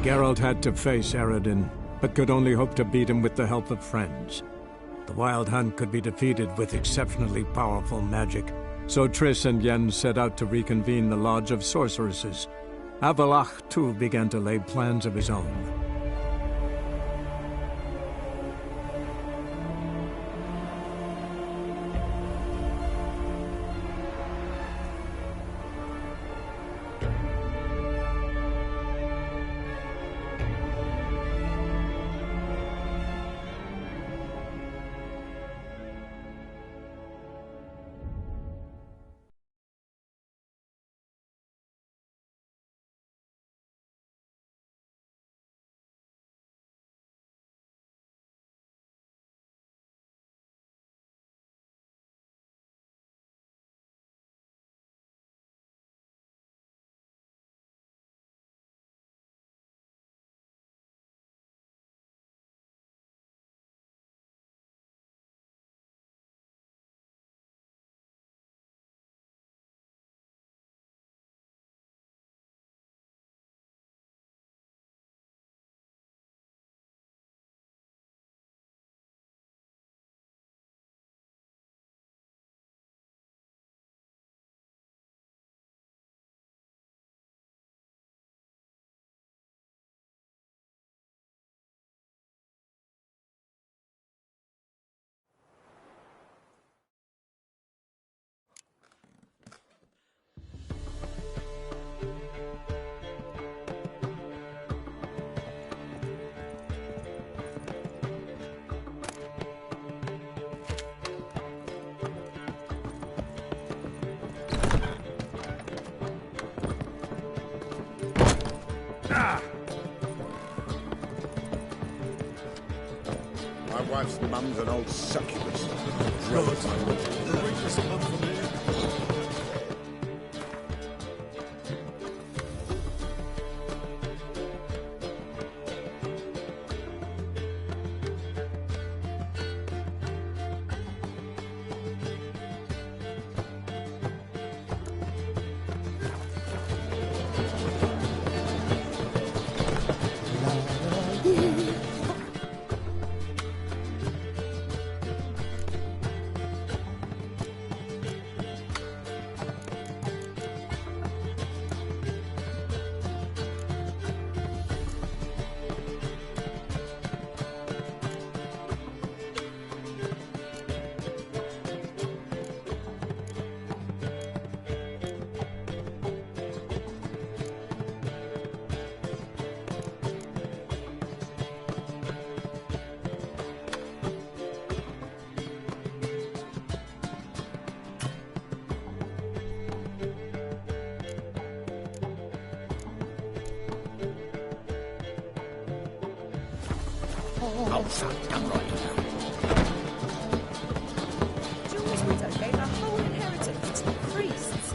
Geralt had to face Eredin, but could only hope to beat him with the help of friends. The Wild Hunt could be defeated with exceptionally powerful magic, so Triss and Yen set out to reconvene the Lodge of Sorceresses. Avallac'h, too, began to lay plans of his own. My wife's mum's an old succubus. Drugs. George's widow gave her whole inheritance to the priests.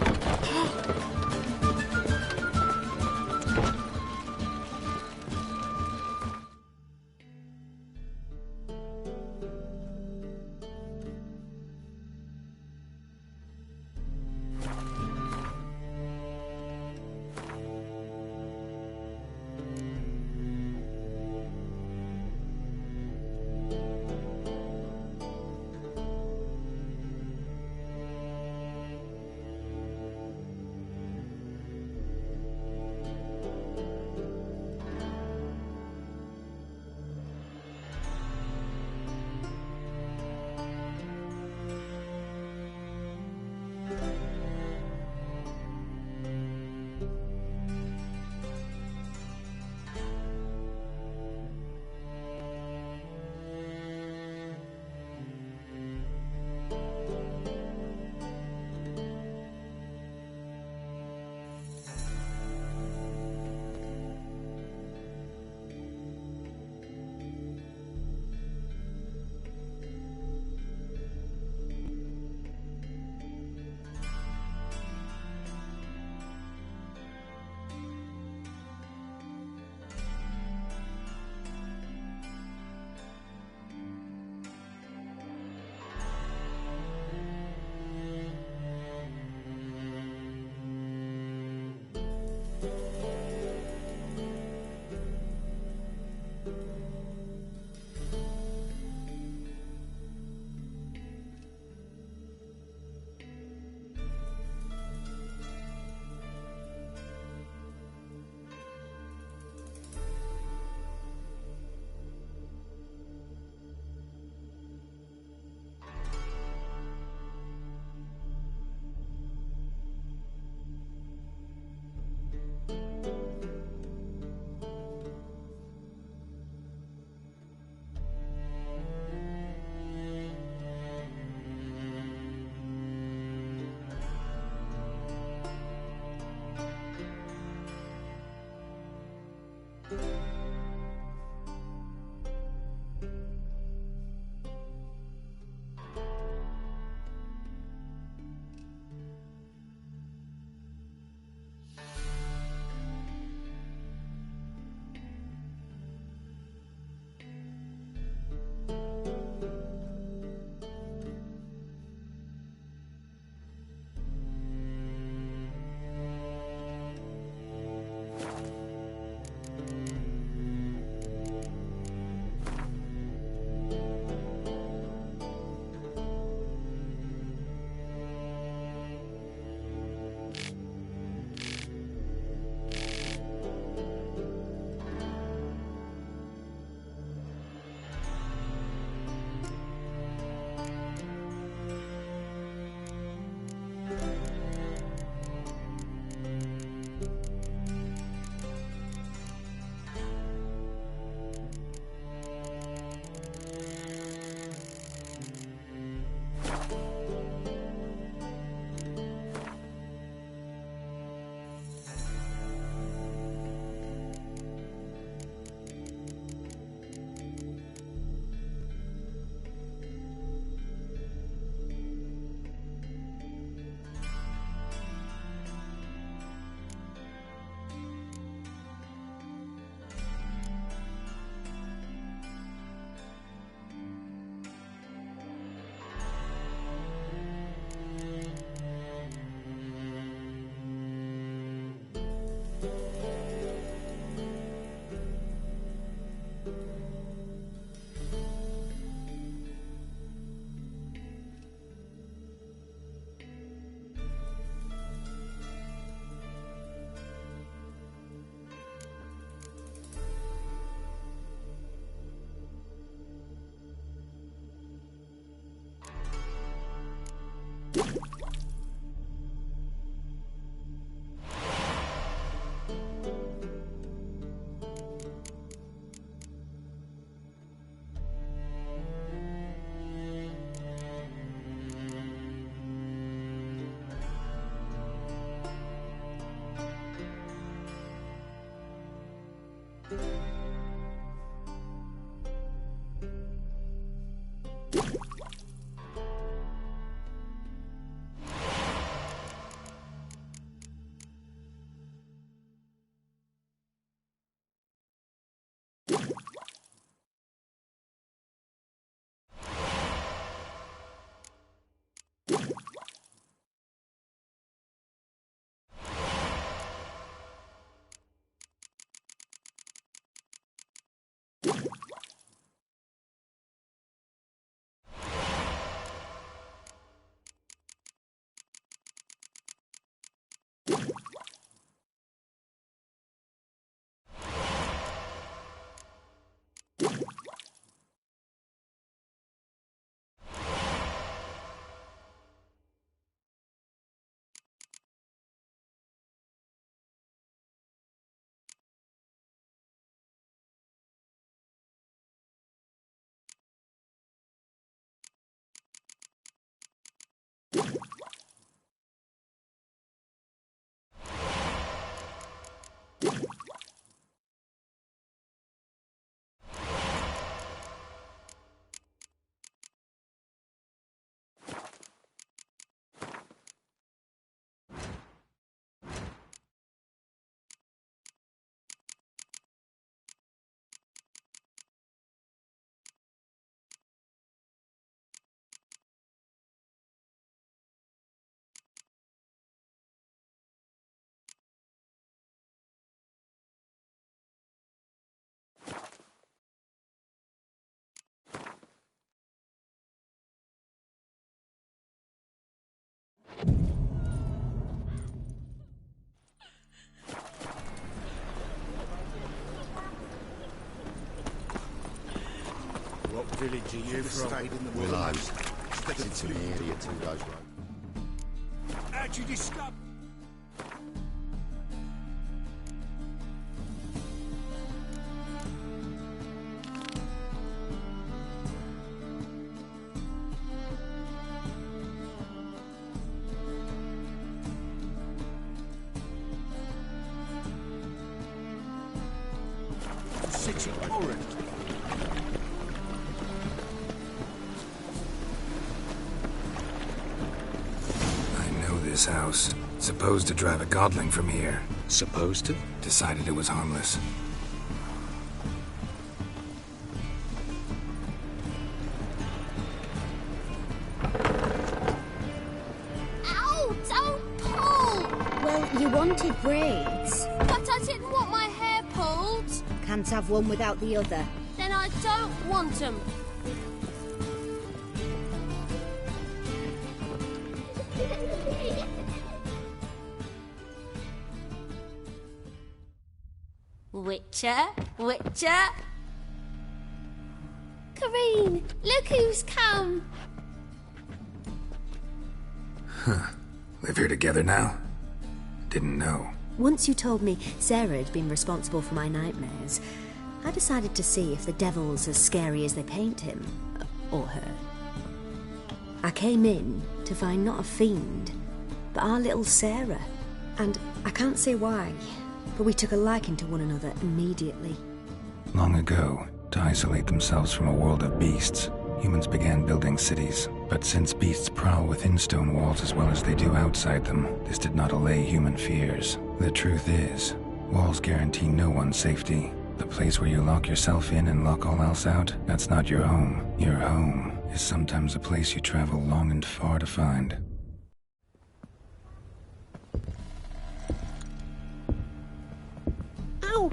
What village are you from? Stayed in the Willows. It's in the area to those roads. How'd you discover? City Torrent. I know this house. Supposed to drive a godling from here. Supposed to? Decided it was harmless. Ow! Don't pull! Well, you wanted braids. But I didn't want my hair pulled. Can't have one without the other. Then I don't want them. Witcher, Witcher. Kareen, look who's come. Live here together now? Didn't know. Once you told me Sarah had been responsible for my nightmares, I decided to see if the devil's as scary as they paint him. Or her. I came in to find not a fiend, but our little Sarah. And I can't say why, but we took a liking to one another immediately. Long ago, to isolate themselves from a world of beasts, humans began building cities. But since beasts prowl within stone walls as well as they do outside them, this did not allay human fears. The truth is, walls guarantee no one's safety. The place where you lock yourself in and lock all else out, that's not your home. Your home is sometimes a place you travel long and far to find. Ow!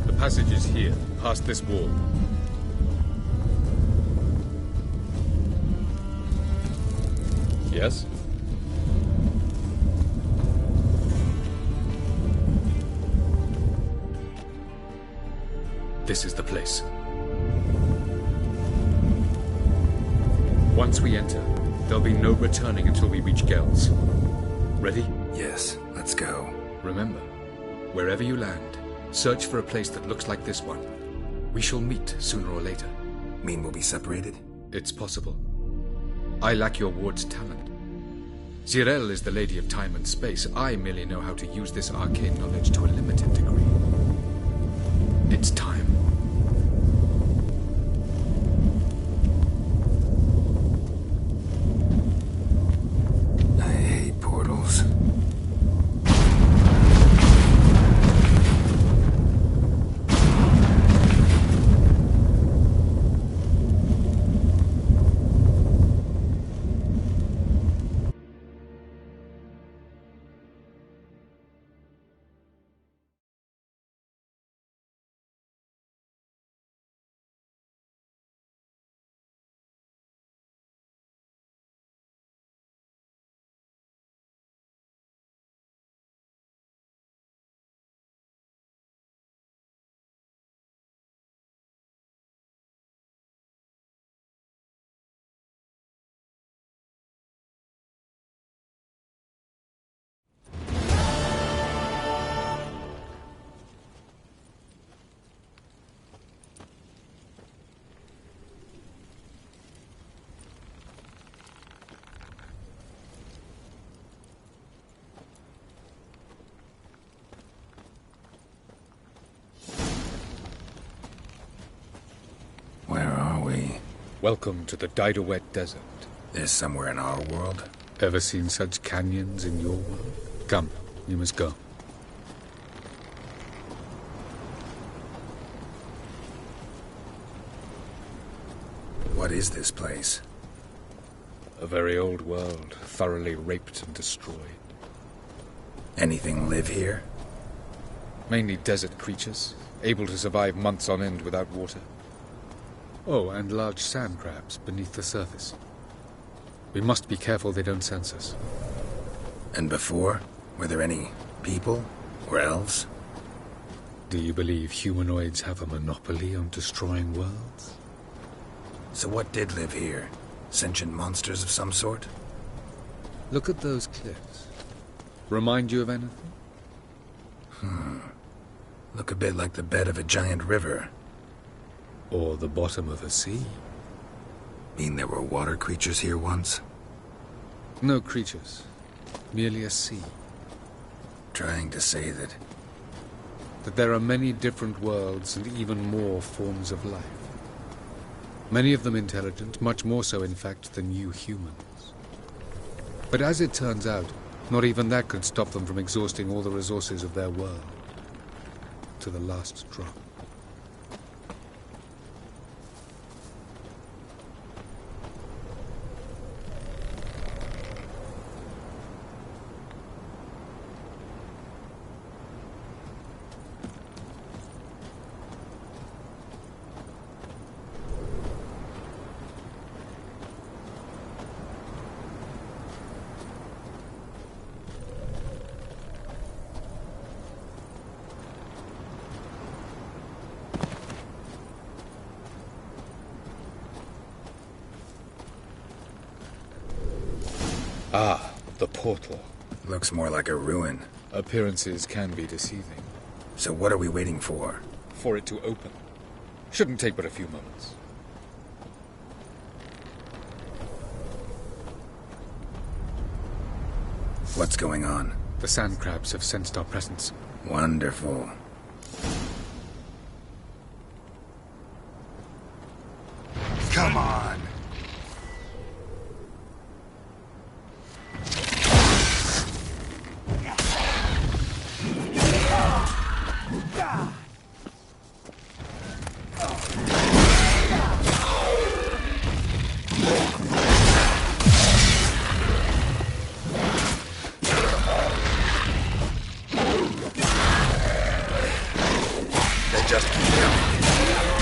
The passage is here, past this wall. Yes? This is the place. Once we enter, there'll be no returning until we reach Gel's. Ready? Yes, let's go. Remember, wherever you land, search for a place that looks like this one. We shall meet sooner or later. Mean we'll be separated? It's possible. I lack your ward's talent. Zirel is the Lady of Time and Space. I merely know how to use this arcane knowledge to a limited degree. It's time. I hate portals. Where are we? Welcome to the Daidoet Desert. This somewhere in our world? Ever seen such canyons in your world? Come, you must go. What is this place? A very old world, thoroughly raped and destroyed. Anything live here? Mainly desert creatures, able to survive months on end without water. Oh, and large sand crabs beneath the surface. We must be careful they don't sense us. And before? Were there any people? Or elves? Do you believe humanoids have a monopoly on destroying worlds? So what did live here? Sentient monsters of some sort? Look at those cliffs. Remind you of anything? Look a bit like the bed of a giant river. Or the bottom of a sea? Mean there were water creatures here once? No creatures. Merely a sea. Trying to say that... That there are many different worlds and even more forms of life. Many of them intelligent, much more so in fact than you humans. But as it turns out, not even that could stop them from exhausting all the resources of their world. To the last drop. Ah, the portal. Looks more like a ruin. Appearances can be deceiving. So what are we waiting for? For it to open. Shouldn't take but a few moments. What's going on? The sand crabs have sensed our presence. Wonderful. Come on! Just keep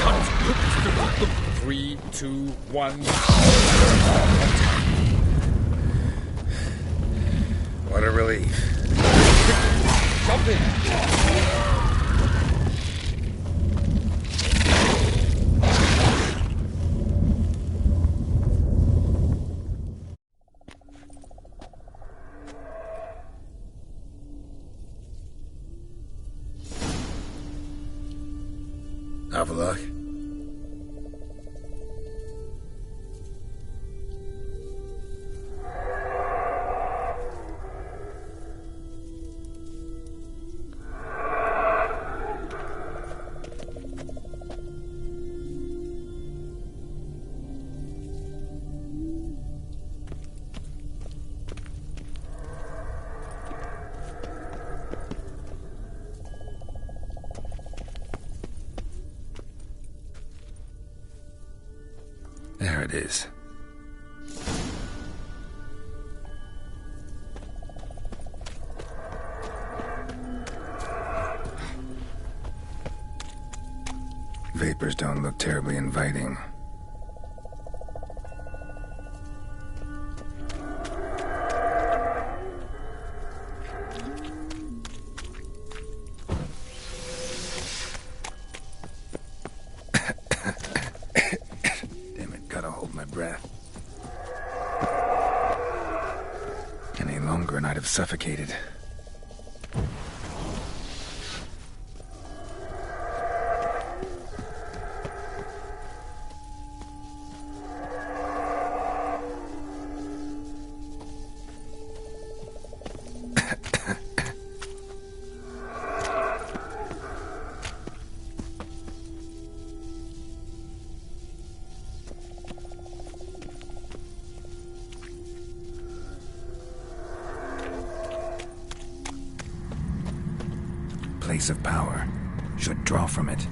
going. 3, 2, 1. What a relief. Jump in! Have a look. There it is. Vapors don't look terribly inviting. Any longer and I'd have suffocated. Place of power. Should draw from it.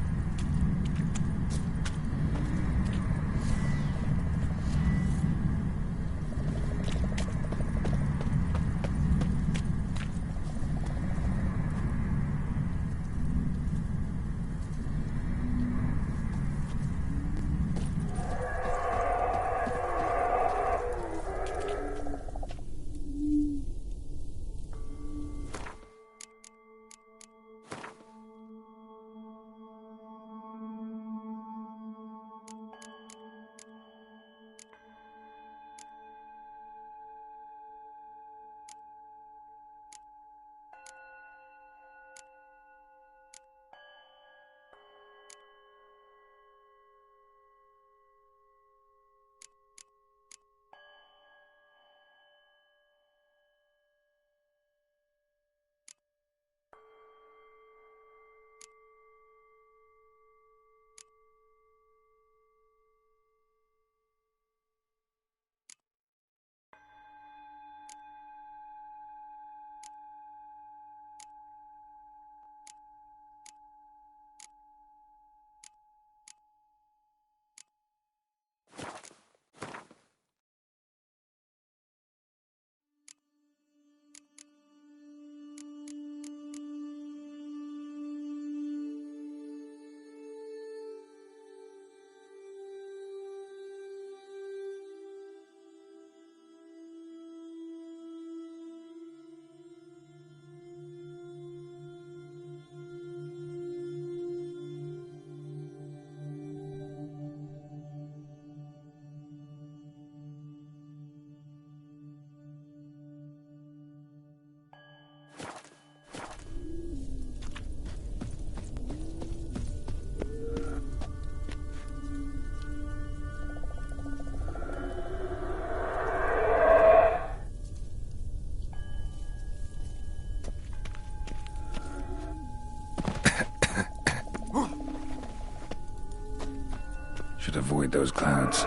Should avoid those clouds,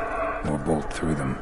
or bolt through them.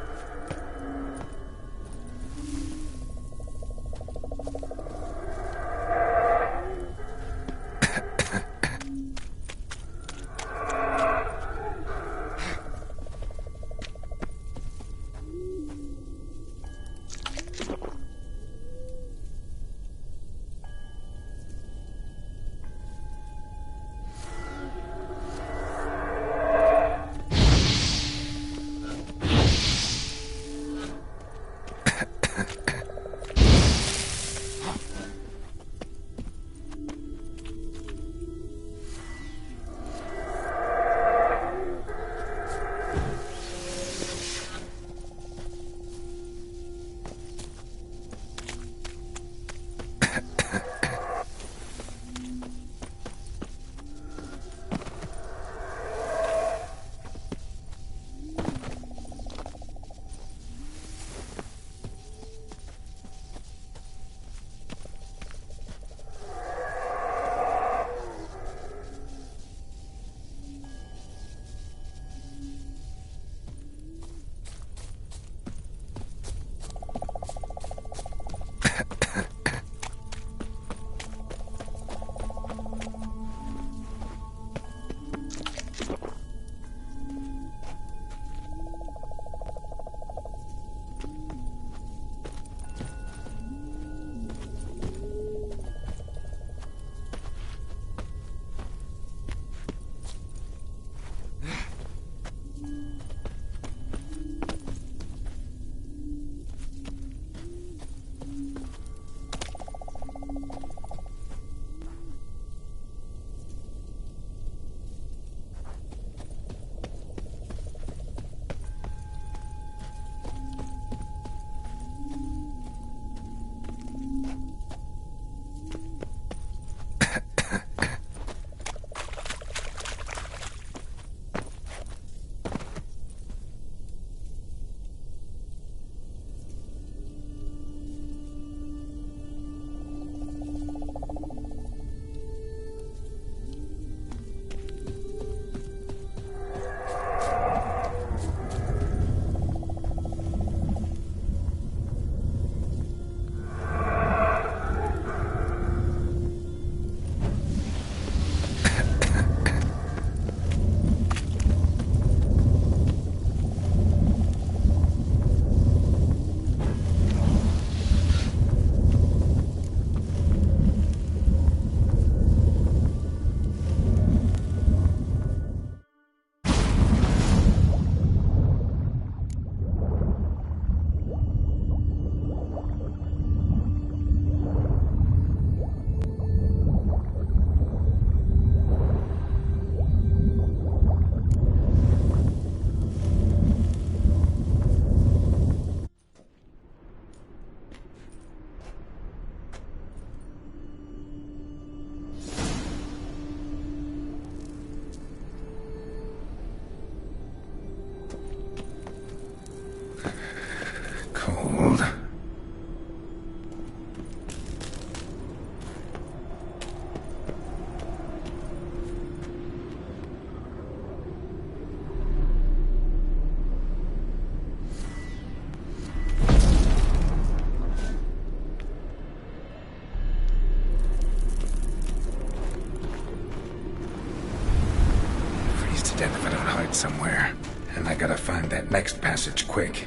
somewhere, and I gotta find that next passage quick.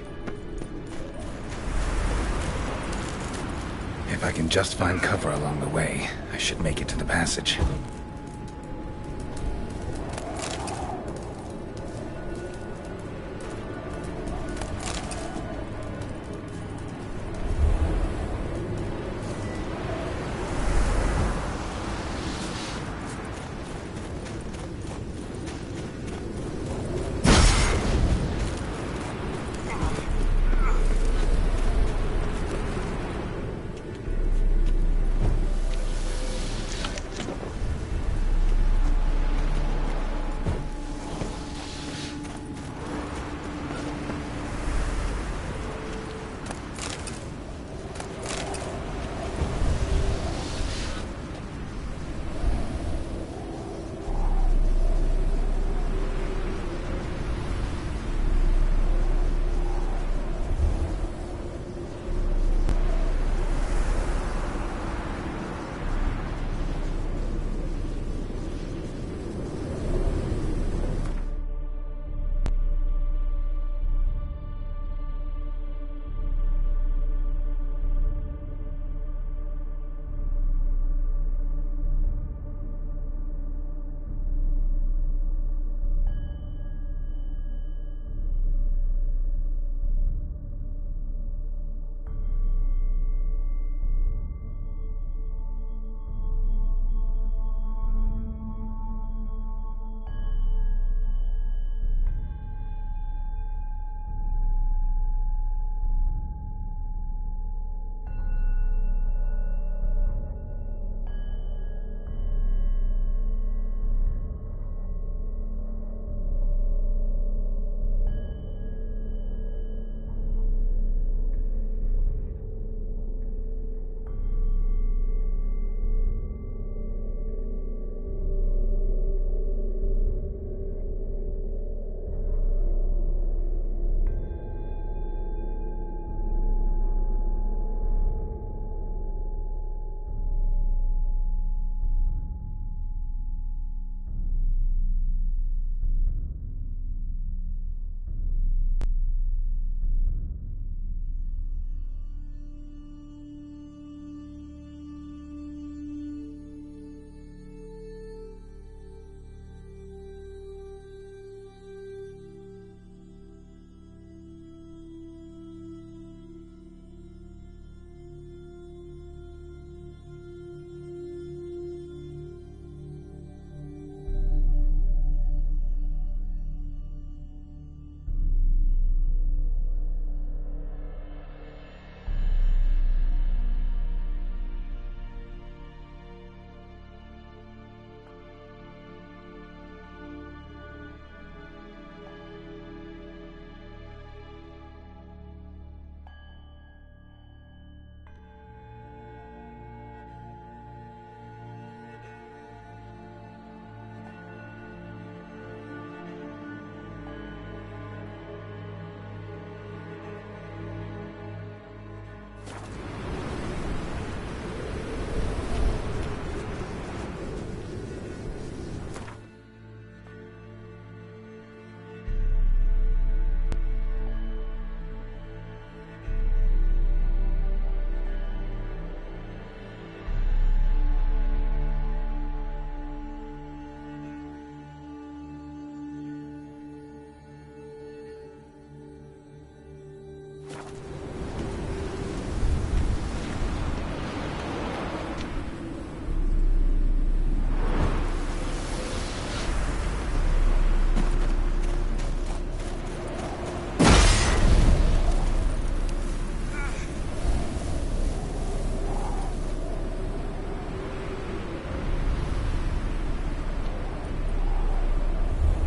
If I can just find cover along the way, I should make it to the passage.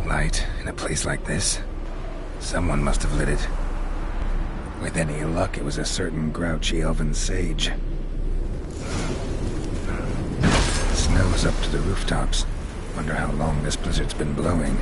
Light in a place like this? Someone must have lit it. With any luck, it was a certain grouchy elven sage. Snow's up to the rooftops. Wonder how long this blizzard's been blowing.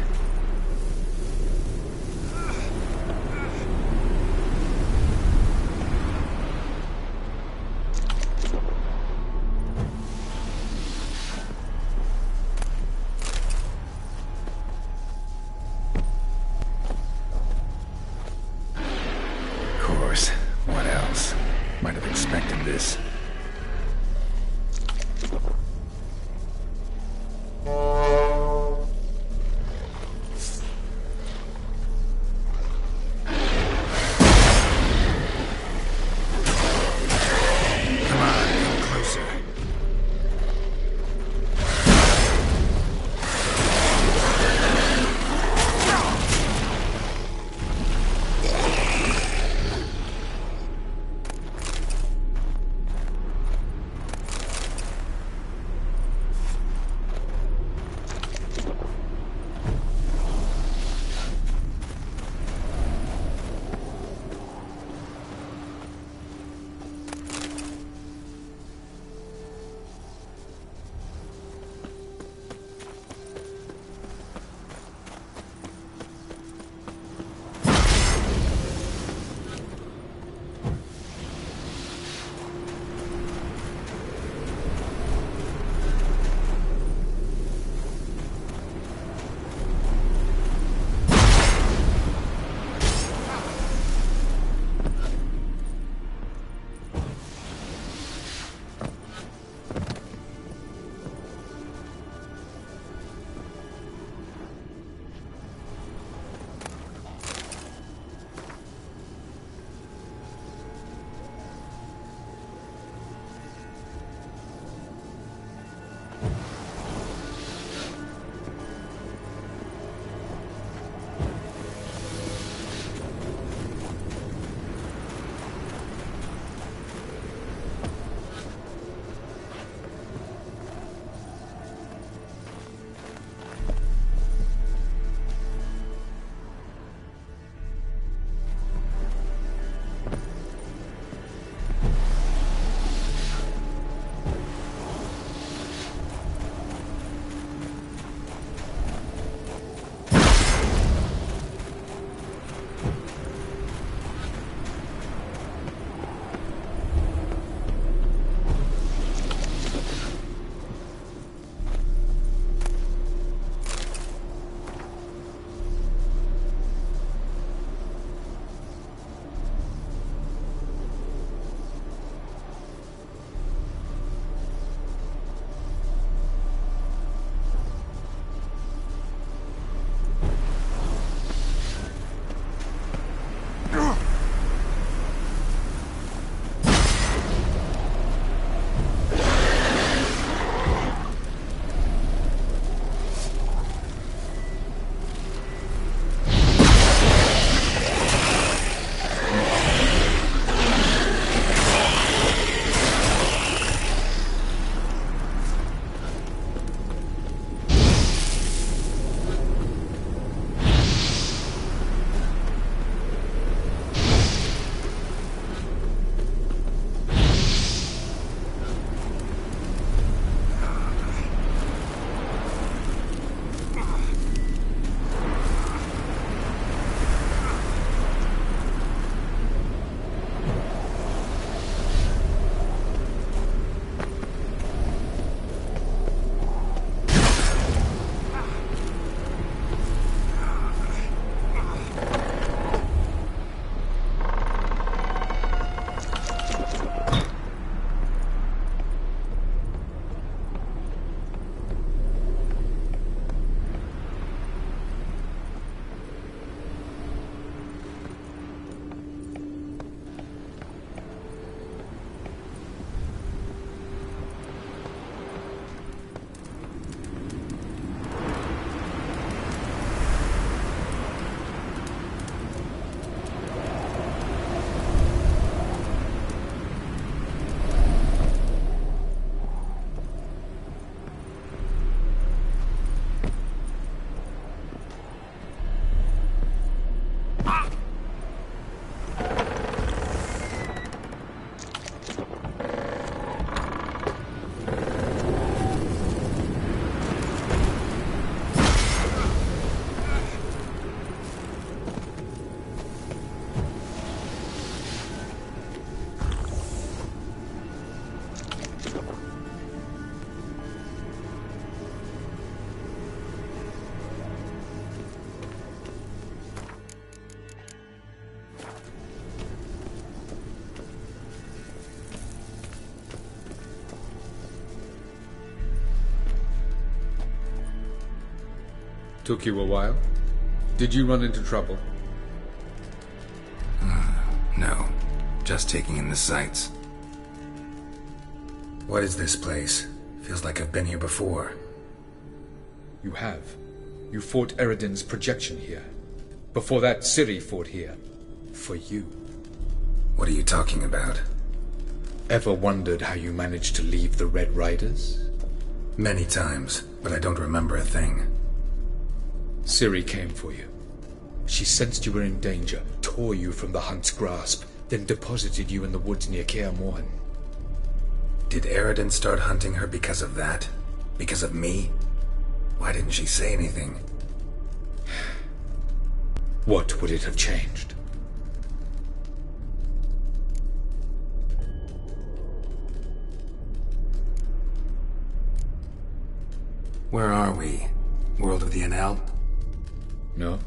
expected this. Took you a while? Did you run into trouble? No. Just taking in the sights. What is this place? Feels like I've been here before. You have. You fought Eredin's projection here. Before that, Ciri fought here. For you. What are you talking about? Ever wondered how you managed to leave the Red Riders? Many times, but I don't remember a thing. Ciri came for you. She sensed you were in danger, tore you from the Hunt's grasp, then deposited you in the woods near Kaer Morhen. Did Eredin start hunting her because of that? Because of me? Why didn't she say anything? What would it have changed? Where are we? World of the Enel? No.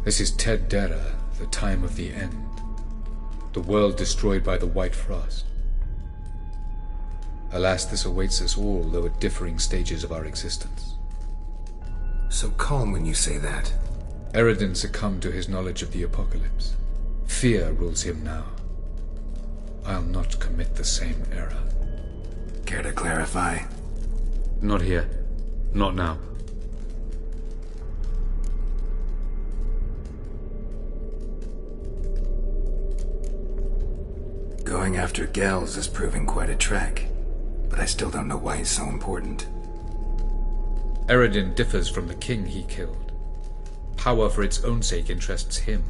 This is Ted Dera, the time of the end. The world destroyed by the White Frost. Alas, this awaits us all, though at differing stages of our existence. So calm when you say that. Eredin succumbed to his knowledge of the apocalypse. Fear rules him now. I'll not commit the same error. Care to clarify? Not here. Not now. Going after Gels is proving quite a trek, but I still don't know why he's so important. Eredin differs from the king he killed. Power for its own sake interests him.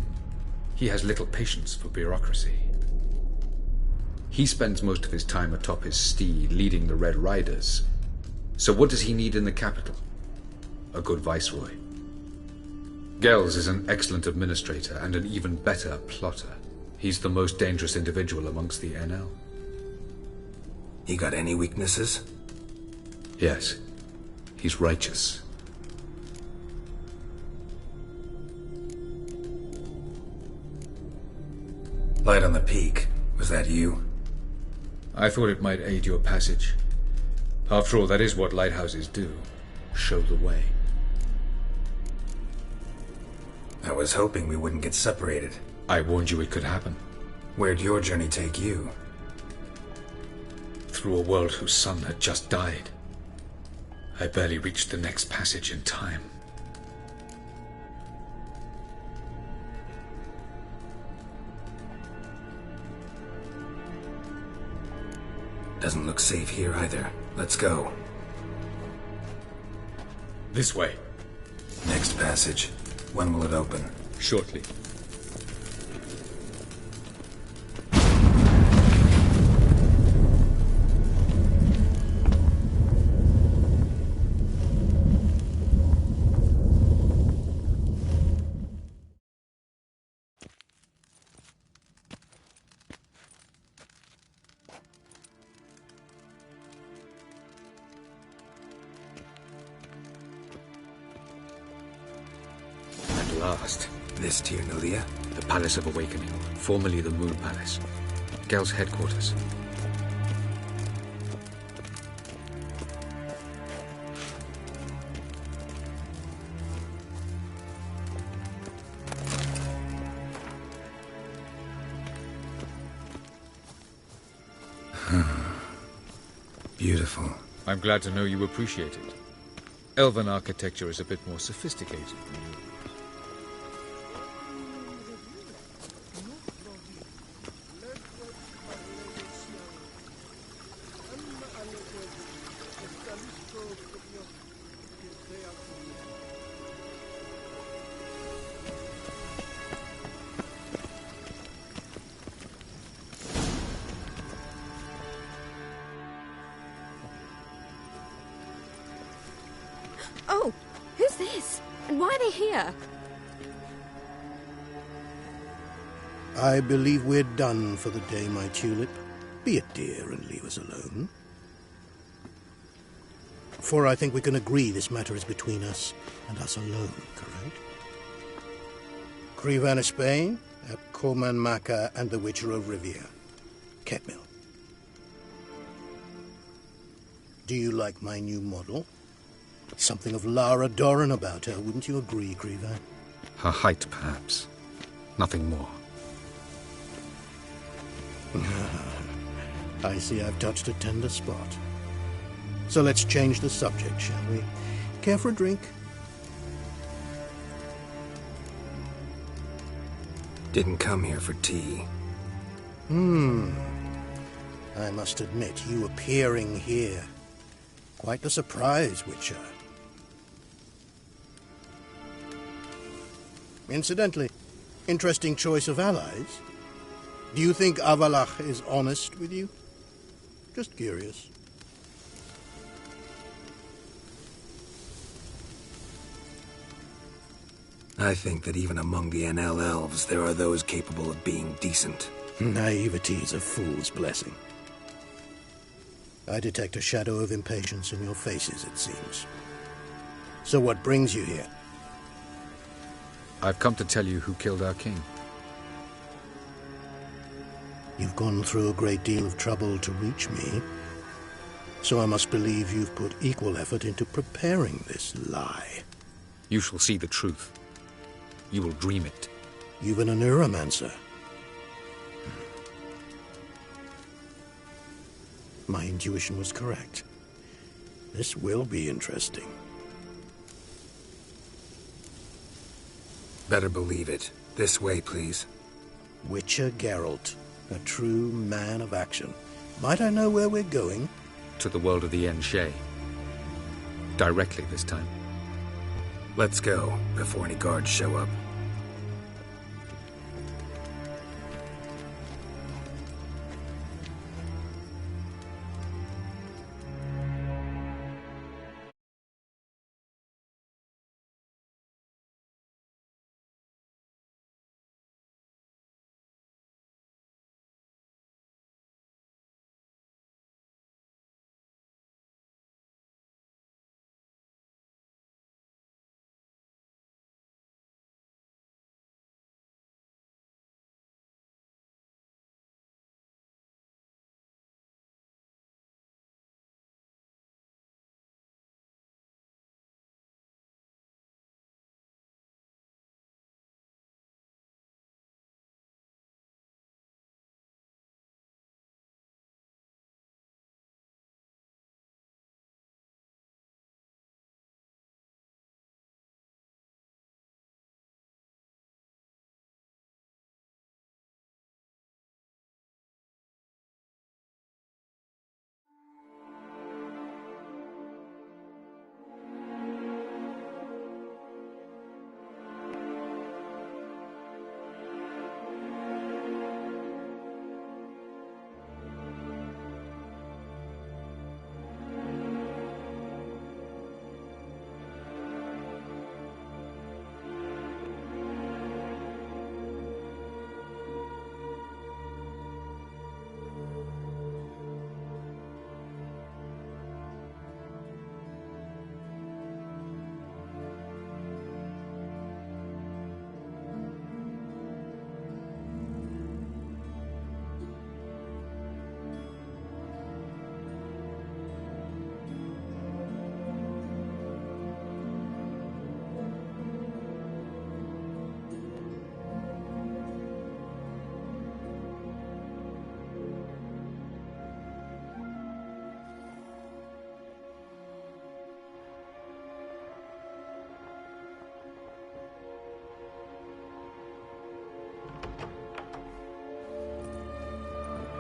He has little patience for bureaucracy. He spends most of his time atop his steed, leading the Red Riders. So what does he need in the capital? A good viceroy. Gels is an excellent administrator and an even better plotter. He's the most dangerous individual amongst the Enel. He got any weaknesses? Yes. He's righteous. Light on the peak. Was that you? I thought it might aid your passage. After all, that is what lighthouses do. Show the way. I was hoping we wouldn't get separated. I warned you it could happen. Where'd your journey take you? Through a world whose sun had just died. I barely reached the next passage in time. Doesn't look safe here either. Let's go. This way. Next passage. When will it open? Shortly. Last. This Tyr Nulia? The Palace of Awakening, formerly the Moon Palace. Gel's headquarters. Beautiful. I'm glad to know you appreciate it. Elven architecture is a bit more sophisticated than you. Oh, who's this? And why are they here? I believe we're done for the day, my tulip. Be a dear and leave us alone. For I think we can agree this matter is between us and us alone, correct? Krivan Spain, at Corman Maka and the Witcher of Rivia. Ketmil. Do you like my new model? Something of Lara Doran about her, wouldn't you agree, Griever? Her height, perhaps. Nothing more. I see I've touched a tender spot. So let's change the subject, shall we? Care for a drink? Didn't come here for tea. I must admit, you appearing here. Quite the surprise, Witcher. Incidentally, interesting choice of allies. Do you think Avallac'h is honest with you? Just curious. I think that even among the NL elves, there are those capable of being decent. Naivety is a fool's blessing. I detect a shadow of impatience in your faces, it seems. So what brings you here? I've come to tell you who killed our king. You've gone through a great deal of trouble to reach me, so I must believe you've put equal effort into preparing this lie. You shall see the truth. You will dream it. You've been a neuromancer. My intuition was correct. This will be interesting. Better believe it. This way, please. Witcher Geralt, a true man of action. Might I know where we're going? To the world of the Yen Shay. Directly this time. Let's go, before any guards show up.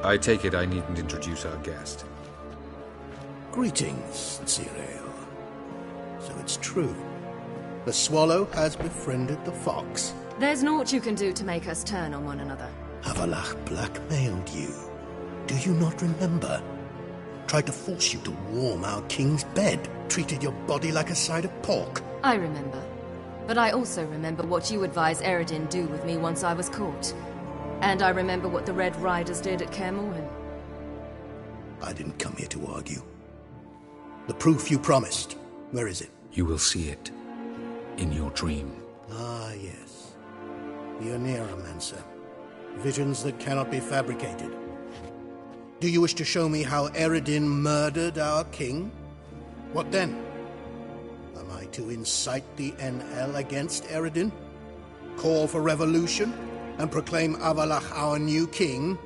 I take it I needn't introduce our guest. Greetings, Cyril. So it's true. The swallow has befriended the fox. There's naught you can do to make us turn on one another. Avallac'h blackmailed you. Do you not remember? Tried to force you to warm our king's bed. Treated your body like a side of pork. I remember. But I also remember what you advised Eredin do with me once I was caught. And I remember what the Red Riders did at Kaer Morhen. I didn't come here to argue. The proof you promised, where is it? You will see it in your dream. Ah, yes. The Oneiromancer. Visions that cannot be fabricated. Do you wish to show me how Eredin murdered our king? What then? to incite the NL against Eredin? Call for revolution? And proclaim Avallac'h our new king?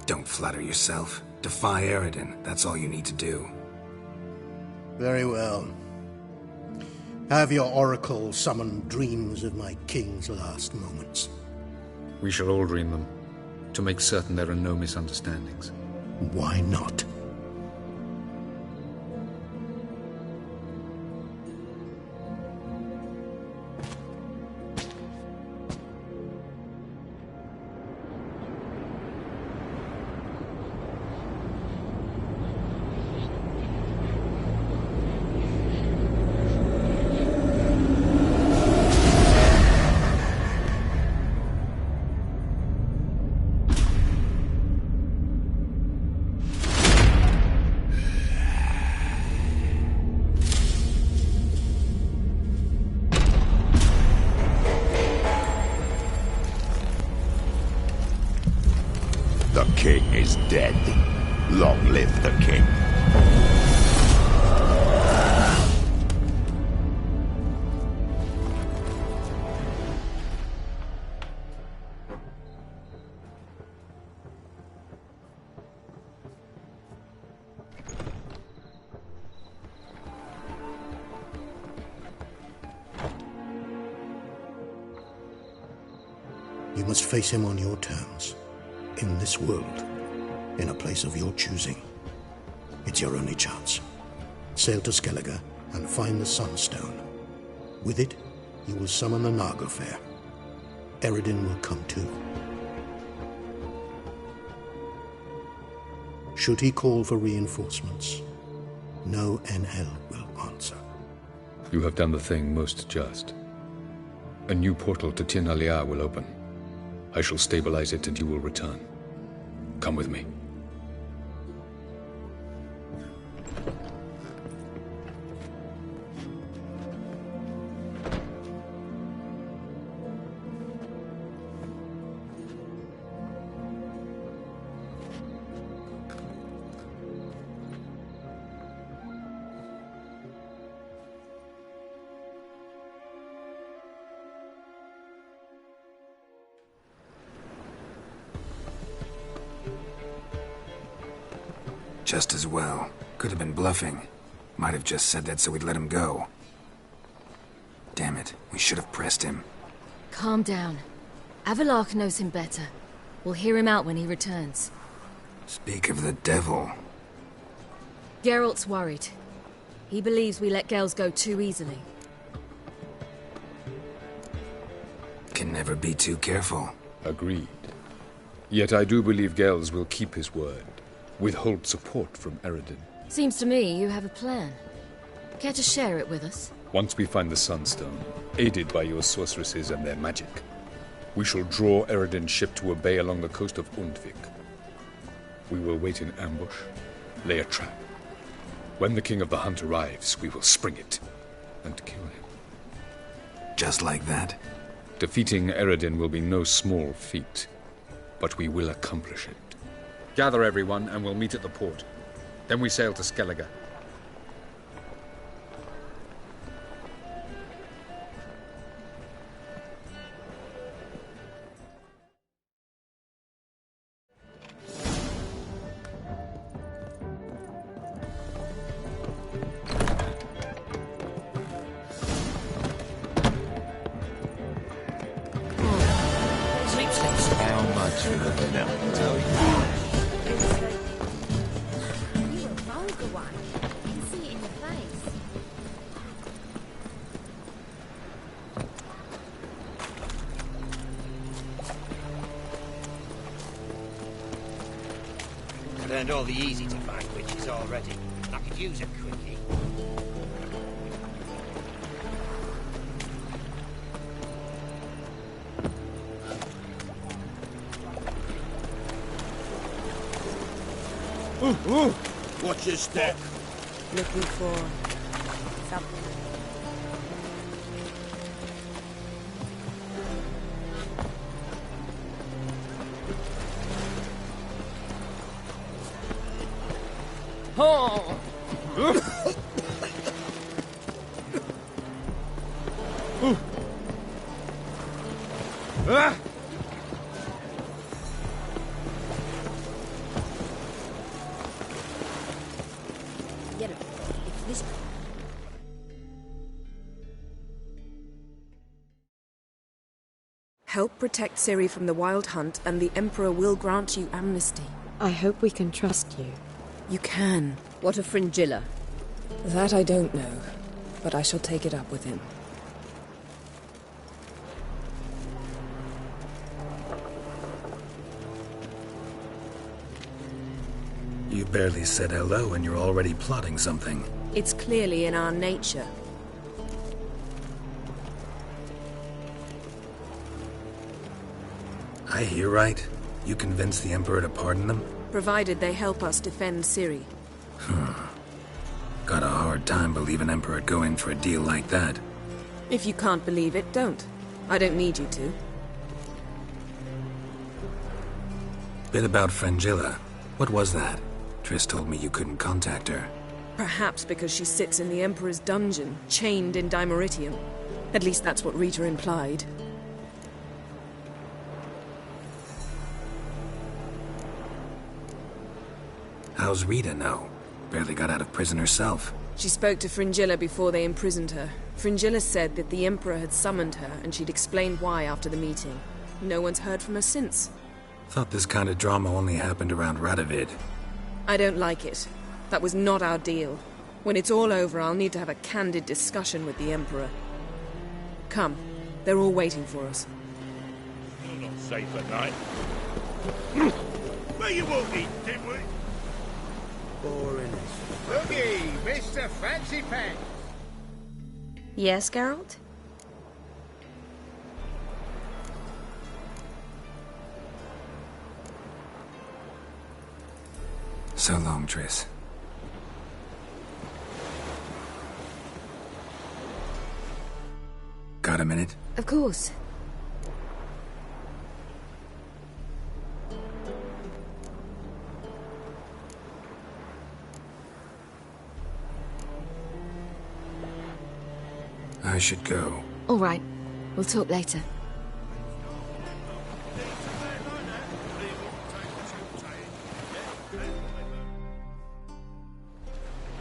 Don't flatter yourself. Defy Eredin. That's all you need to do. Very well. Have your oracle summon dreams of my king's last moments. We shall all dream them, to make certain there are no misunderstandings. Why not? The king is dead. Long live the king. You must face him on your terms. In this world, in a place of your choosing. It's your only chance. Sail to Skellige and find the Sunstone. With it, you will summon the Naga-fair. Eredin will come too. Should he call for reinforcements, no NL will answer. You have done the thing most just. A new portal to Tir na Liar will open. I shall stabilize it and you will return. Come with me. Just as well. Could have been bluffing. Might have just said that so we'd let him go. Damn it, we should have pressed him. Calm down. Avallac'h knows him better. We'll hear him out when he returns. Speak of the devil. Geralt's worried. He believes we let Gels go too easily. Can never be too careful. Agreed. Yet I do believe Gels will keep his word. Withhold support from Eredin. Seems to me you have a plan. Care to share it with us? Once we find the Sunstone, aided by your sorceresses and their magic, we shall draw Eredin's ship to a bay along the coast of Undvik. We will wait in ambush, lay a trap. When the King of the Hunt arrives, we will spring it and kill him. Just like that? Defeating Eredin will be no small feat, but we will accomplish it. Gather everyone, and we'll meet at the port. Then we sail to Skellige. How much for the milk? You a vulgar one. You can see it in your face. I learned all the easy-to-find witches already. I could use a quickie. Ooh, watch your step. Looking for something. Get it. It's this. Help protect Ciri from the Wild Hunt, and the Emperor will grant you amnesty. I hope we can trust you. You can. What of Fringilla? That I don't know, but I shall take it up with him. You barely said hello and you're already plotting something. It's clearly in our nature. I hear right? You convinced the Emperor to pardon them? Provided they help us defend Ciri. Got a hard time believing Emperor'd go in for a deal like that. If you can't believe it, don't. I don't need you to. Bit about Fringilla. What was that? Triss told me you couldn't contact her. Perhaps because she sits in the Emperor's dungeon, chained in Dimeritium. At least that's what Rita implied. How's Rita know? Barely got out of prison herself. She spoke to Fringilla before they imprisoned her. Fringilla said that the Emperor had summoned her, and she'd explained why after the meeting. No one's heard from her since. Thought this kind of drama only happened around Radovid. I don't like it. That was not our deal. When it's all over, I'll need to have a candid discussion with the Emperor. Come. They're all waiting for us. You're not safe at night. Where you walking, dimwit? Boring. Boogie, Mr. Fancy Pants. Yes, Geralt? So long, Triss. Got a minute? Of course. I should go. All right. We'll talk later.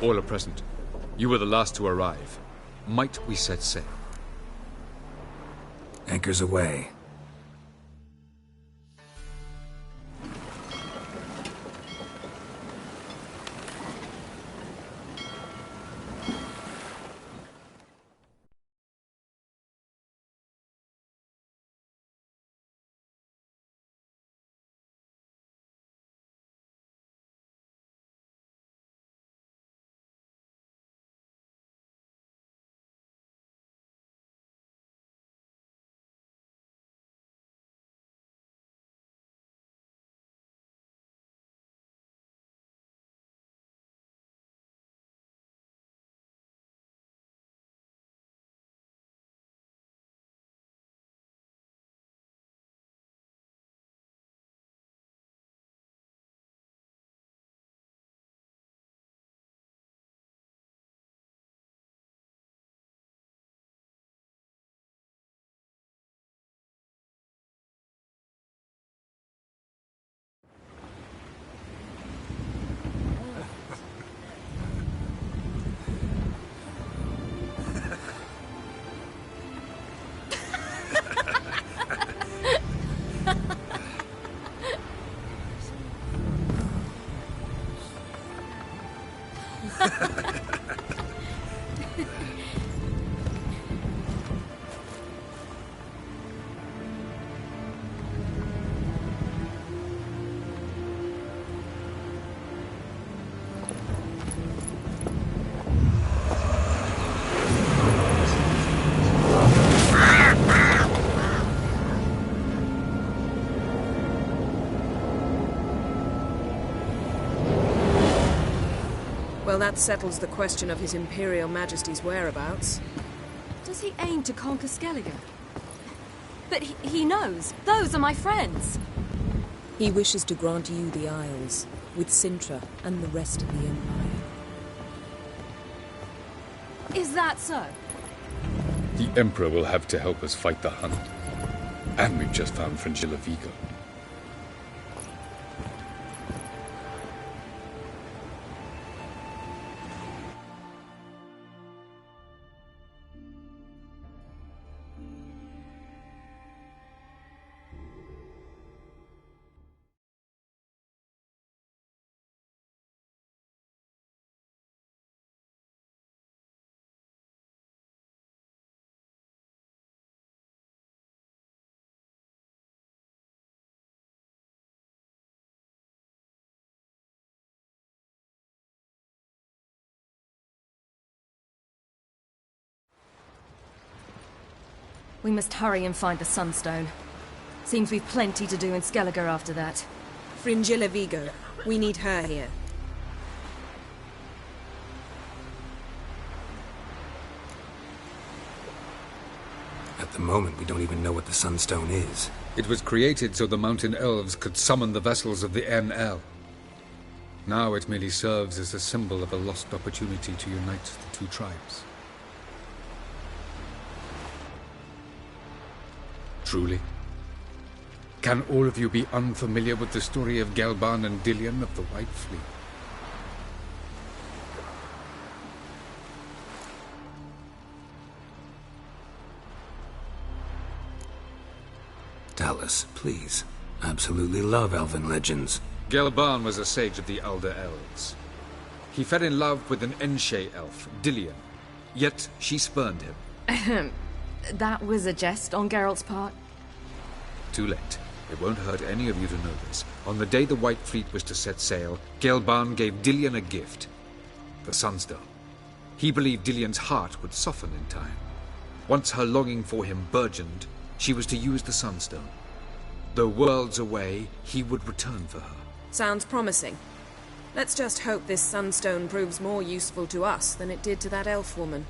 All are present. You were the last to arrive. Might we set sail? Anchors away. Well, that settles the question of His Imperial Majesty's whereabouts. Does he aim to conquer Skellige? But he knows. Those are my friends. He wishes to grant you the Isles, with Cintra and the rest of the Empire. Is that so? The Emperor will have to help us fight the Hunt. And we've just found Fringilla Vigo. We must hurry and find the Sunstone. Seems we've plenty to do in Skellige after that. Fringilla Vigo. We need her here. At the moment, we don't even know what the Sunstone is. It was created so the Mountain Elves could summon the vessels of the NL. Now it merely serves as a symbol of a lost opportunity to unite the two tribes. Truly? Can all of you be unfamiliar with the story of Gelban and Dillion of the White Fleet? Tell us, please. Absolutely love elven legends. Gelban was a sage of the Elder Elves. He fell in love with an Enshe elf, Dillion, yet she spurned him. That was a jest on Geralt's part? Too late. It won't hurt any of you to know this. On the day the White Fleet was to set sail, Gelban gave Dillion a gift. The Sunstone. He believed Dillion's heart would soften in time. Once her longing for him burgeoned, she was to use the Sunstone. Though worlds away, he would return for her. Sounds promising. Let's just hope this Sunstone proves more useful to us than it did to that elf woman.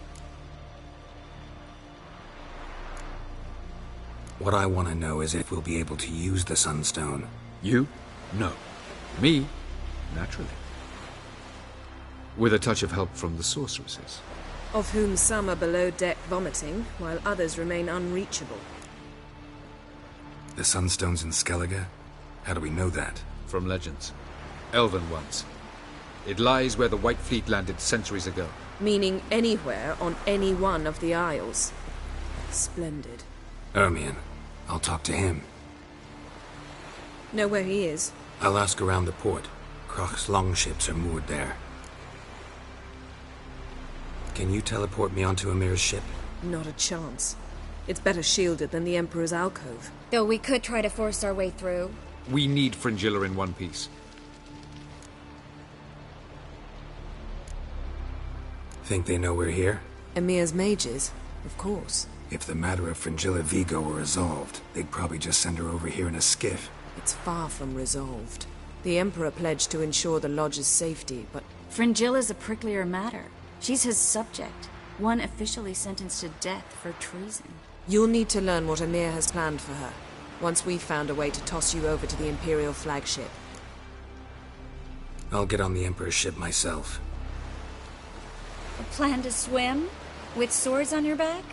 What I want to know is if we'll be able to use the Sunstone. You? No. Me? Naturally. With a touch of help from the sorceresses. Of whom some are below deck vomiting, while others remain unreachable. The Sunstone's in Skellige? How do we know that? From legends. Elven ones. It lies where the White Fleet landed centuries ago. Meaning anywhere on any one of the Isles. Splendid. Ermion. I'll talk to him. Know where he is? I'll ask around the port. Crach's longships are moored there. Can you teleport me onto Ymir's ship? Not a chance. It's better shielded than the Emperor's alcove. Though we could try to force our way through. We need Fringilla in one piece. Think they know we're here? Ymir's mages, of course. If the matter of Fringilla Vigo were resolved, they'd probably just send her over here in a skiff. It's far from resolved. The Emperor pledged to ensure the Lodge's safety, but... Fringilla's a pricklier matter. She's his subject, one officially sentenced to death for treason. You'll need to learn what Ymir has planned for her, once we've found a way to toss you over to the Imperial flagship. I'll get on the Emperor's ship myself. A plan to swim? With swords on your back?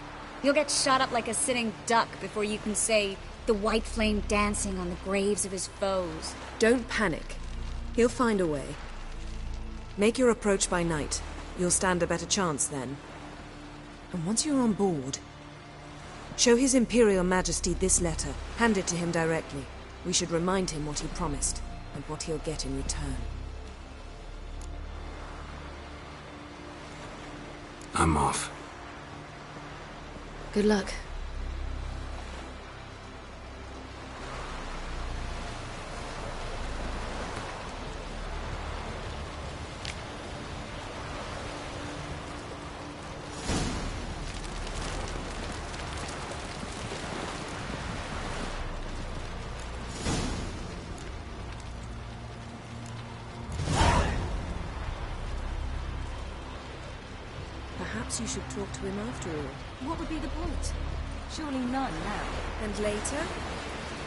You'll get shot up like a sitting duck before you can say the white flame dancing on the graves of his foes. Don't panic. He'll find a way. Make your approach by night. You'll stand a better chance then. And once you're on board, show His Imperial Majesty this letter. Hand it to him directly. We should remind him what he promised, and what he'll get in return. I'm off. Good luck. Perhaps you should talk to him after all. What would be the point? Surely none now. And later?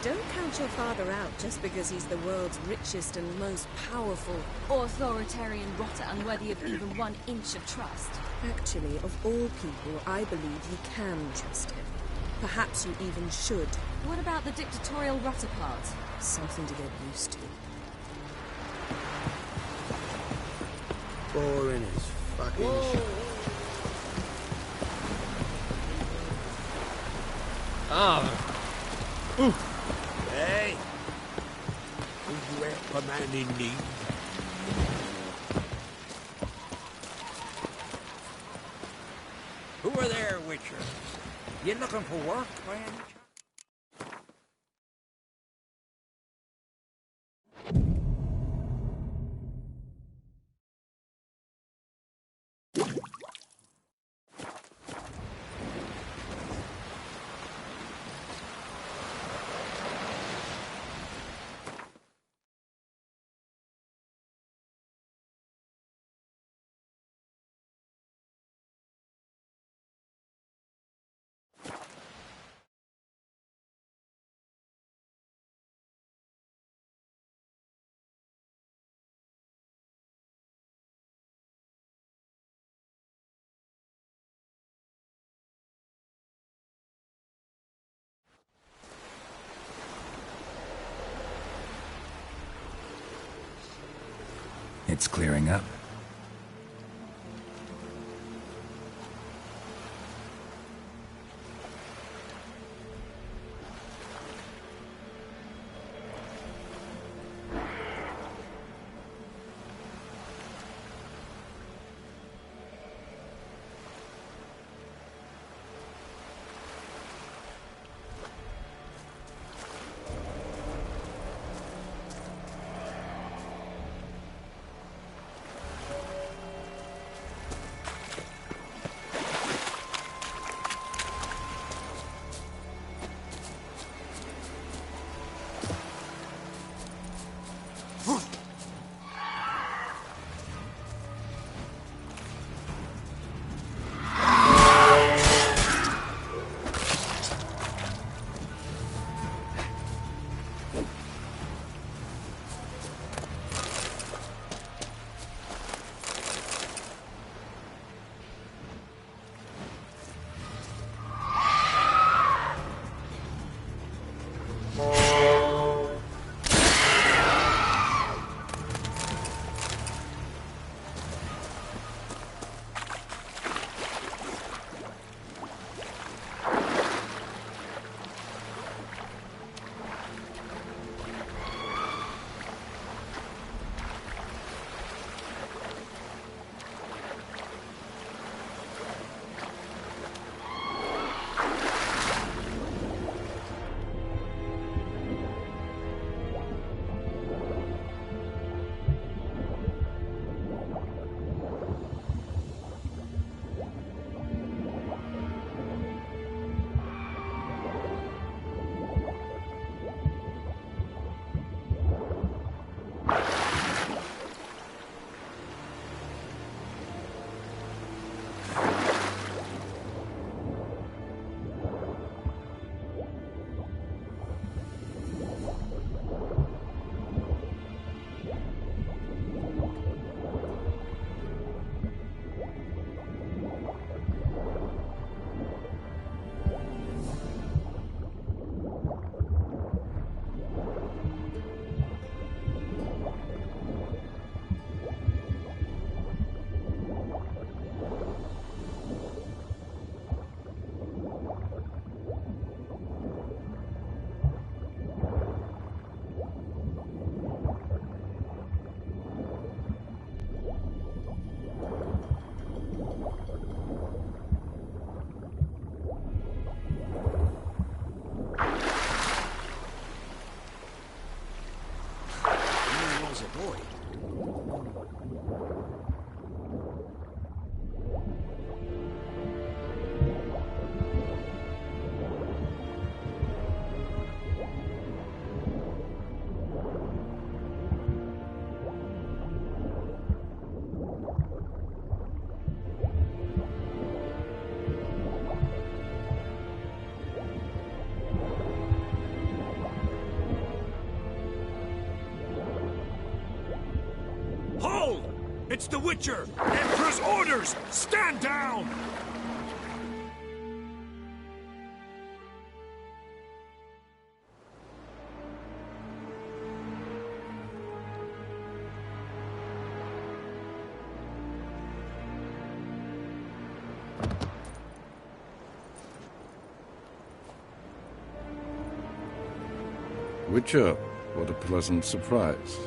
Don't count your father out just because he's the world's richest and most powerful. Authoritarian rotter unworthy of even 1 inch of trust. Actually, of all people, I believe you can trust him. Perhaps you even should. What about the dictatorial rotter part? Something to get used to. Boring as fucking shit. Hey! Would you help a man in need? Who are there, Witcher? You looking for work, by any chance? It's clearing up. It's the Witcher! Emperor's orders! Stand down! Witcher, what a pleasant surprise.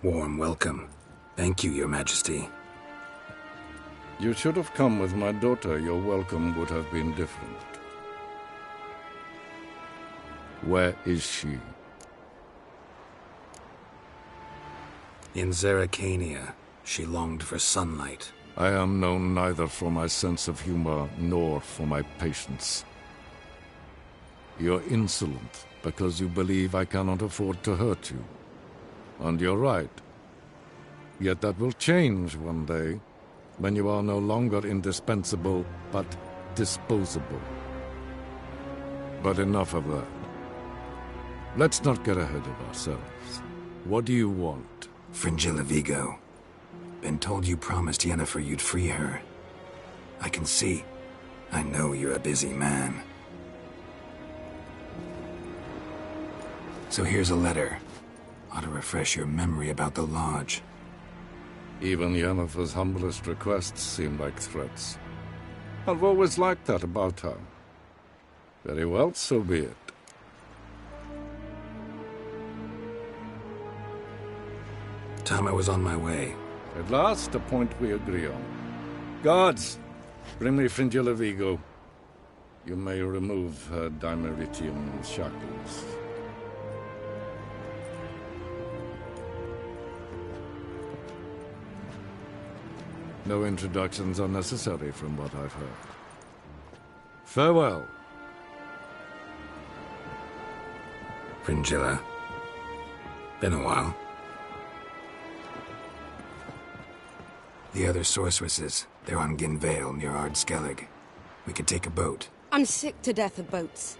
Warm welcome. Thank you, Your Majesty. You should have come with my daughter. Your welcome would have been different. Where is she? In Zerrikania, she longed for sunlight. I am known neither for my sense of humor nor for my patience. You're insolent because you believe I cannot afford to hurt you. And you're right. Yet that will change one day, when you are no longer indispensable, but disposable. But enough of that. Let's not get ahead of ourselves. What do you want? Fringilla Vigo. Been told you promised Yennefer you'd free her. I can see. I know you're a busy man. So here's a letter. Ought to refresh your memory about the Lodge. Even Yennefer's humblest requests seem like threats. I've always liked that about her. Very well, so be it. Time I was on my way. At last, a point we agree on. Guards, bring me Fringilla Vigo. You may remove her Dimeritium shackles. No introductions are necessary from what I've heard. Farewell. Fringilla. Been a while. The other sorceresses, they're on Ginvale near Ard Skellig. We could take a boat. I'm sick to death of boats.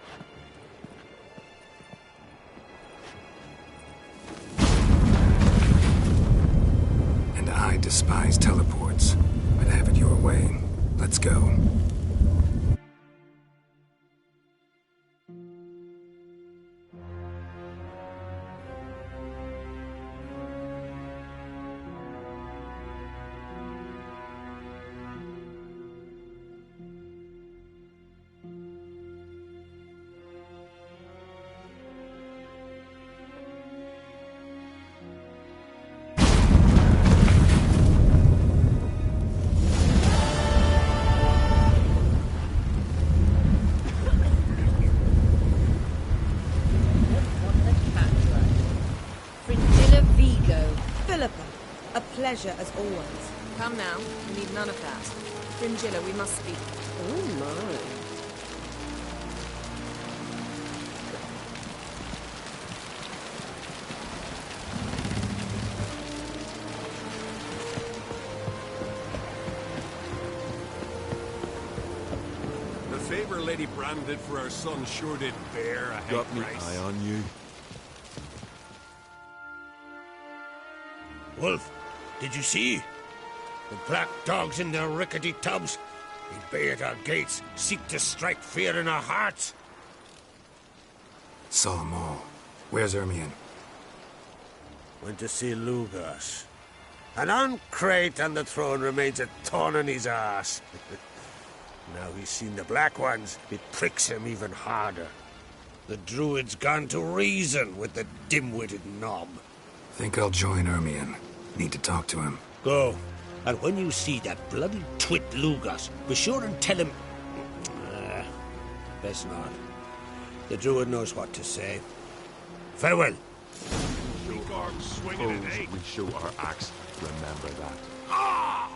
And I despise teleports. I'd have it your way. Let's go. Pleasure as always. Come now, we need none of that. Fringilla, we must speak. Oh my. The favor Lady Brand did for our son sure did bear a head Got me price. eye on you. Wolf, did you see? The black dogs in their rickety tubs. They bay at our gates, seek to strike fear in our hearts. Saw them all. Where's Ermion? Went to see Lugas. And on Crate on the throne remains a thorn in his ass. Now he's seen the Black Ones, it pricks him even harder. The Druid's gone to reason with the dim-witted knob. Think I'll join Ermion. Need to talk to him. Go. And when you see that bloody twit Lugas, be sure and tell him... best not. The Druid knows what to say. Farewell. Suppose we show our axe. Remember that. Ah!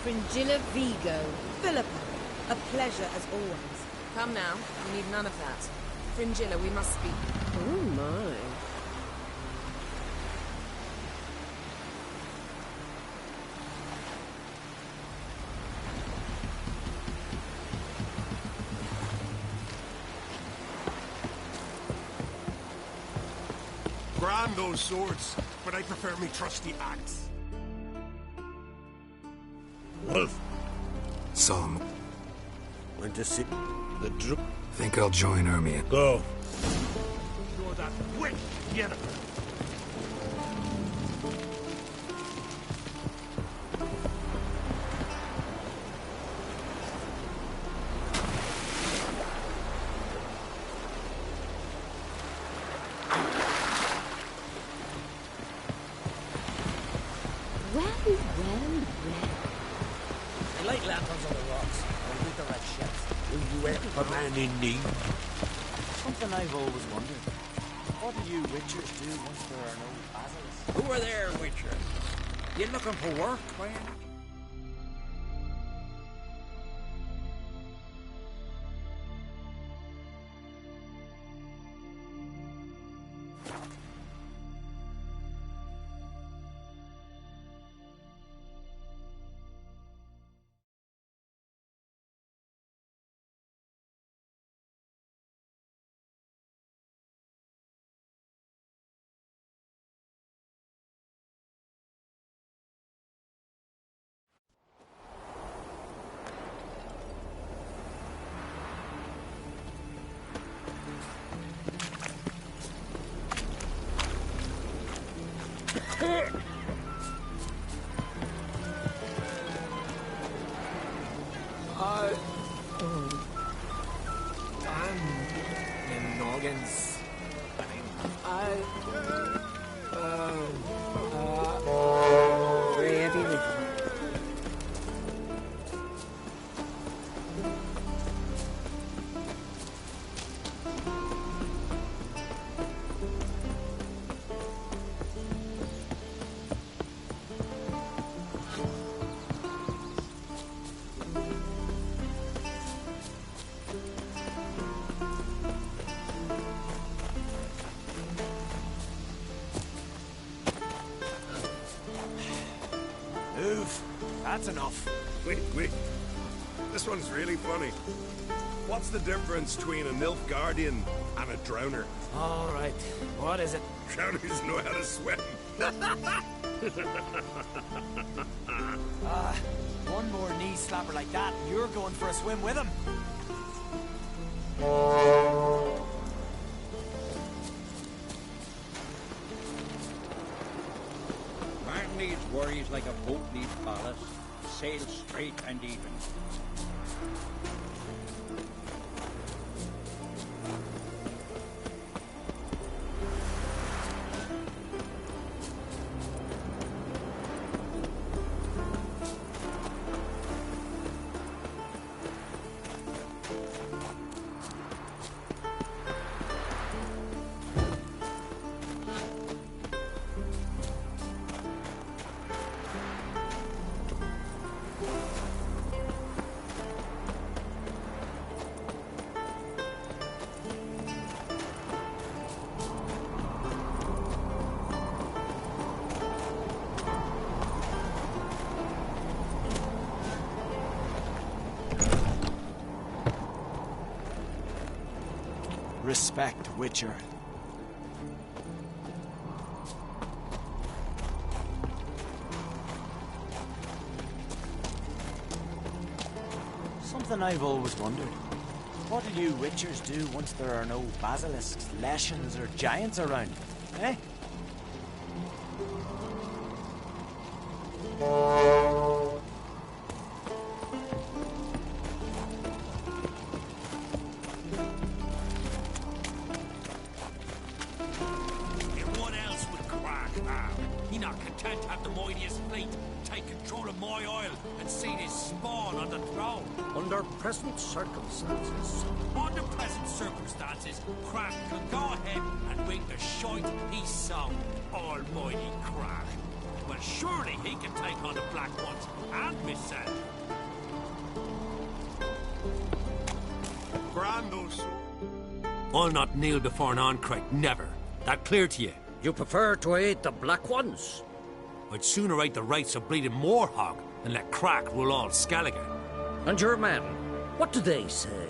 Fringilla Vigo. Philippa, a pleasure as always. Come now, we need none of that. Fringilla, we must speak. Oh my. Grand those swords, but I prefer me trusty axe. Wolf. Some. Went to see the Druid. Think I'll join Ermion. Go. Show that witch, Yennefer. I light lanterns on the rocks. I read the red ships. Will you help a man in need? Something I've always wondered. What do you witchers do once there are no basilisks? Who are there, Witcher? You looking for work, man? I'm in Noggins. Ready. That's enough. Wait. This one's really funny. What's the difference between a Nilfgaardian and a drowner? All right. What is it? Drowners know how to swim. One more knee slapper like that, and you're going for a swim with him. Man needs worries like a boat needs ballast. Sail straight and even. Respect, Witcher. Something I've always wondered. What do you Witchers do once there are no basilisks, leshens, or giants around? Eh? Present circumstances. Under present circumstances, Crack can go ahead and bring the shite he sown. Almighty Crack. but surely he can take on the Black Ones and Miss Sand. Brando's. I'll not kneel before an Ancrate, never. That clear to you? You prefer to aid the Black Ones? I'd sooner aid the rights of bleeding Morhog than let Crack rule all Skellige. And your men, what do they say?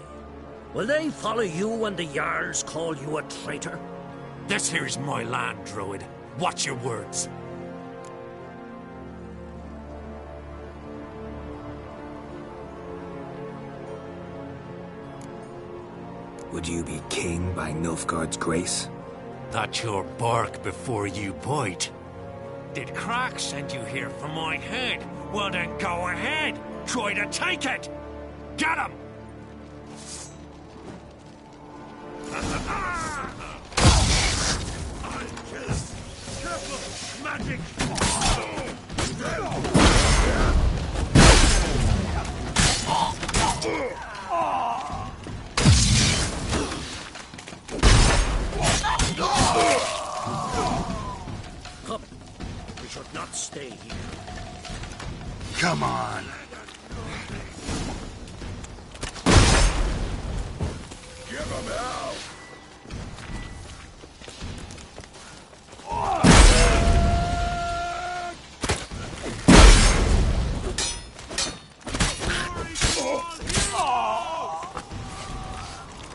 Will they follow you when the Jarls call you a traitor? This here's my land, Druid. Watch your words. Would you be king by Nilfgaard's grace? That's your bark before you bite. Did Crack send you here for my head? Well then go ahead. Try to take it. Get him! Careful! Magic! Come, we should not stay here. Come on. Give him hell!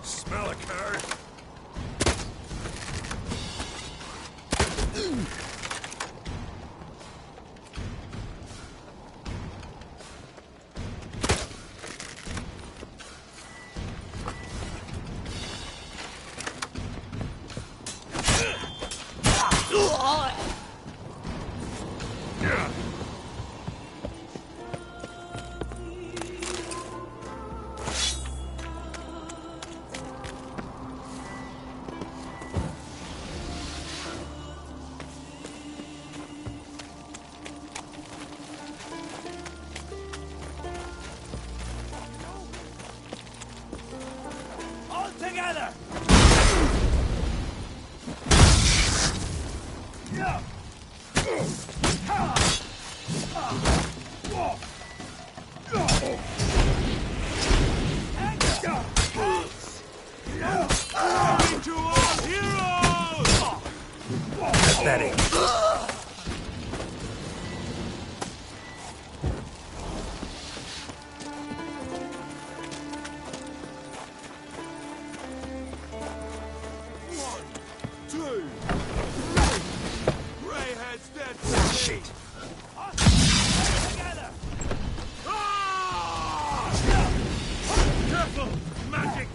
Smell a card. All together! Pathetic. Shit. Careful! Magic!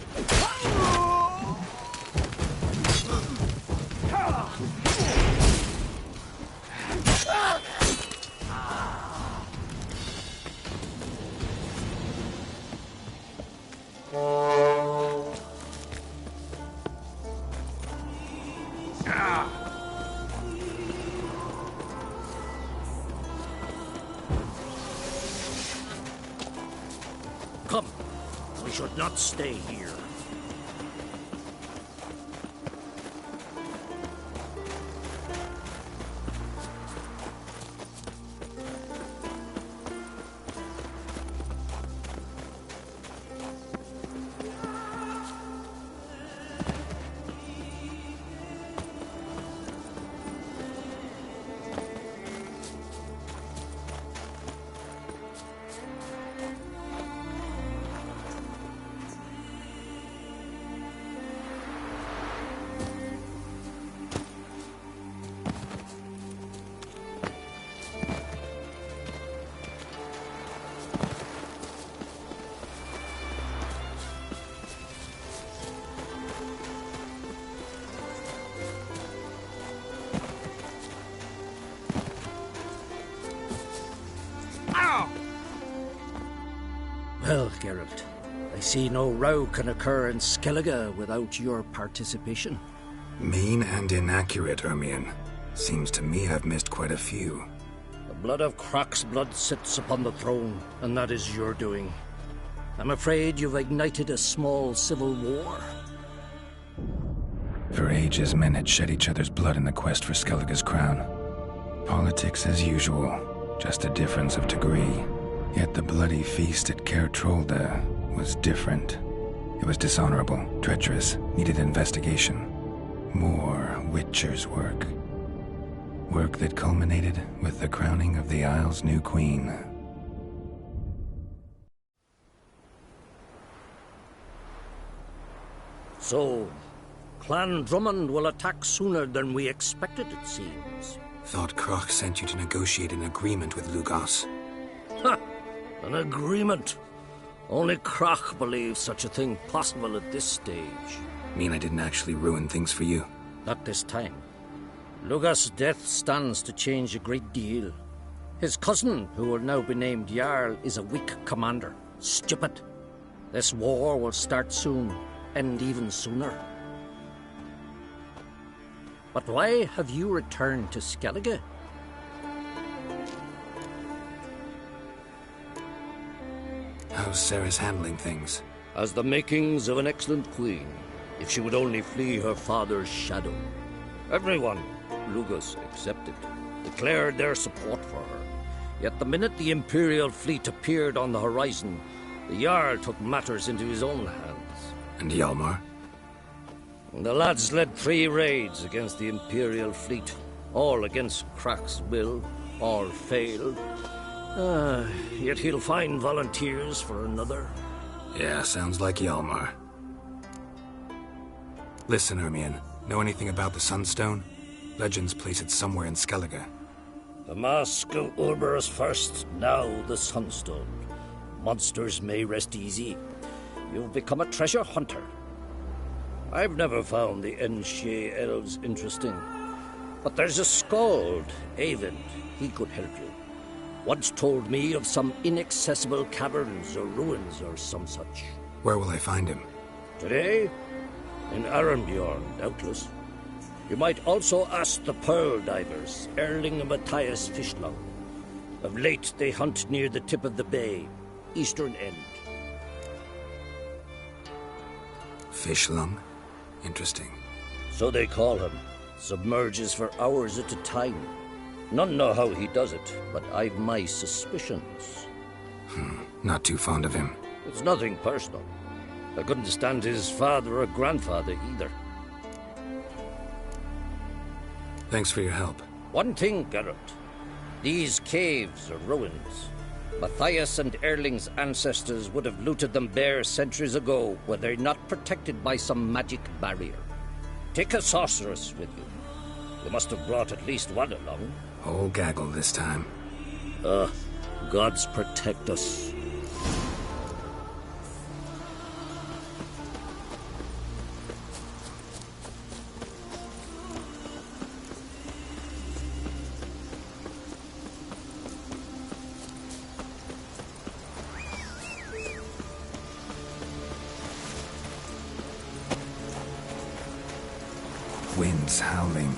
Come, we should not stay here. Well, Geralt, I see no row can occur in Skellige without your participation. Mean and inaccurate, Ermion. Seems to me I've missed quite a few. The blood of Croc's blood sits upon the throne, and that is your doing. I'm afraid you've ignited a small civil war. For ages, men had shed each other's blood in the quest for Skellige's crown. Politics as usual, just a difference of degree. Yet the bloody feast at Caer Trolda was different. It was dishonorable, treacherous, needed investigation. More Witcher's work. Work that culminated with the crowning of the Isle's new queen. So, Clan Drummond will attack sooner than we expected, it seems. Thought Crach sent you to negotiate an agreement with Lugos. Ha! An agreement? Only Crach believes such a thing possible at this stage. Mean I didn't actually ruin things for you? Not this time. Lugos' death stands to change a great deal. His cousin, who will now be named Jarl, is a weak commander. Stupid. This war will start soon, end even sooner. But why have you returned to Skellige? How's Sarah's handling things? Has the makings of an excellent queen, if she would only flee her father's shadow. Everyone, Lugos excepted, declared their support for her. Yet the minute the Imperial fleet appeared on the horizon, the Jarl took matters into his own hands. And Hjalmar? The lads led 3 raids against the Imperial fleet, all against Crach's will, all failed. Yet he'll find volunteers for another. Yeah, sounds like Hjalmar. Listen, Ermion, know anything about the Sunstone? Legends place it somewhere in Skellige. The Mask of Urberus first, now the Sunstone. Monsters may rest easy. You've become a treasure hunter. I've never found the Enshe elves interesting. But there's a skald, Eyvind. He could help you. Once told me of some inaccessible caverns or ruins or some such. Where will I find him? Today? In Arenbjorn, doubtless. You might also ask the Pearl Divers, Erling and Matthias Fishlung. Of late, they hunt near the tip of the bay, eastern end. Fishlung? Interesting. So they call him. Submerges for hours at a time. None know how he does it, but I've my suspicions. Not too fond of him. It's nothing personal. I couldn't stand his father or grandfather either. Thanks for your help. One thing, Geralt. These caves are ruins. Matthias and Erling's ancestors would have looted them bare centuries ago were they not protected by some magic barrier. Take a sorceress with you. You must have brought at least one along. Whole gaggle this time. Gods protect us. Winds howling.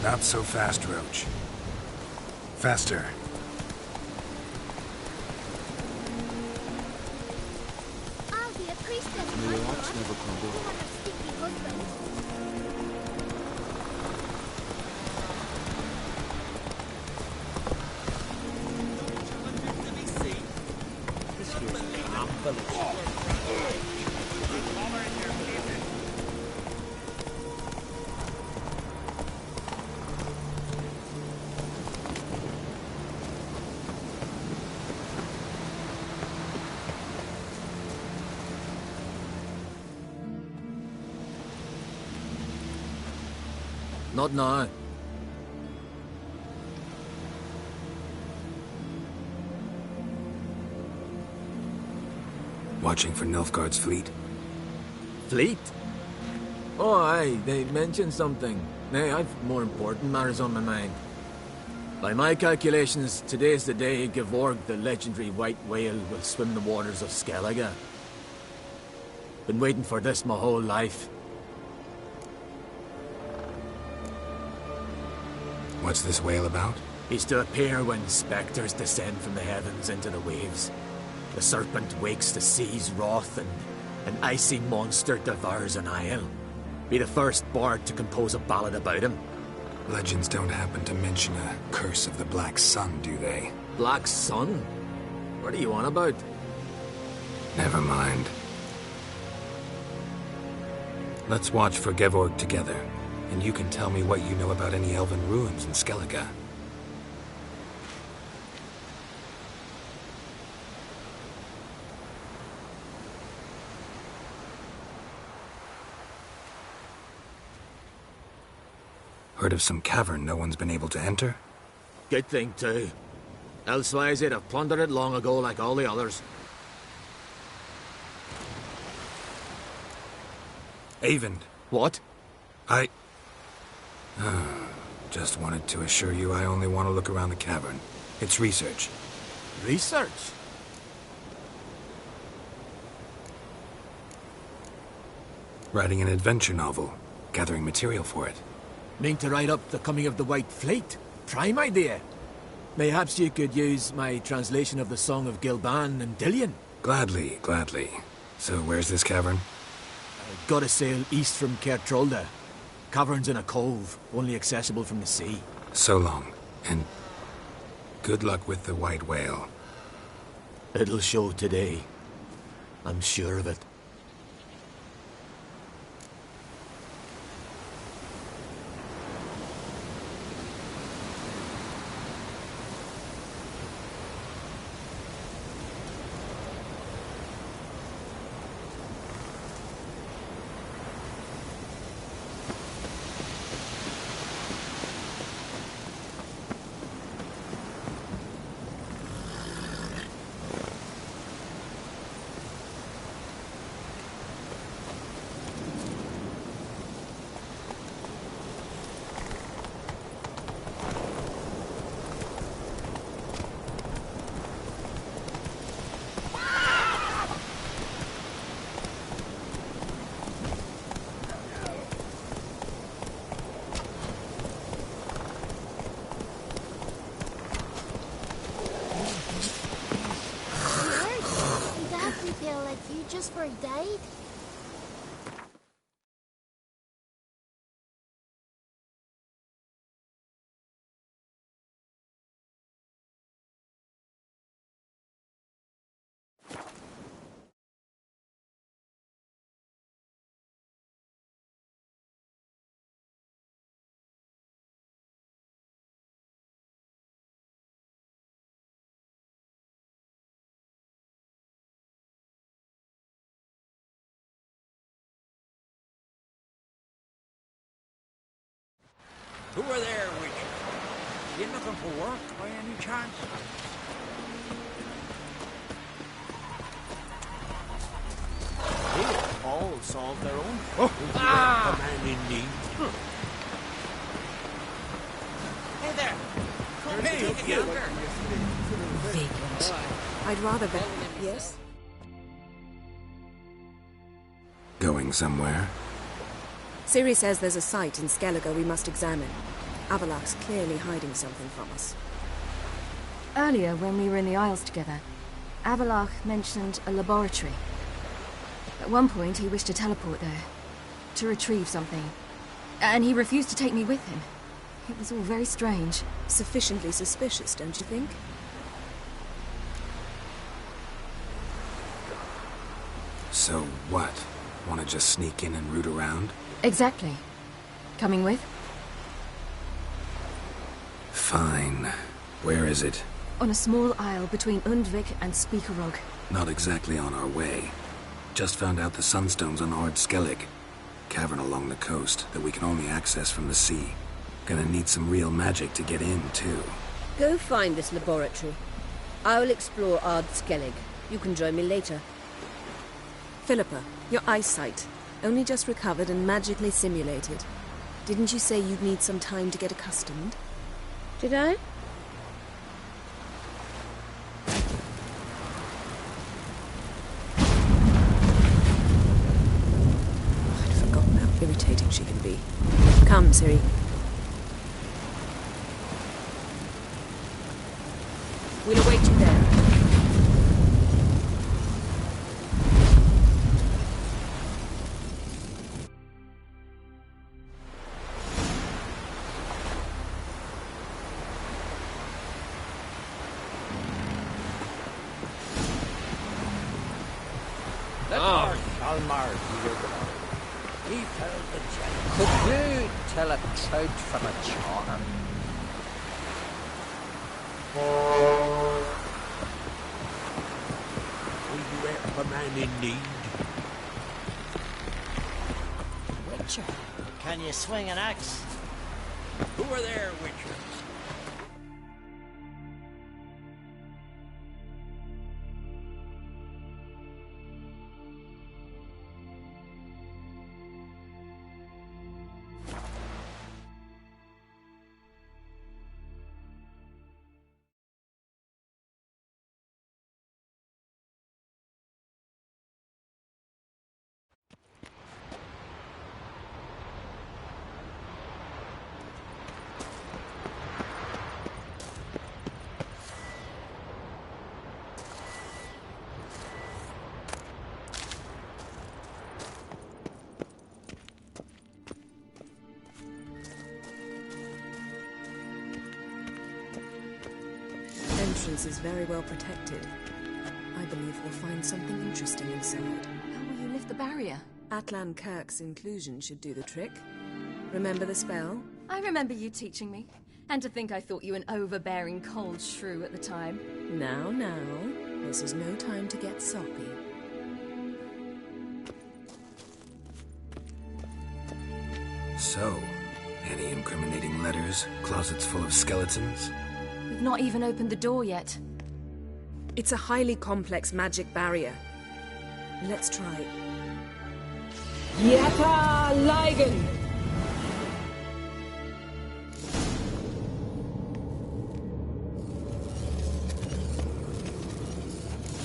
Not so fast, Roach. Faster. I'll be a priestess. May your ox never crumble. Not now. Watching for Nilfgaard's fleet? Fleet? Oh, aye, they mentioned something. Nay, I've more important matters on my mind. By my calculations, today's the day Gevorg, the legendary white whale, will swim the waters of Skellige. Been waiting for this my whole life. What's this whale about? He's to appear when spectres descend from the heavens into the waves. The serpent wakes the sea's wrath, and an icy monster devours an isle. Be the first bard to compose a ballad about him. Legends don't happen to mention a curse of the Black Sun, do they? Black Sun? What are you on about? Never mind. Let's watch for Gevorg together, and you can tell me what you know about any elven ruins in Skellige. Heard of some cavern no one's been able to enter? Good thing, too. Elsewise, they'd have plundered it long ago like all the others. Eyvind. What? Just wanted to assure you I only want to look around the cavern. It's research. Research? Writing an adventure novel. Gathering material for it. Mean to write up the coming of the White Fleet? Prime idea. Mayhaps you could use my translation of the Song of Gilban and Dillion. Gladly, gladly. So where's this cavern? Gotta sail east from Kertrolda. Cavern's in a cove, only accessible from the sea. So long, and good luck with the white whale. It'll show today. I'm sure of it. Just for a date? Who are there with you? You looking for work by any chance? They all solve their own. Ah! A man in need. Hey there! Come take it yonder. Vagrant. I'd rather bet. Yes? Going somewhere? Ciri says there's a site in Skellige we must examine. Avalach's clearly hiding something from us. Earlier, when we were in the Isles together, Avalach mentioned a laboratory. At one point, he wished to teleport there, to retrieve something. And he refused to take me with him. It was all very strange. Sufficiently suspicious, don't you think? So what? Want to just sneak in and root around? Exactly. Coming with? Fine. Where is it? On a small isle between Undvik and Speakerog. Not exactly on our way. Just found out the Sunstone's on Ard Skellig. Cavern along the coast that we can only access from the sea. Gonna need some real magic to get in, too. Go find this laboratory. I will explore Ard Skellig. You can join me later. Philippa, your eyesight. Only just recovered and magically simulated. Didn't you say you'd need some time to get accustomed? Did I? I'd forgotten how irritating she can be. Come, Ciri. We'll await you there. He felt the giant. Could you tell a trout from a char? Will you help a man in need? Witcher, can you swing an axe? Who are there, Witcher? Entrance is very well protected. I believe we'll find something interesting inside. How will you lift the barrier? Atlan Kirk's inclusion should do the trick. Remember the spell? I remember you teaching me. And to think I thought you an overbearing cold shrew at the time. Now, this is no time to get soppy. So, any incriminating letters? Closets full of skeletons? We've not even opened the door yet. It's a highly complex magic barrier. Let's try. Yata Ligen!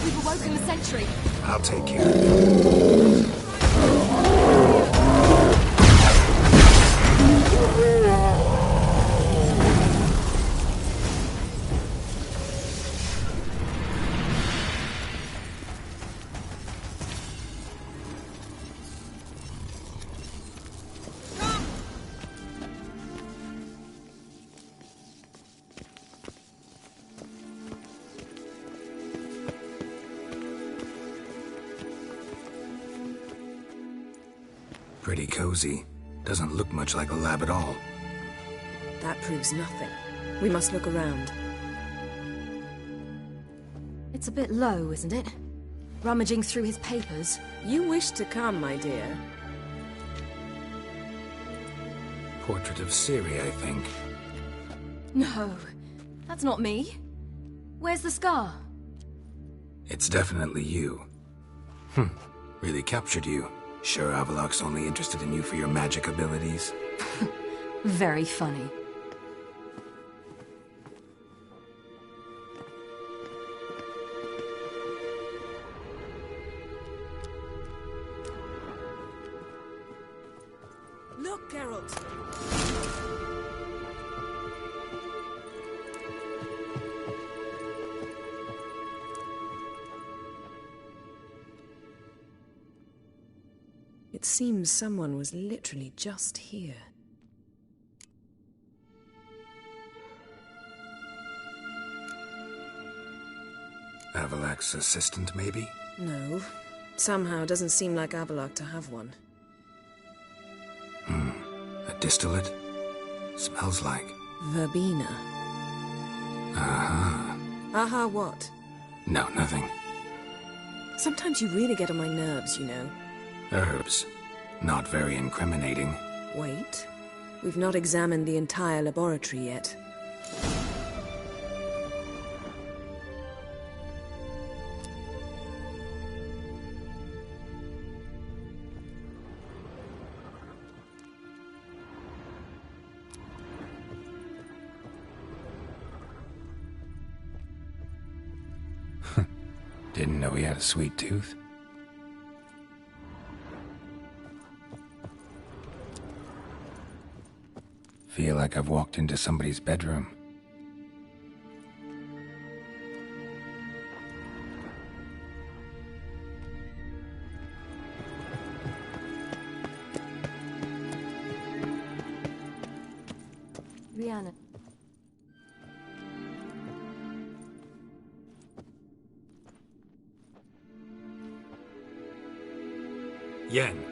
We've awoken the sentry. I'll take care of it. Pretty cozy. Doesn't look much like a lab at all. That proves nothing. We must look around. It's a bit low, isn't it? Rummaging through his papers. You wish to come, my dear. Portrait of Ciri, I think. No, that's not me. Where's the scar? It's definitely you. Really captured you. Sure Avallac'h's only interested in you for your magic abilities? Very funny. Look, Geralt! It seems someone was literally just here. Avallac'h's assistant, maybe? No. Somehow doesn't seem like Avallac'h to have one. A distillate? Smells like... Verbena. Aha. Aha what? No, nothing. Sometimes you really get on my nerves, you know. Herbs. Not very incriminating. Wait. We've not examined the entire laboratory yet. Didn't know he had a sweet tooth. Feel like I've walked into somebody's bedroom. Rihanna. Yen.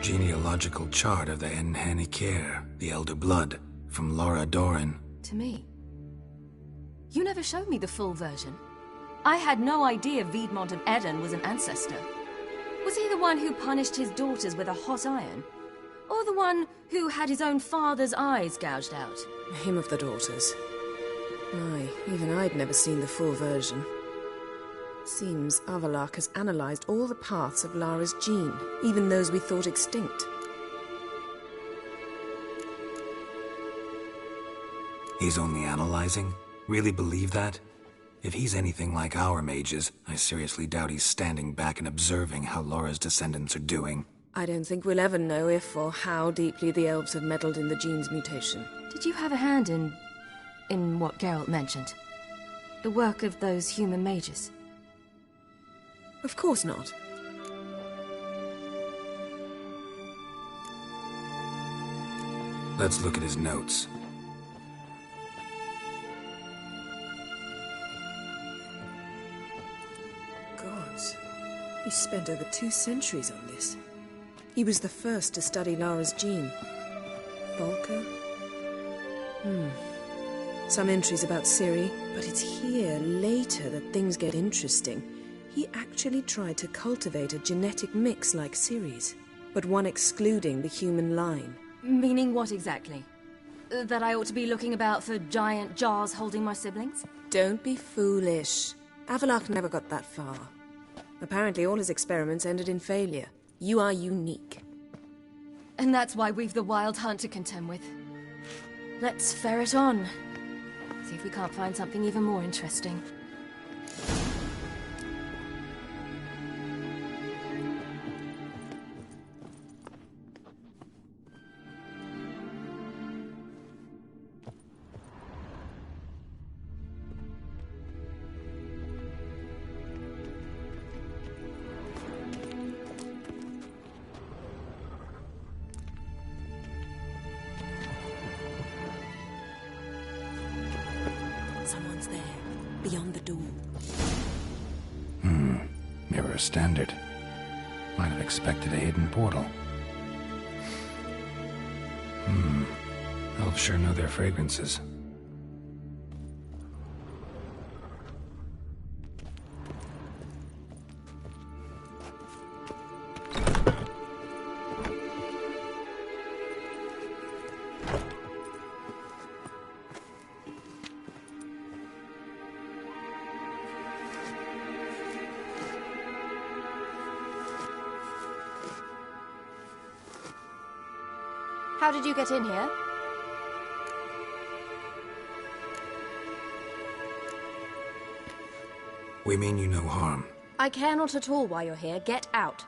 Genealogical chart of the Enhanikir, the Elder Blood, from Laura Doran. To me. You never showed me the full version. I had no idea Viedmont of Eden was an ancestor. Was he the one who punished his daughters with a hot iron? Or the one who had his own father's eyes gouged out? Him of the daughters. Aye, even I'd never seen the full version. Seems Avallac'h has analyzed all the paths of Lara's gene, even those we thought extinct. He's only analyzing? Really believe that? If he's anything like our mages, I seriously doubt he's standing back and observing how Laura's descendants are doing. I don't think we'll ever know if or how deeply the elves have meddled in the gene's mutation. Did you have a hand in what Geralt mentioned? The work of those human mages? Of course not. Let's look at his notes. Gods. He spent over 2 centuries on this. He was the first to study Lara's gene. Volker? Some entries about Ciri, but it's here, later, that things get interesting. He actually tried to cultivate a genetic mix like Ciri's, but one excluding the human line. Meaning what exactly? That I ought to be looking about for giant jars holding my siblings? Don't be foolish. Avallac'h never got that far. Apparently all his experiments ended in failure. You are unique. And that's why we've the Wild Hunt to contend with. Let's ferret on. See if we can't find something even more interesting. Someone's there, beyond the door. Mirror standard. Might have expected a hidden portal. Elves sure know their fragrances. How did you get in here? We mean you no harm. I care not at all why you're here. Get out.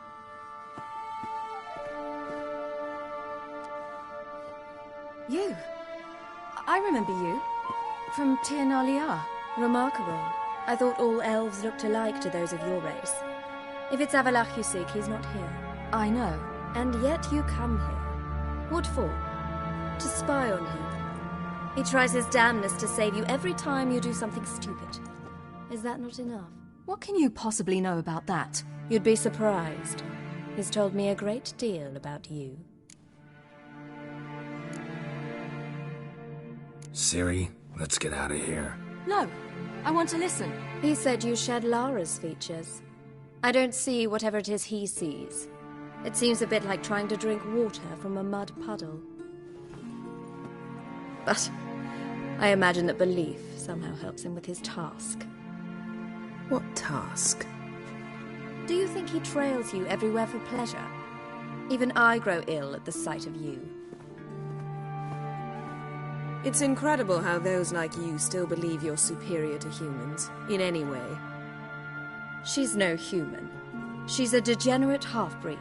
You. I remember you. From Tir na Liar. Remarkable. I thought all elves looked alike to those of your race. If it's Avallac'h you seek, he's not here. I know. And yet you come here. What for? To spy on him. He tries his damnedest to save you every time you do something stupid. Is that not enough? What can you possibly know about that? You'd be surprised. He's told me a great deal about you. Ciri, let's get out of here. No, I want to listen. He said you shared Lara's features. I don't see whatever it is he sees. It seems a bit like trying to drink water from a mud puddle. But I imagine that belief somehow helps him with his task. What task? Do you think he trails you everywhere for pleasure? Even I grow ill at the sight of you. It's incredible how those like you still believe you're superior to humans, in any way. She's no human. She's a degenerate half-breed.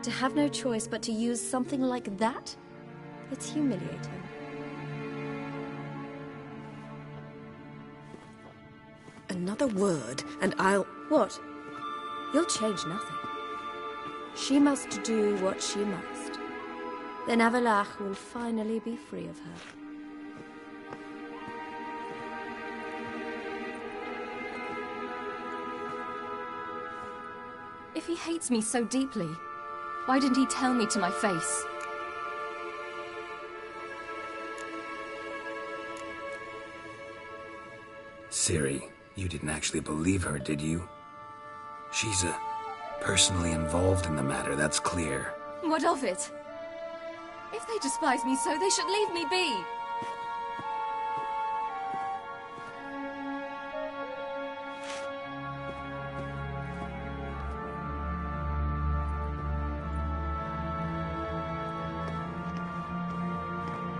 To have no choice but to use something like that? It's humiliating. Another word, and I'll... What? You'll change nothing. She must do what she must. Then Avallac'h will finally be free of her. If he hates me so deeply, why didn't he tell me to my face? Ciri, you didn't actually believe her, did you? She's personally involved in the matter, that's clear. What of it? If they despise me so, they should leave me be.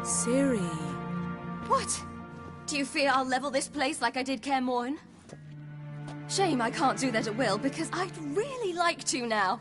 Ciri. What? Do you fear I'll level this place like I did Kaer Morhen? Shame I can't do that at will, because I'd really like to now.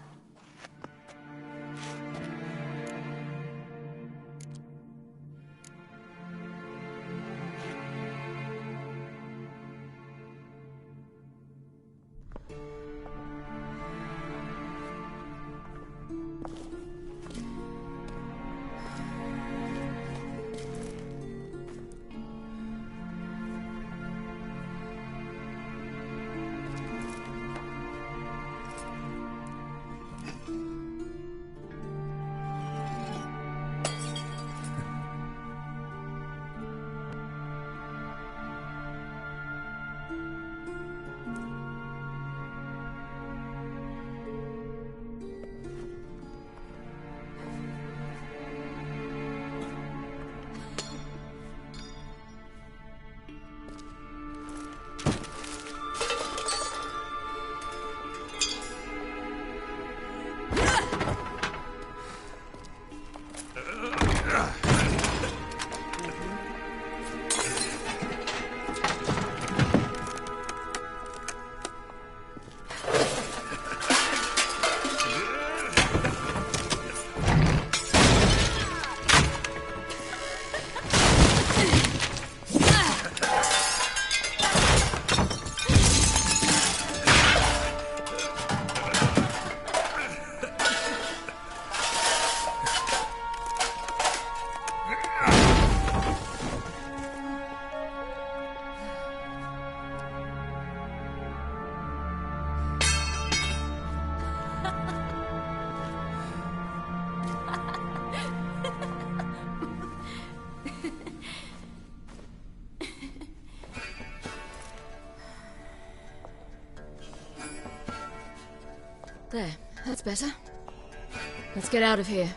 There, that's better. Let's get out of here.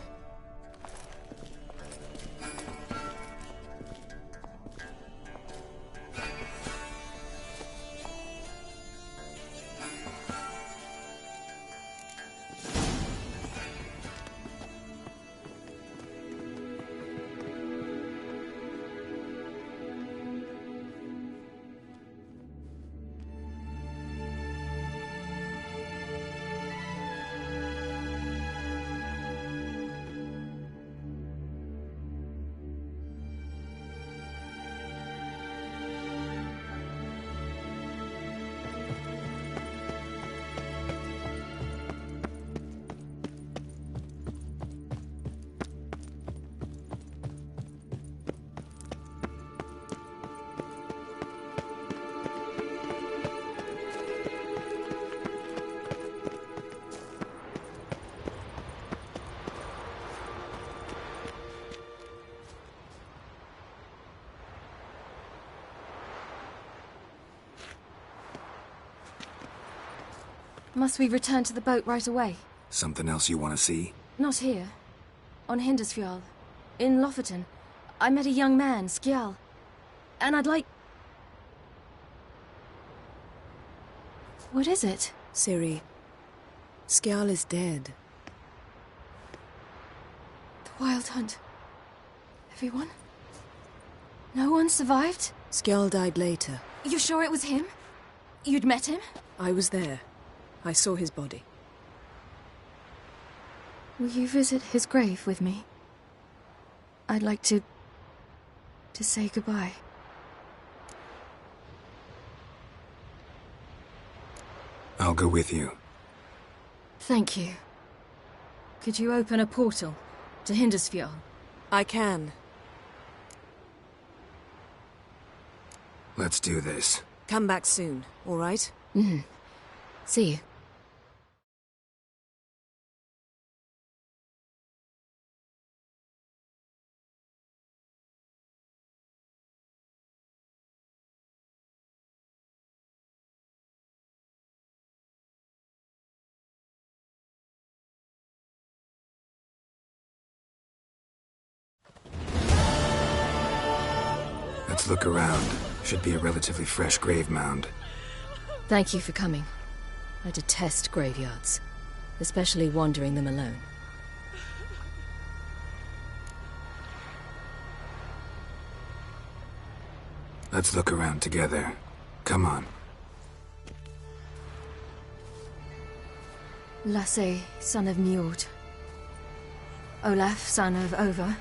Must we return to the boat right away? Something else you want to see? Not here. On Hindersfjall. In Lofoten. I met a young man, Skjal. And I'd like... What is it? Ciri, Skjal is dead. The Wild Hunt. Everyone? No one survived? Skjal died later. You sure it was him? You'd met him? I was there. I saw his body. Will you visit his grave with me? I'd like to say goodbye. I'll go with you. Thank you. Could you open a portal to Hindersfjall? I can. Let's do this. Come back soon, all right? Mm-hmm. See you. Let's look around. Should be a relatively fresh grave mound. Thank you for coming. I detest graveyards, especially wandering them alone. Let's look around together. Come on. Lasse, son of Njord. Olaf, son of Over.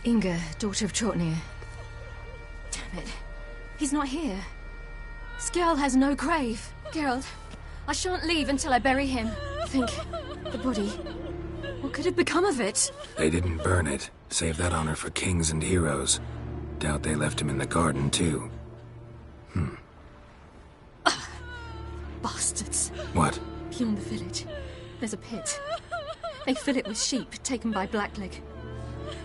Inga, daughter of Trotnir. Damn it. He's not here. Skjal has no grave. Geralt, I shan't leave until I bury him. Think, the body. What could have become of it? They didn't burn it. Save that honor for kings and heroes. Doubt they left him in the garden, too. Bastards. What? Beyond the village, there's a pit. They fill it with sheep taken by Blackleg.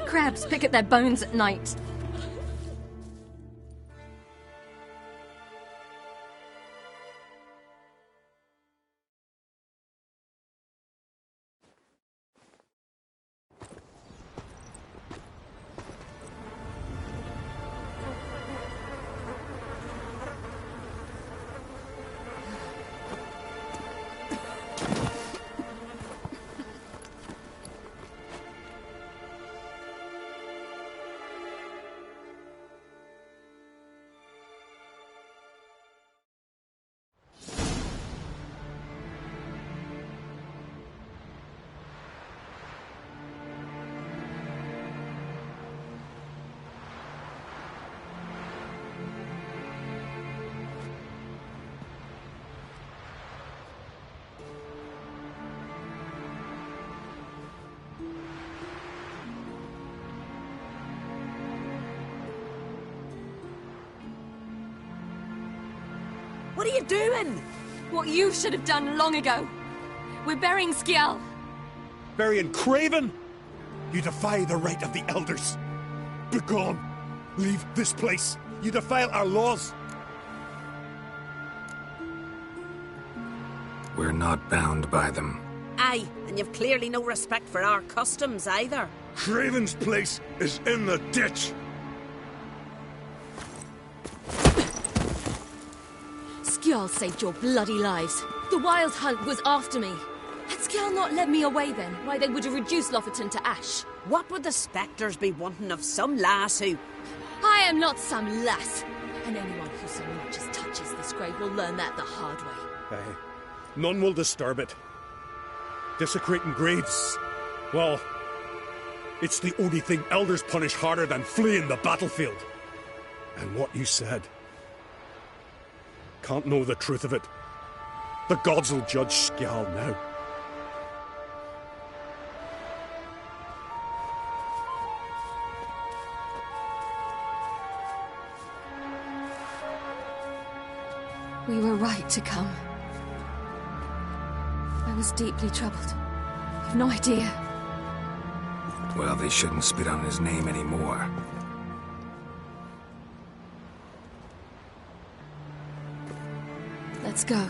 Crabs pick at their bones at night. What are you doing? What you should have done long ago. We're burying Skjal. Burying Craven? You defy the right of the elders. Begone. Leave this place. You defile our laws. We're not bound by them. Aye, and you've clearly no respect for our customs either. Craven's place is in the ditch. Skjal saved your bloody lives. The Wild Hunt was after me. Had Skjal not led me away then, why they would have reduced Lofoten to ash. What would the spectres be wanting of some lass who... I am not some lass. And anyone who so much as touches this grave will learn that the hard way. Aye. None will disturb it. Desecrating graves, well, it's the only thing elders punish harder than fleeing the battlefield. And what you said. Can't know the truth of it. The gods will judge Skjal now. We were right to come. I was deeply troubled. You've no idea. Well, they shouldn't spit on his name anymore. Let's go.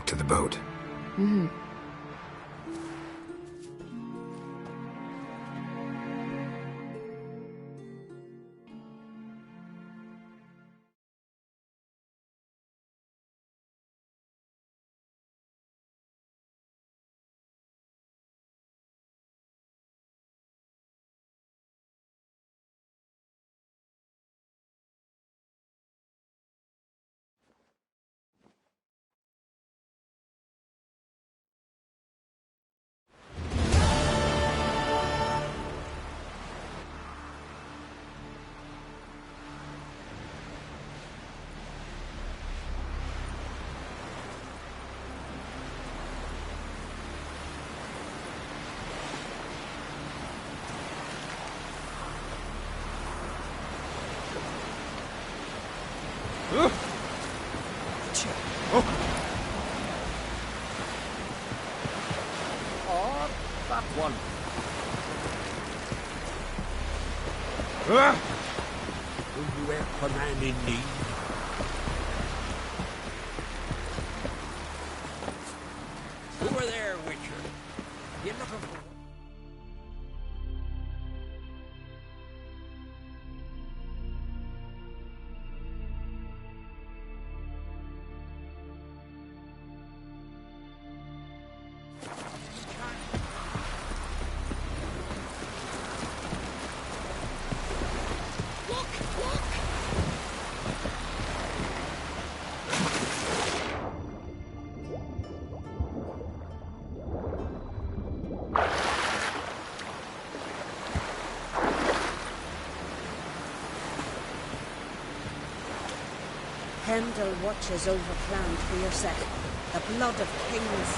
back to the boat. Mm-hmm. Oh, that one. Will you help a man in need? Over there, Witcher. You looking for? Heimdall watches over Clan Friarset, the blood of kings.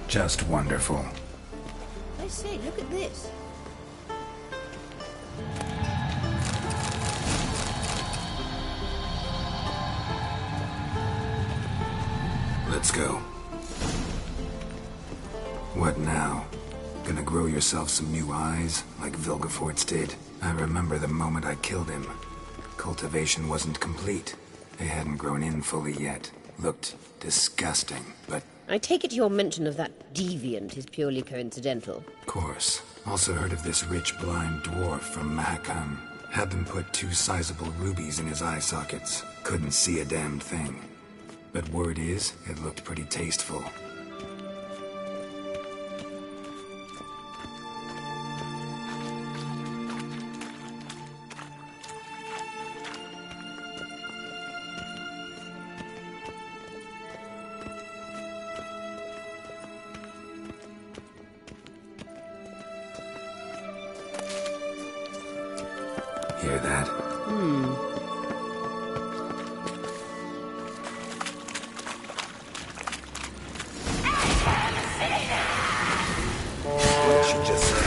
Just wonderful. I say, look at this. Let's go. What now? Gonna grow yourself some new eyes, like Vilgefortz did? I remember the moment I killed him. Cultivation wasn't complete. They hadn't grown in fully yet. Looked disgusting, but... I take it your mention of that deviant is purely coincidental. Of course. Also heard of this rich blind dwarf from Mahakam. Had them put 2 sizable rubies in his eye sockets. Couldn't see a damn thing. But word is, it looked pretty tasteful. Hear that? What she just said.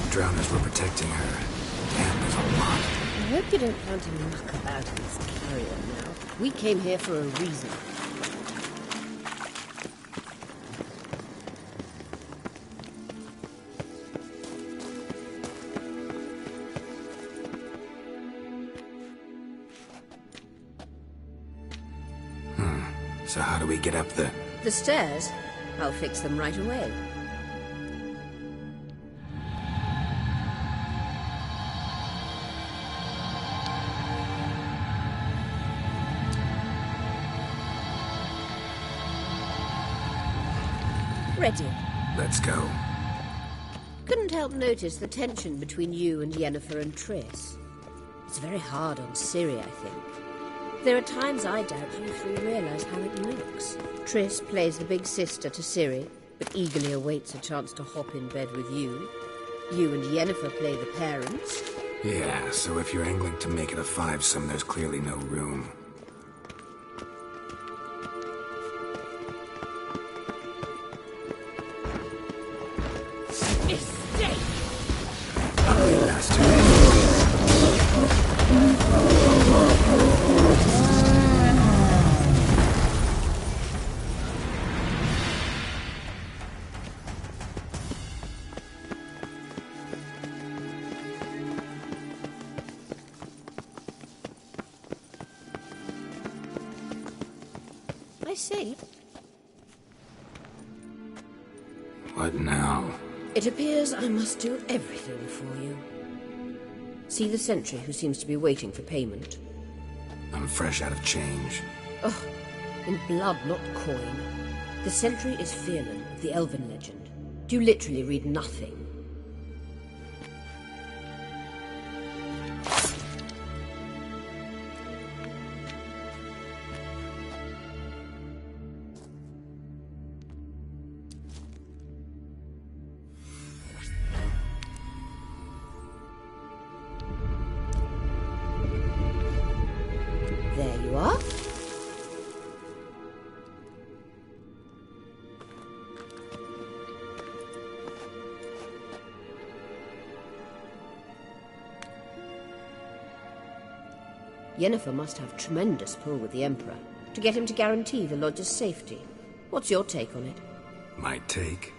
Drowners were protecting her. Damn, there's a lot. I hope you don't plan to muck about in this carrier now. We came here for a reason. So how do we get up the... The stairs? I'll fix them right away. Ready. Let's go. Couldn't help notice the tension between you and Yennefer and Triss. It's very hard on Ciri, I think. There are times I doubt you three realize how it looks. Triss plays the big sister to Ciri, but eagerly awaits a chance to hop in bed with you. You and Yennefer play the parents. Yeah, so if you're angling to make it a 5-some, there's clearly no room. I say. What now? It appears I must do everything for you. See the sentry who seems to be waiting for payment? I'm fresh out of change. Oh, in blood, not coin. The sentry is Fiernan of the Elven legend. Do you literally read nothing? There you are. Yennefer must have tremendous pull with the Emperor to get him to guarantee the Lodge's safety. What's your take on it? My take?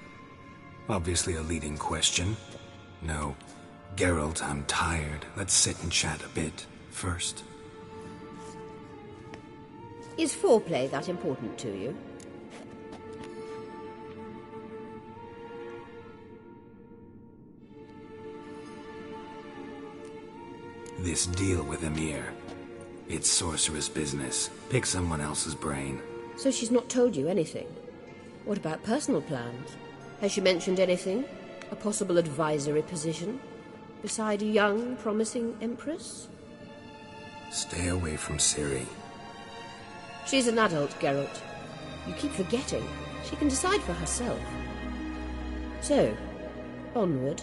Obviously a leading question. No. Geralt, I'm tired. Let's sit and chat a bit first. Is foreplay that important to you? This deal with Emhyr. It's sorceress business. Pick someone else's brain. So she's not told you anything? What about personal plans? Has she mentioned anything? A possible advisory position? Beside a young, promising Empress? Stay away from Ciri. She's an adult, Geralt. You keep forgetting. She can decide for herself. So, onward.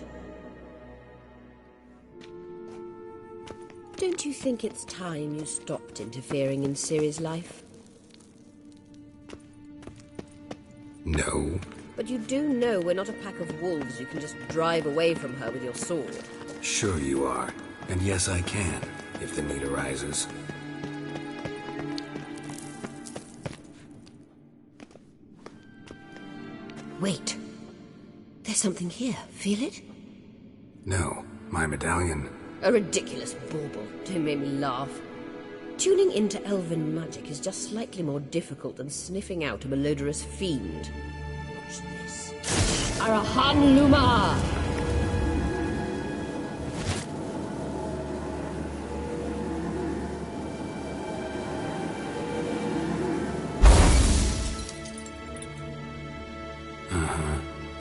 don't you think it's time you stopped interfering in Ciri's life? No. But you do know we're not a pack of wolves you can just drive away from her with your sword. Sure you are. And yes, I can, if the need arises. Wait. There's something here. Feel it? No, my medallion. A ridiculous bauble. Don't make me laugh. Tuning into elven magic is just slightly more difficult than sniffing out a malodorous fiend. Watch this. Arahan Luma!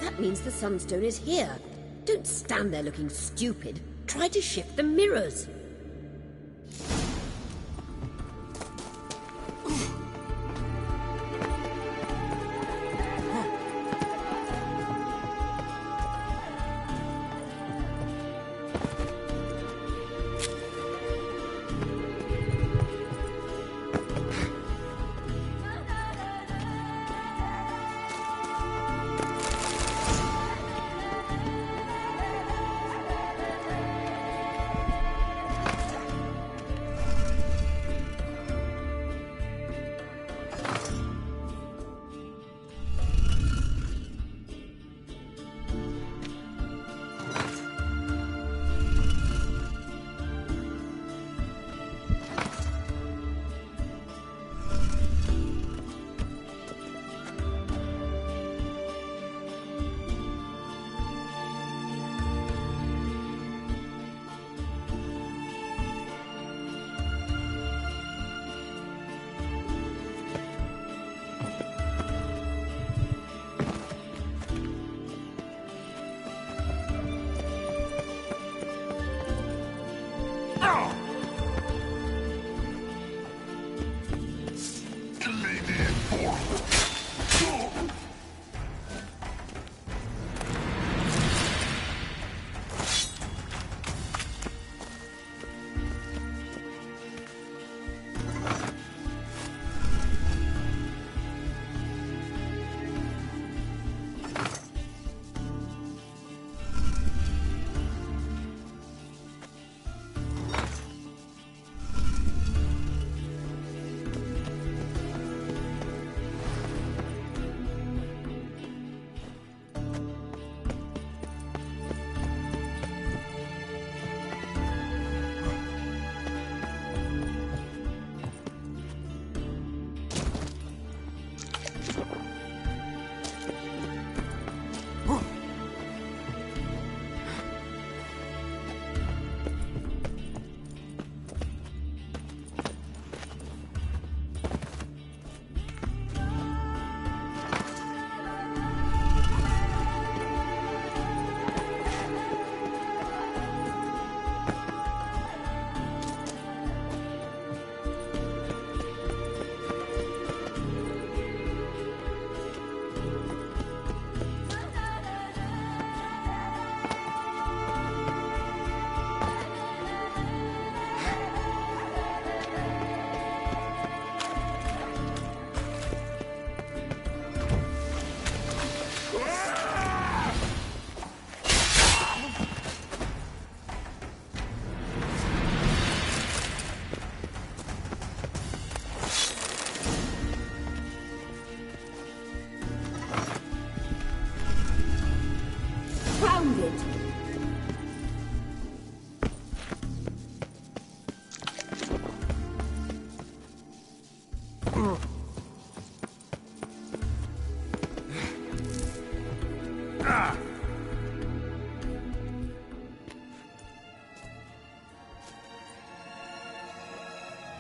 That means the Sunstone is here. Don't stand there looking stupid. Try to shift the mirrors.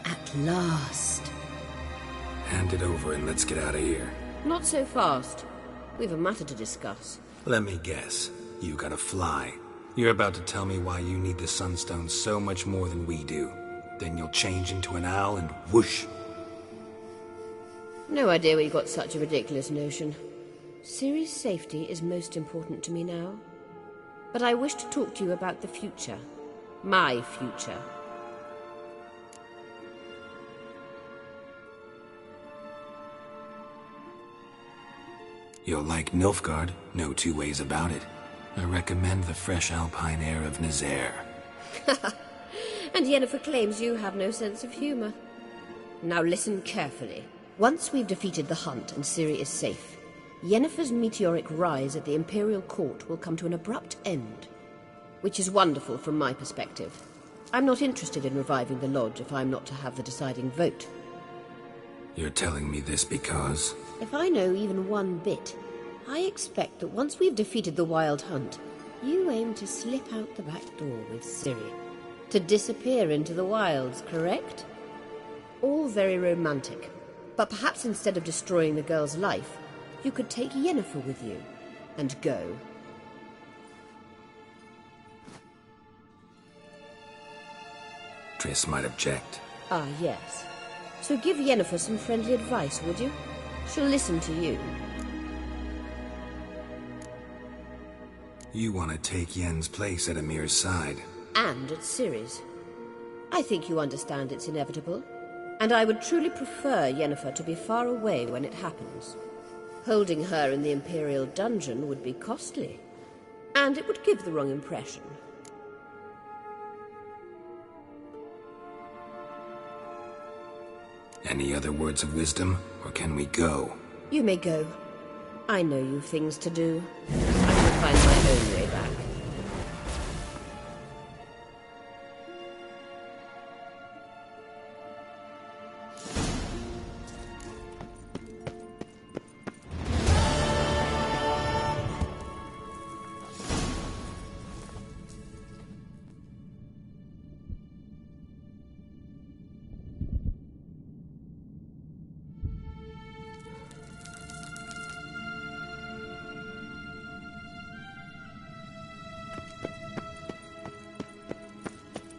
At last. Hand it over and let's get out of here. Not so fast. We've a matter to discuss. Let me guess. You gotta fly. You're about to tell me why you need the Sunstone so much more than we do. Then you'll change into an owl and whoosh. No idea where you got such a ridiculous notion. Ciri's safety is most important to me now. But I wish to talk to you about the future. My future. You'll like Nilfgaard, no two ways about it. I recommend the fresh alpine air of Nazaire. And Yennefer claims you have no sense of humor. Now listen carefully. Once we've defeated the Hunt and Ciri is safe, Yennefer's meteoric rise at the Imperial Court will come to an abrupt end. Which is wonderful from my perspective. I'm not interested in reviving the Lodge if I'm not to have the deciding vote. You're telling me this because... If I know even one bit, I expect that once we've defeated the Wild Hunt, you aim to slip out the back door with Ciri. To disappear into the wilds, correct? All very romantic. But perhaps instead of destroying the girl's life, you could take Yennefer with you, and go. Triss might object. Ah, yes. So give Yennefer some friendly advice, would you? She'll listen to you. You want to take Yen's place at Amir's side. And at Ciri's. I think you understand it's inevitable. And I would truly prefer Yennefer to be far away when it happens. Holding her in the Imperial dungeon would be costly. And it would give the wrong impression. Any other words of wisdom, or can we go? You may go. I know you've things to do. I shall find my own way back.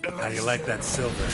How do you like that silver?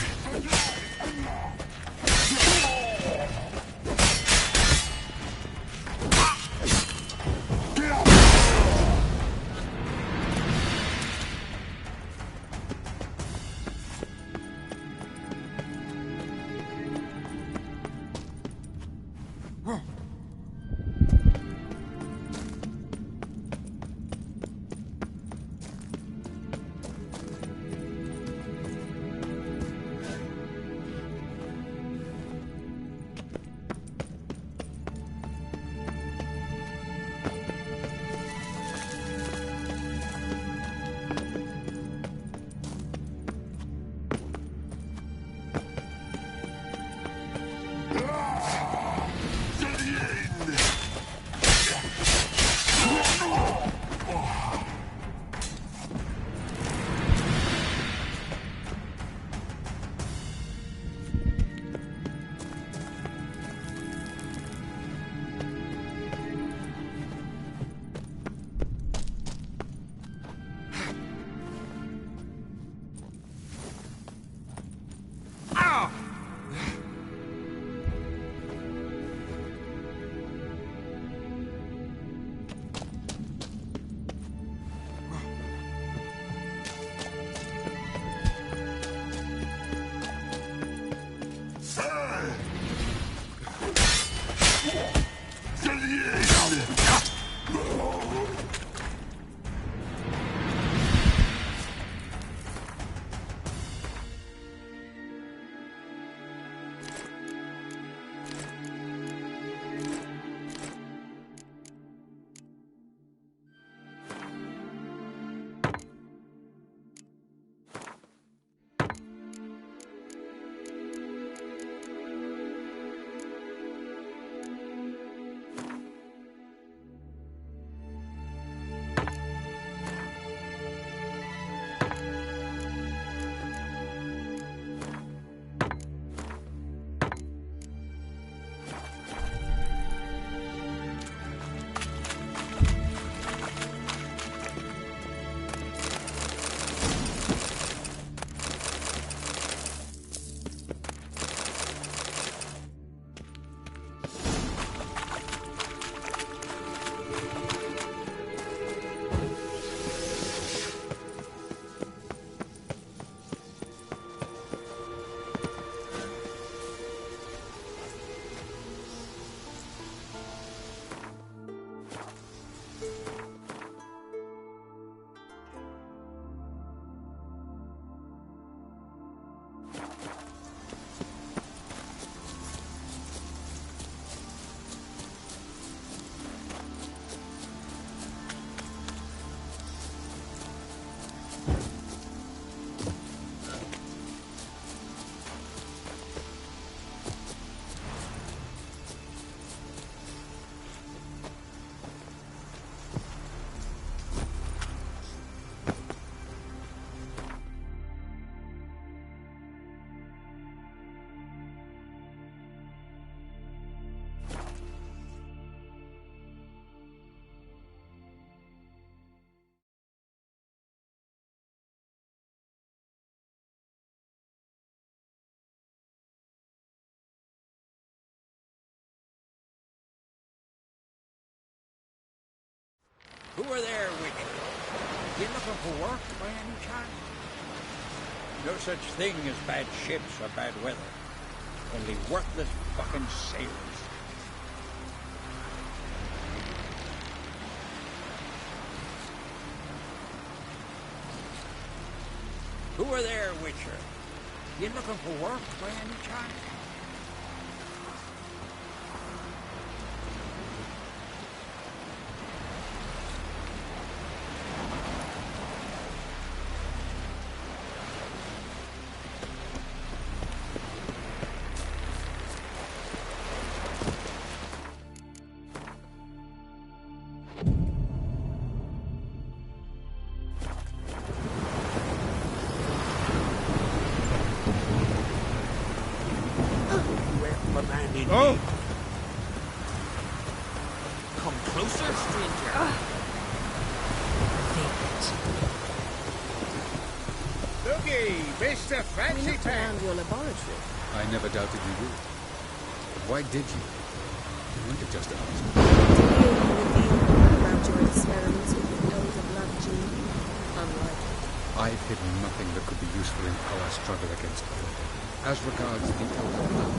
Who are there, Witcher? You looking for work by any chance? No such thing as bad ships or bad weather. Only worthless fucking sailors. Who are there, Witcher? You looking for work by any chance? Oh! Come closer, stranger. Looky, Mr. Fancy Found your laboratory. I never doubted you would. But why did you? You might have just asked. Did you reveal about your experiments with the elder blood gene? Unlikely. I've hidden nothing that could be useful in our struggle against evil. As regards the elder blood,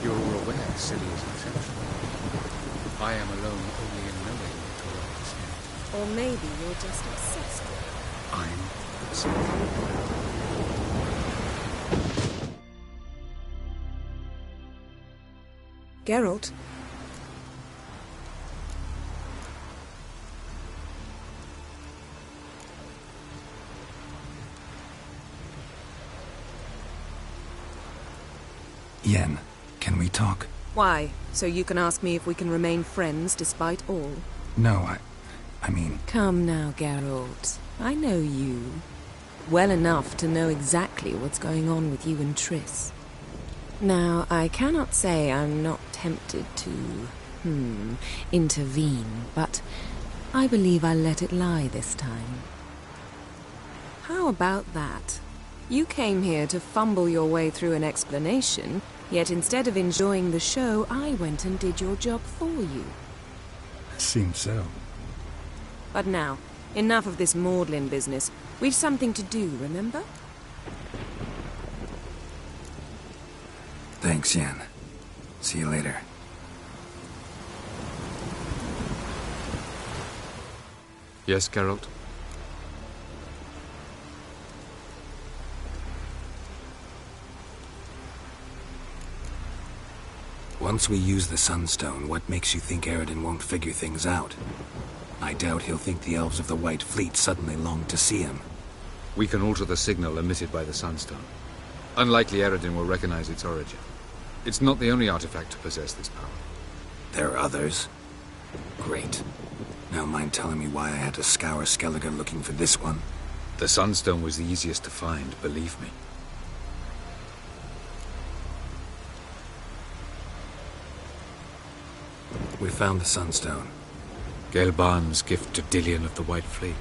you're all aware Silly is exceptional. I am alone only in knowing to what extent. Or maybe you're just obsessed with it. I'm obsessed. Geralt? Yen, can we talk? Why? So you can ask me if we can remain friends despite all? No, I mean... Come now, Geralt. I know you. Well enough to know exactly what's going on with you and Triss. Now, I cannot say I'm not tempted to, intervene, but I believe I'll let it lie this time. How about that? You came here to fumble your way through an explanation, yet instead of enjoying the show, I went and did your job for you. Seems so. But now, enough of this maudlin business. We've something to do, remember? Thanks, Yen. See you later. Yes, Geralt? Once we use the Sunstone, what makes you think Eredin won't figure things out? I doubt he'll think the elves of the White Fleet suddenly longed to see him. We can alter the signal emitted by the Sunstone. Unlikely Eredin will recognize its origin. It's not the only artifact to possess this power. There are others? Great. Now mind telling me why I had to scour Skellige looking for this one? The Sunstone was the easiest to find, believe me. We found the Sunstone. Gelban's gift to Dillion of the White Fleet.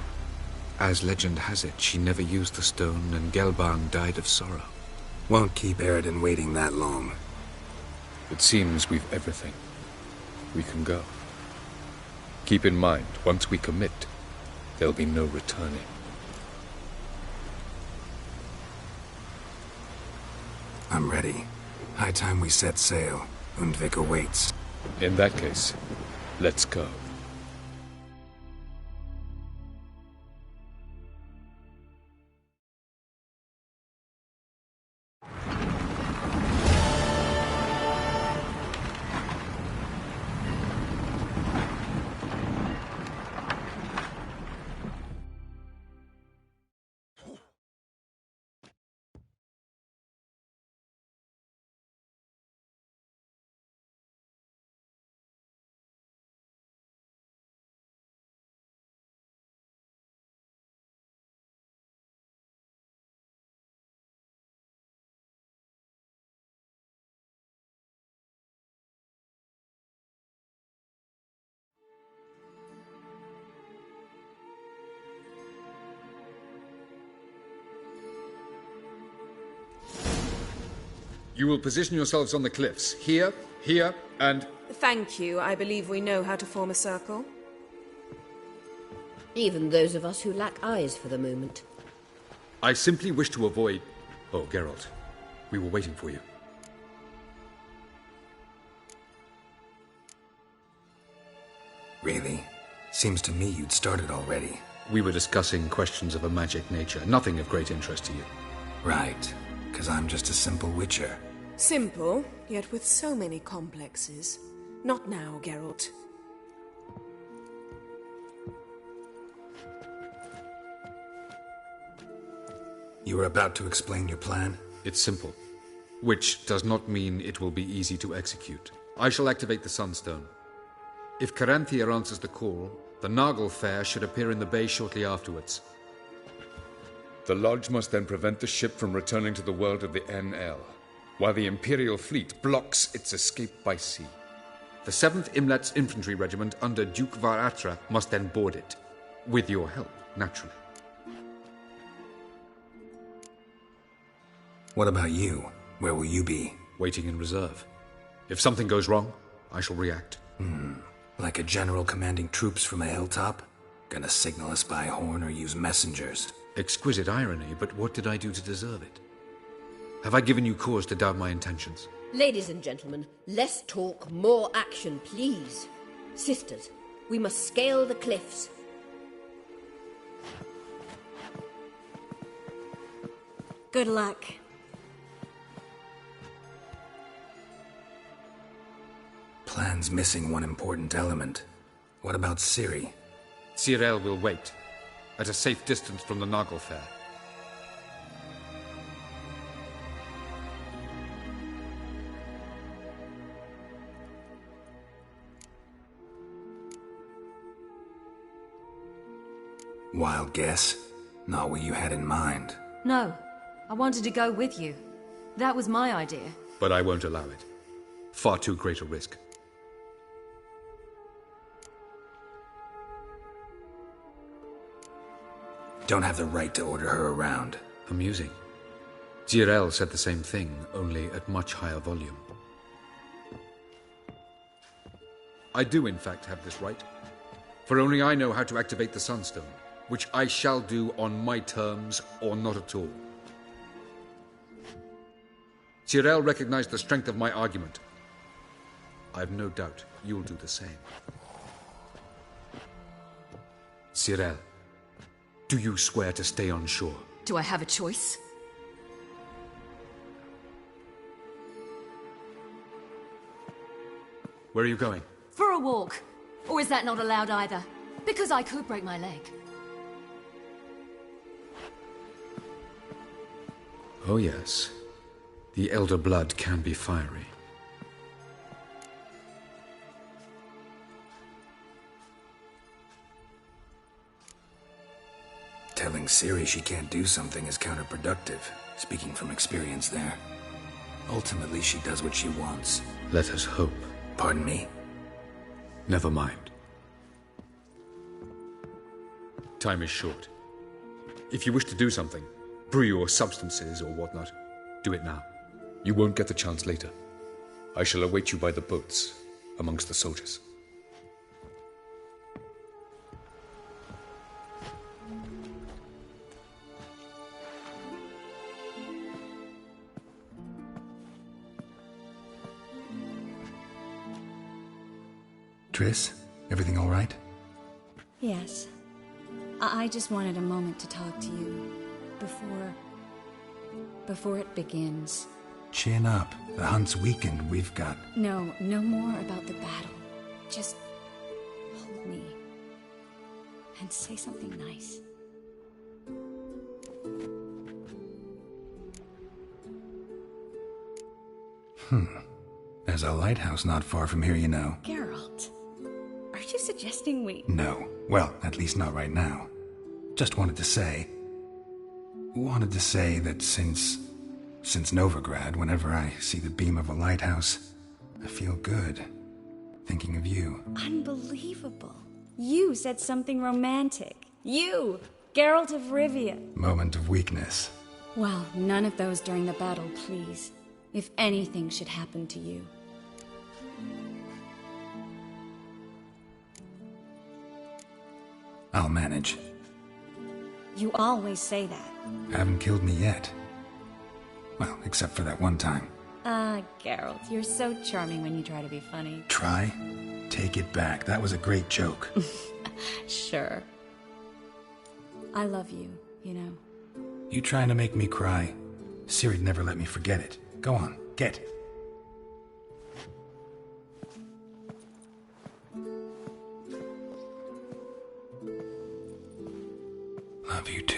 As legend has it, she never used the stone, and Gelban died of sorrow. Won't keep Eredin waiting that long. It seems we've everything. We can go. Keep in mind, once we commit, there'll be no returning. I'm ready. High time we set sail. Undvik awaits. In that case, let's go. You will position yourselves on the cliffs. Here, here, and... Thank you. I believe we know how to form a circle. Even those of us who lack eyes for the moment. I simply wish to avoid... Oh, Geralt. We were waiting for you. Really? Seems to me you'd started already. We were discussing questions of a magic nature, nothing of great interest to you. Right, because I'm just a simple witcher. Simple, yet with so many complexes. Not now, Geralt. You were about to explain your plan? It's simple. Which does not mean it will be easy to execute. I shall activate the Sunstone. If Caranthia answers the call, the Naglfar should appear in the bay shortly afterwards. The Lodge must then prevent the ship from returning to the world of the NL, while the Imperial fleet blocks its escape by sea. The 7th Imlet's infantry regiment under Duke Var-Atra must then board it. With your help, naturally. What about you? Where will you be? Waiting in reserve. If something goes wrong, I shall react. Like a general commanding troops from a hilltop? Gonna signal us by horn or use messengers? Exquisite irony, but what did I do to deserve it? Have I given you cause to doubt my intentions? Ladies and gentlemen, less talk, more action, please. Sisters, we must scale the cliffs. Good luck. Plan's missing one important element. What about Ciri? Cyril will wait, at a safe distance from the Naglfar. Wild guess? Not what you had in mind. No, I wanted to go with you. That was my idea. But I won't allow it. Far too great a risk. Don't have the right to order her around. Amusing. Jirel said the same thing, only at much higher volume. I do, in fact, have this right. For only I know how to activate the Sunstone, which I shall do on my terms or not at all. Jirel recognized the strength of my argument. I have no doubt you'll do the same. Cyril, do you swear to stay on shore? Do I have a choice? Where are you going? For a walk. Or is that not allowed either? Because I could break my leg. Oh yes. The Elder Blood can be fiery. Telling Ciri she can't do something is counterproductive, speaking from experience there. Ultimately, she does what she wants. Let us hope. Pardon me? Never mind. Time is short. If you wish to do something, brew your substances or whatnot, do it now. You won't get the chance later. I shall await you by the boats, amongst the soldiers. Triss, everything all right? Yes. I just wanted a moment to talk to you before it begins. Chin up. The hunt's weakened. We've got... No more about the battle. Just hold me and say something nice. There's a lighthouse not far from here, you know. Geralt, are you suggesting we... No. Well, at least not right now. Just wanted to say that since Novigrad, whenever I see the beam of a lighthouse, I feel good. Thinking of you. Unbelievable. You said something romantic. You, Geralt of Rivia. Moment of weakness. Well, none of those during the battle, please. If anything should happen to you. I'll manage. You always say that. Haven't killed me yet. Well, except for that one time. Geralt, you're so charming when you try to be funny. Try? Take it back. That was a great joke. Sure. I love you, you know. You trying to make me cry? Ciri'd never let me forget it. Go on, get. Love you too.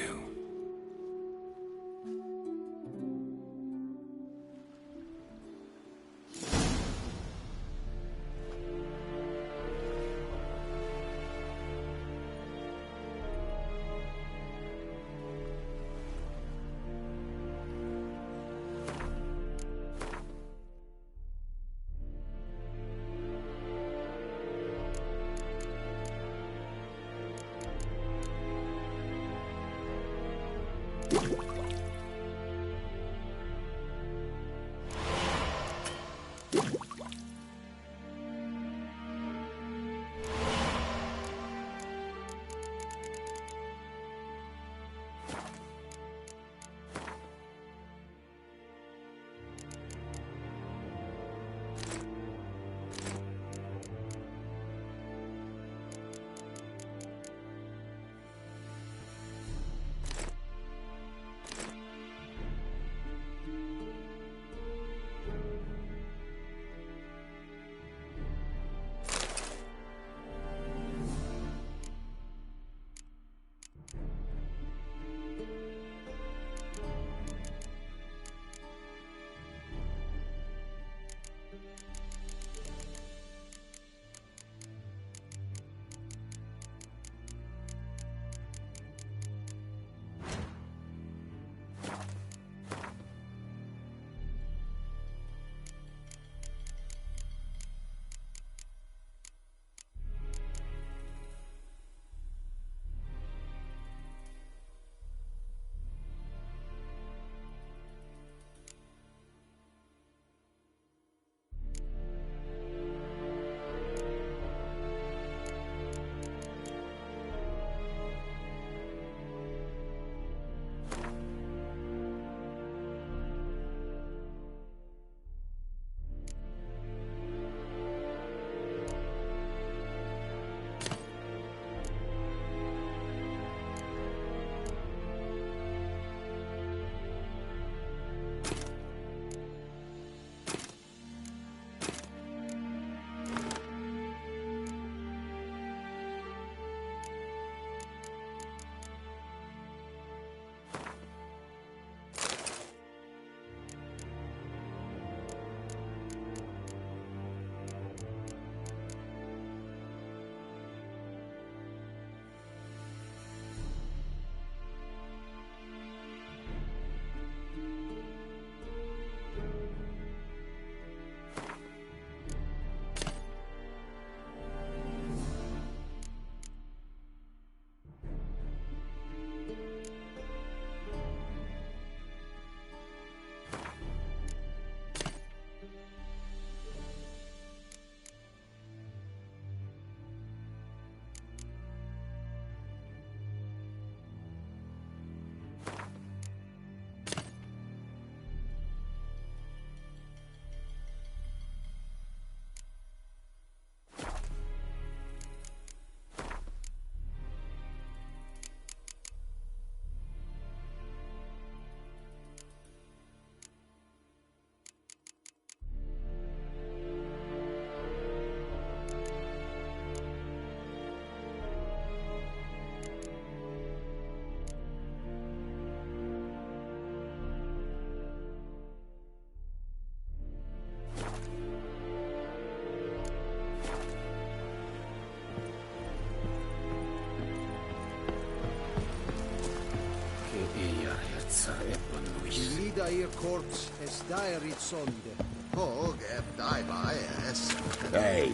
Lida ir corpse es diary sonde. Hog dai vai es. Hey.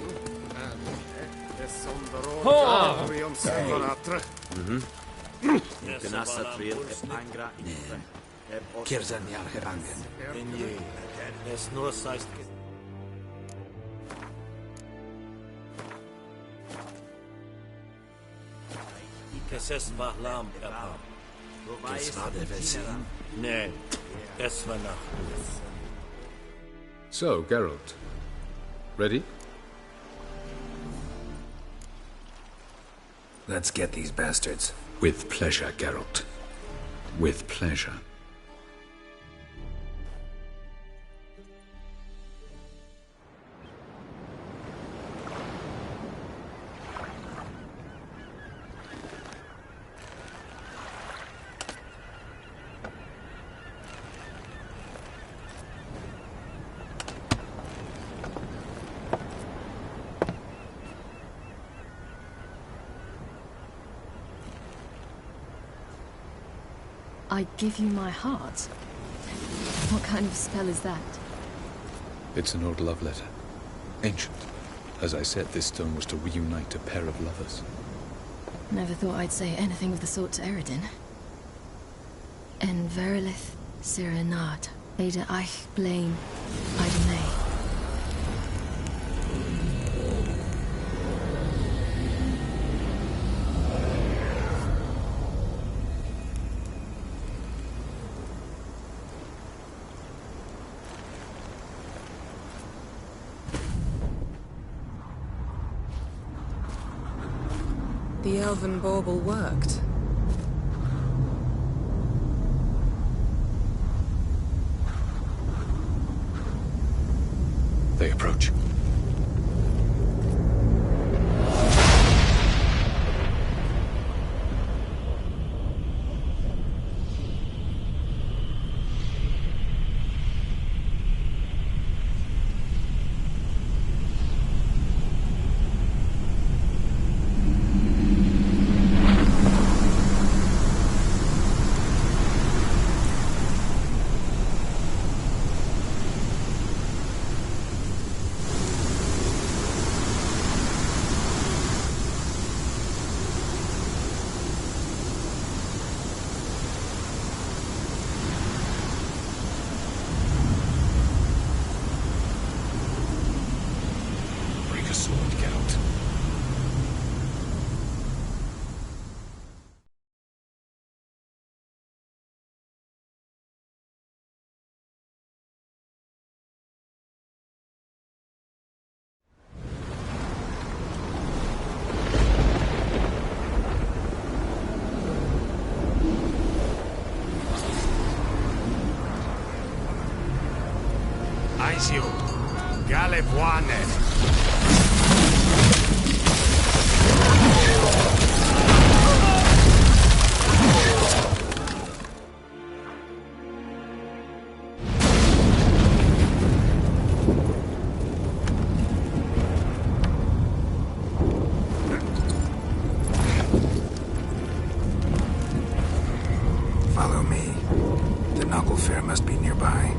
Es sondero Oh. trium separatre. Ganassa triel angra Kirzan Yargevangen. Es nur seist Es ist Bahlam, Papa. Es war der Vesin? Nee, es war noch. So, Geralt. Ready? Let's get these bastards. With pleasure, Geralt. With pleasure. I give you my heart? What kind of spell is that? It's an old love letter. Ancient. As I said, this stone was to reunite a pair of lovers. Never thought I'd say anything of the sort to Eredin. En verilith Sirenad, Ada eich blame, Ida May. The elven bauble worked. They approach. Aizio, Galebuane. Follow me. The Knuckle Fair must be nearby.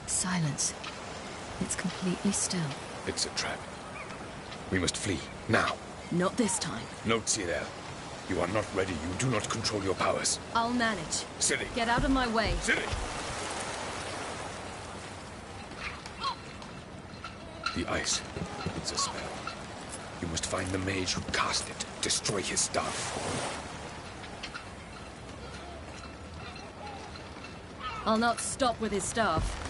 Silence. It's completely still. It's a trap. We must flee, now. Not this time. No, Cyril. You are not ready. You do not control your powers. I'll manage. Ciri. Get out of my way. Ciri! The ice. It's a spell. You must find the mage who cast it. Destroy his staff. I'll not stop with his staff.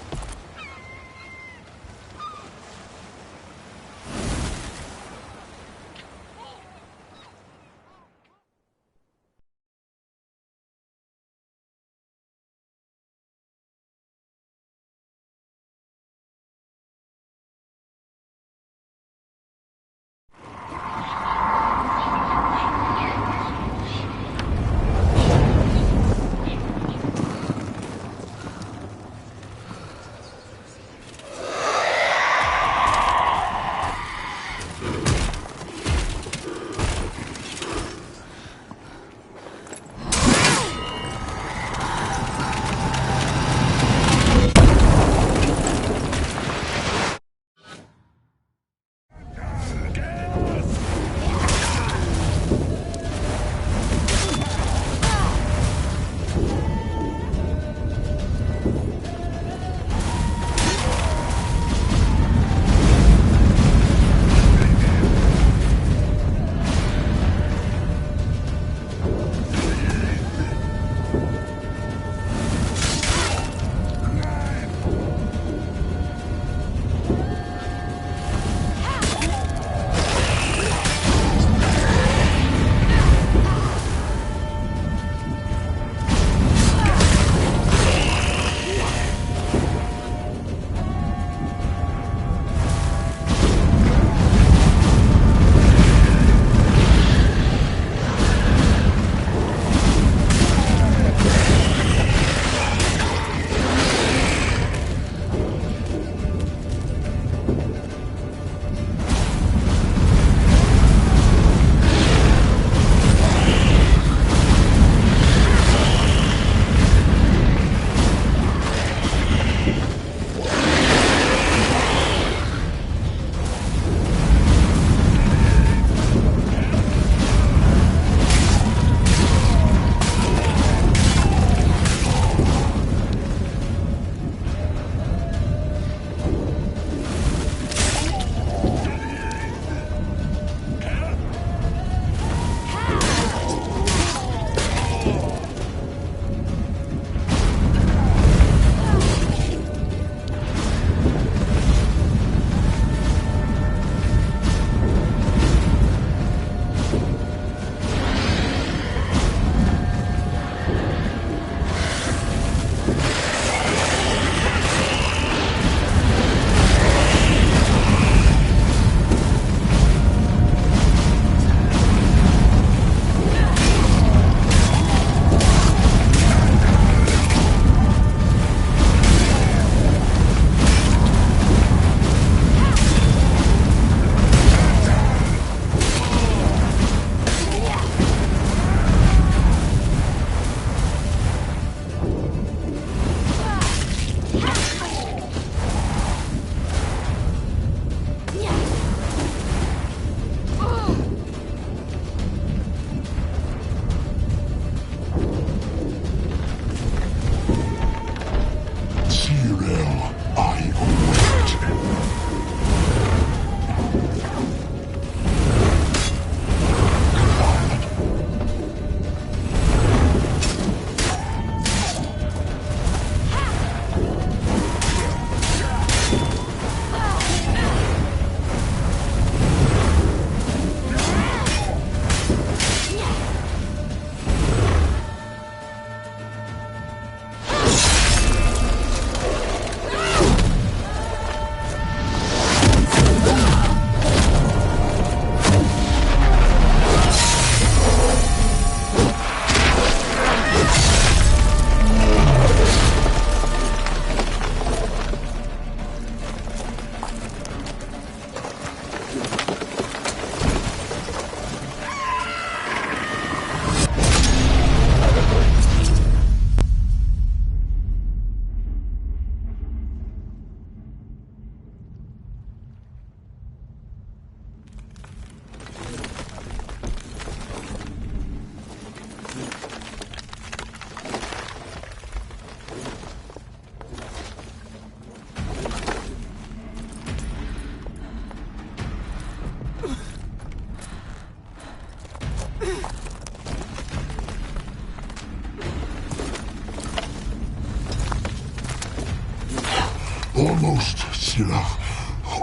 Almost, Scylla.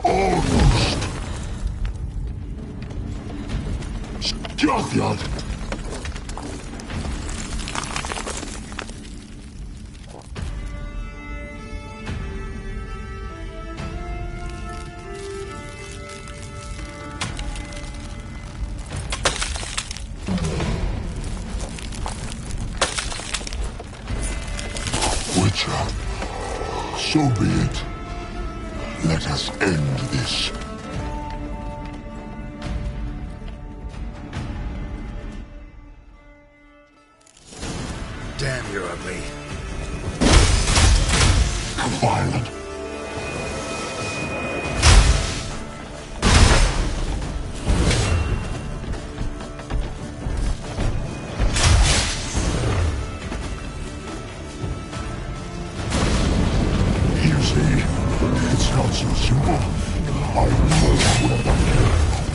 Almost. Scathjad! Witcher, so be it. Let us end this. Damn, you're ugly. Violent. You see, it's not so simple. I know where that came from.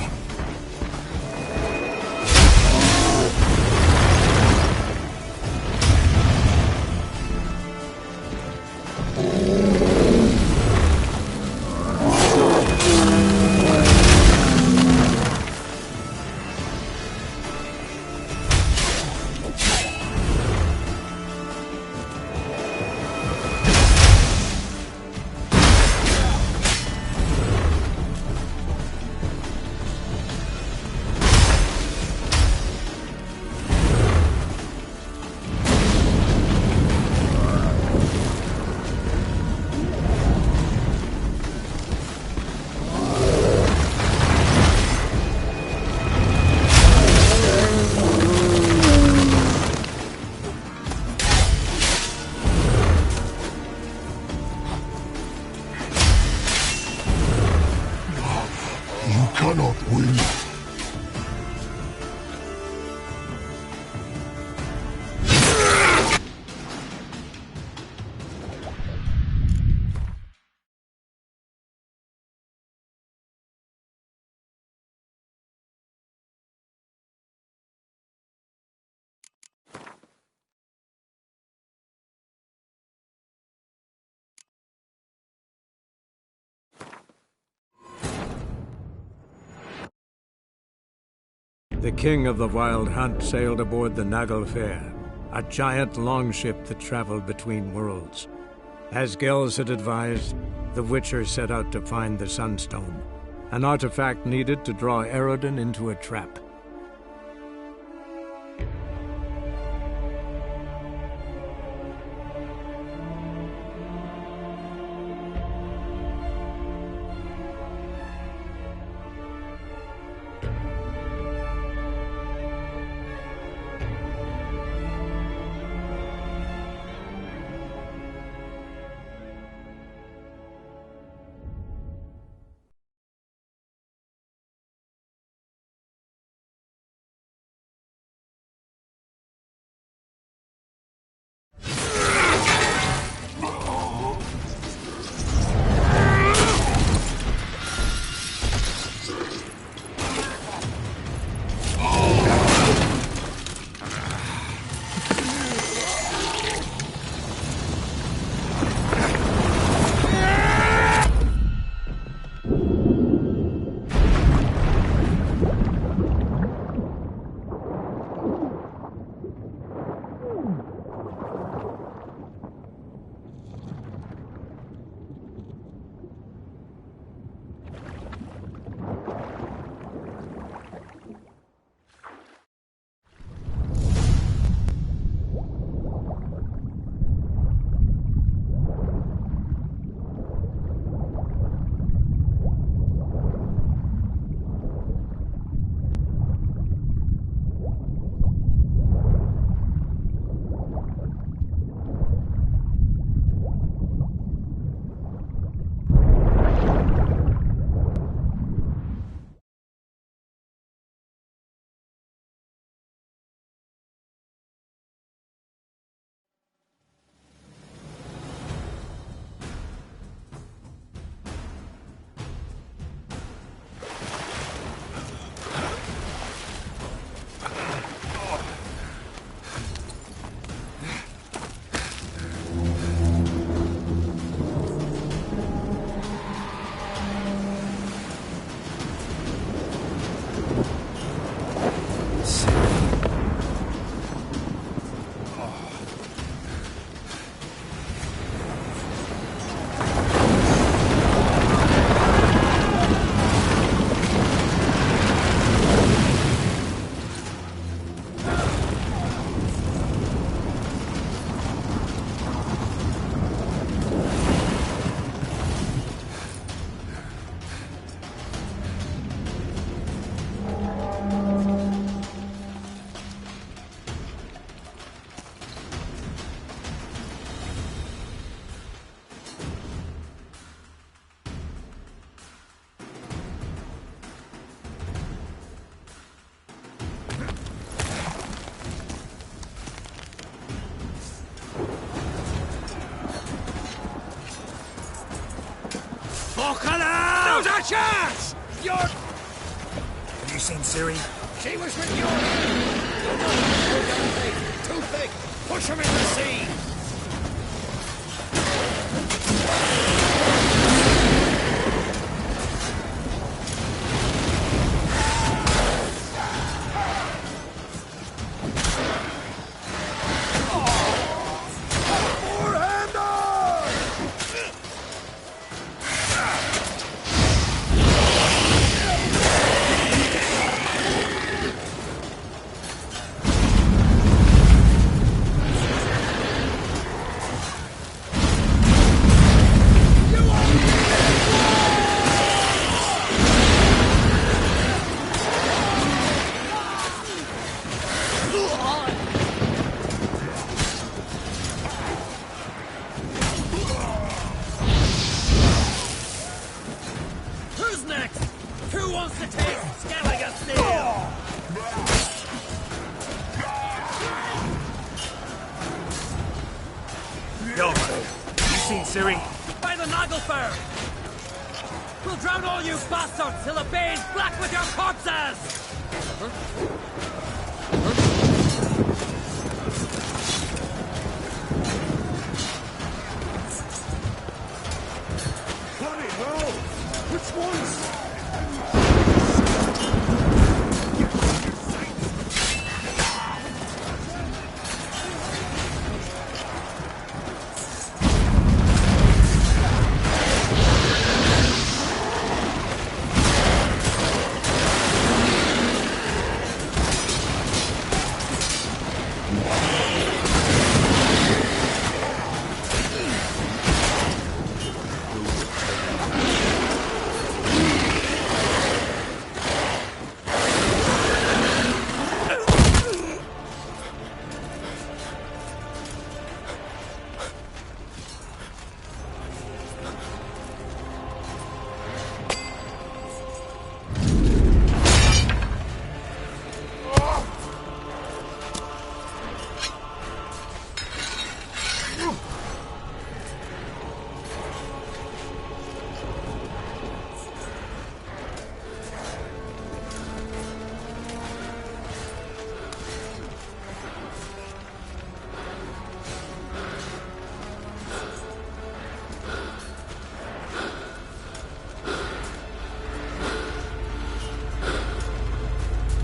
You cannot win. The king of the Wild Hunt sailed aboard the Naglfar, a giant longship that traveled between worlds. As Gels had advised, the Witcher set out to find the Sunstone, an artifact needed to draw Eredin into a trap. Fucking hell! There's a chance! You're... Have you seen Ciri? She was with you! Too thick! Push him in the sea! By the Naglfar! We'll drown all you bastards till the bay's black with your corpses! Bloody hell! Which ones?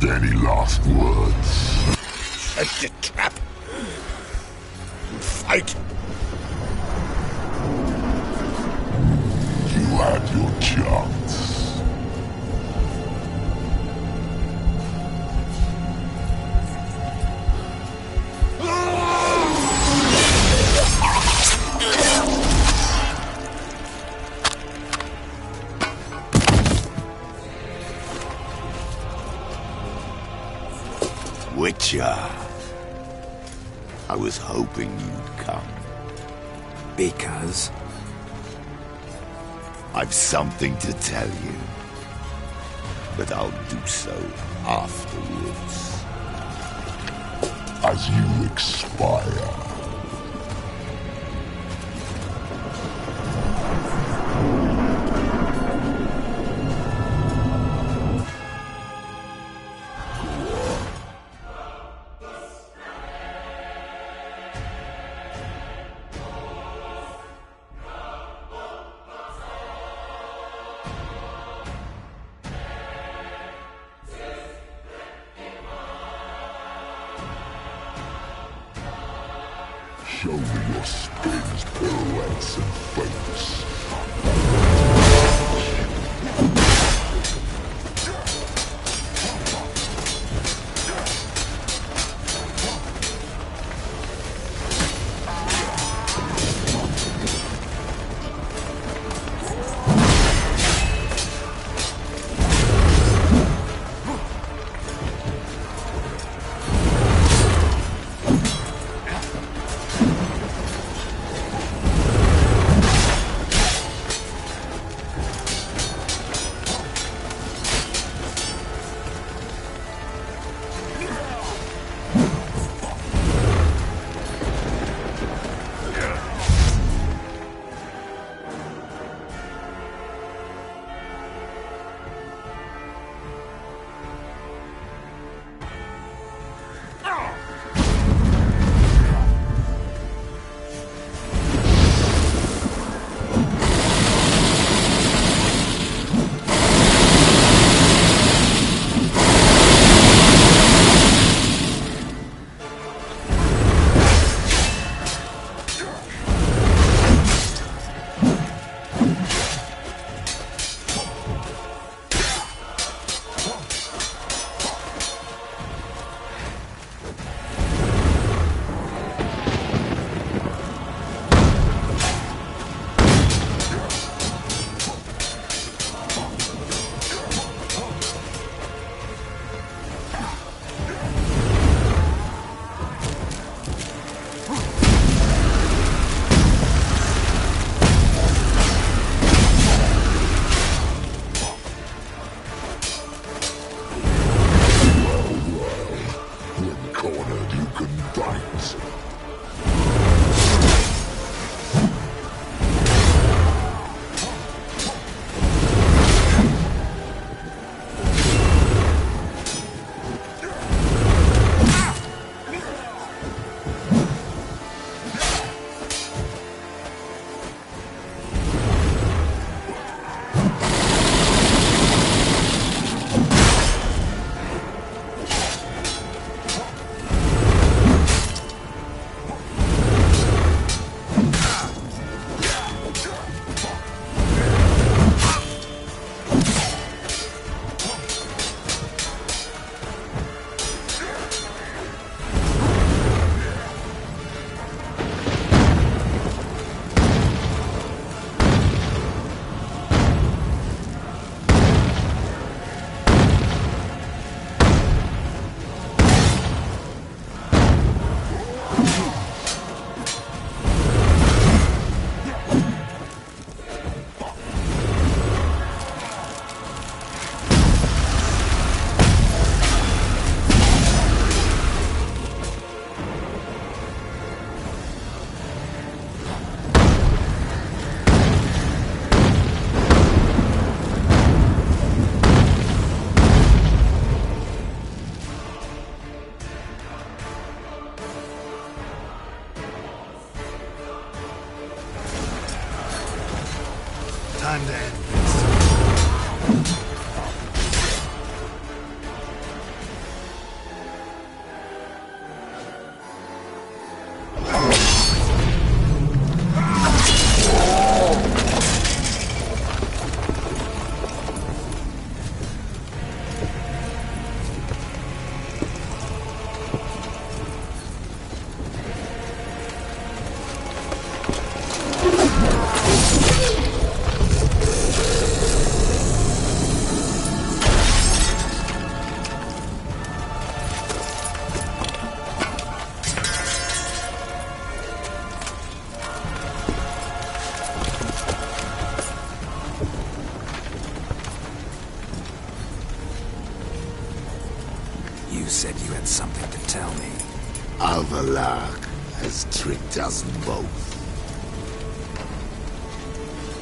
Any last words? Set the trap. Fight. You had your chance. Witcher. I was hoping you'd come. Because? I've something to tell you. But I'll do so afterwards. As you expire. Show me your spins, pirouettes, and feints. Time to end this. You said you had something to tell me. Avallac'h has tricked us both.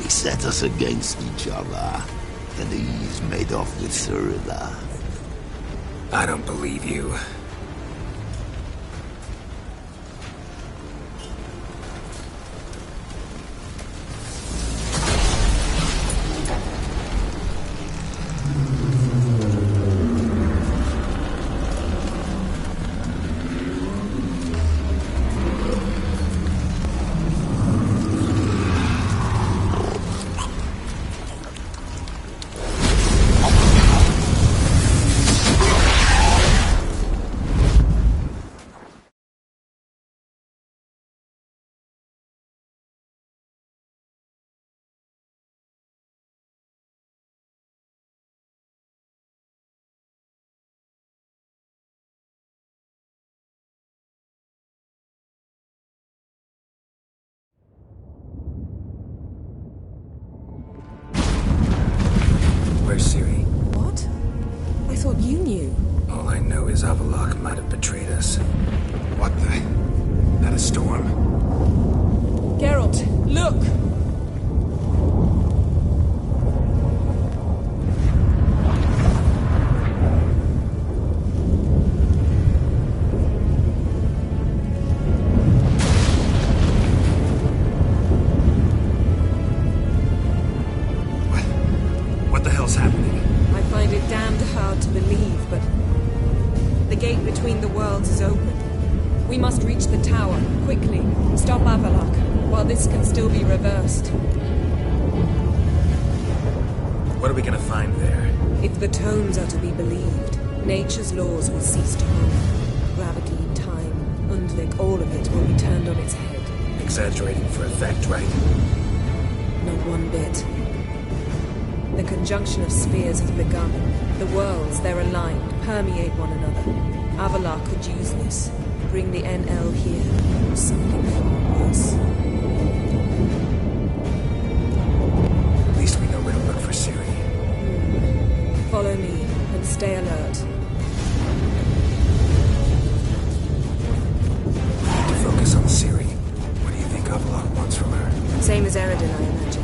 He set us against each other, and he's made off with Cirilla. I don't believe you. Where's Ciri? What? I thought you knew. All I know is Avallac'h might have betrayed us. What the? That a storm? Geralt, look! What the hell's happening? I find it damned hard to believe, but the gate between the worlds is open. We must reach the tower, quickly. Stop Avallac'h, while this can still be reversed. What are we gonna find there? If the tomes are to be believed, nature's laws will cease to hold. Gravity, time, Undvik, all of it will be turned on its head. Exaggerating for effect, right? Not one bit. The conjunction of spheres has begun. The worlds, they're aligned, permeate one another. Avallac'h could use this. Bring the NL here, or something far worse. At least we know where to look for Ciri. Follow me, and stay alert. We need to focus on Ciri. What do you think Avallac'h wants from her? Same as Eredin, I imagine.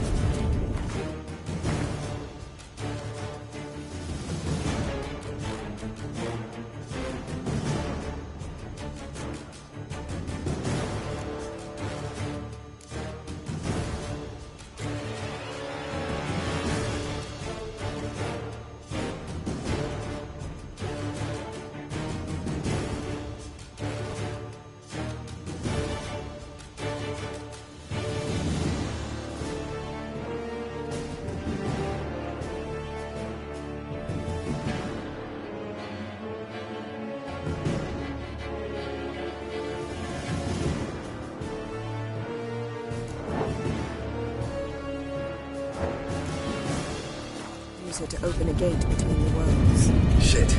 Use her to open a gate between the worlds. Shit.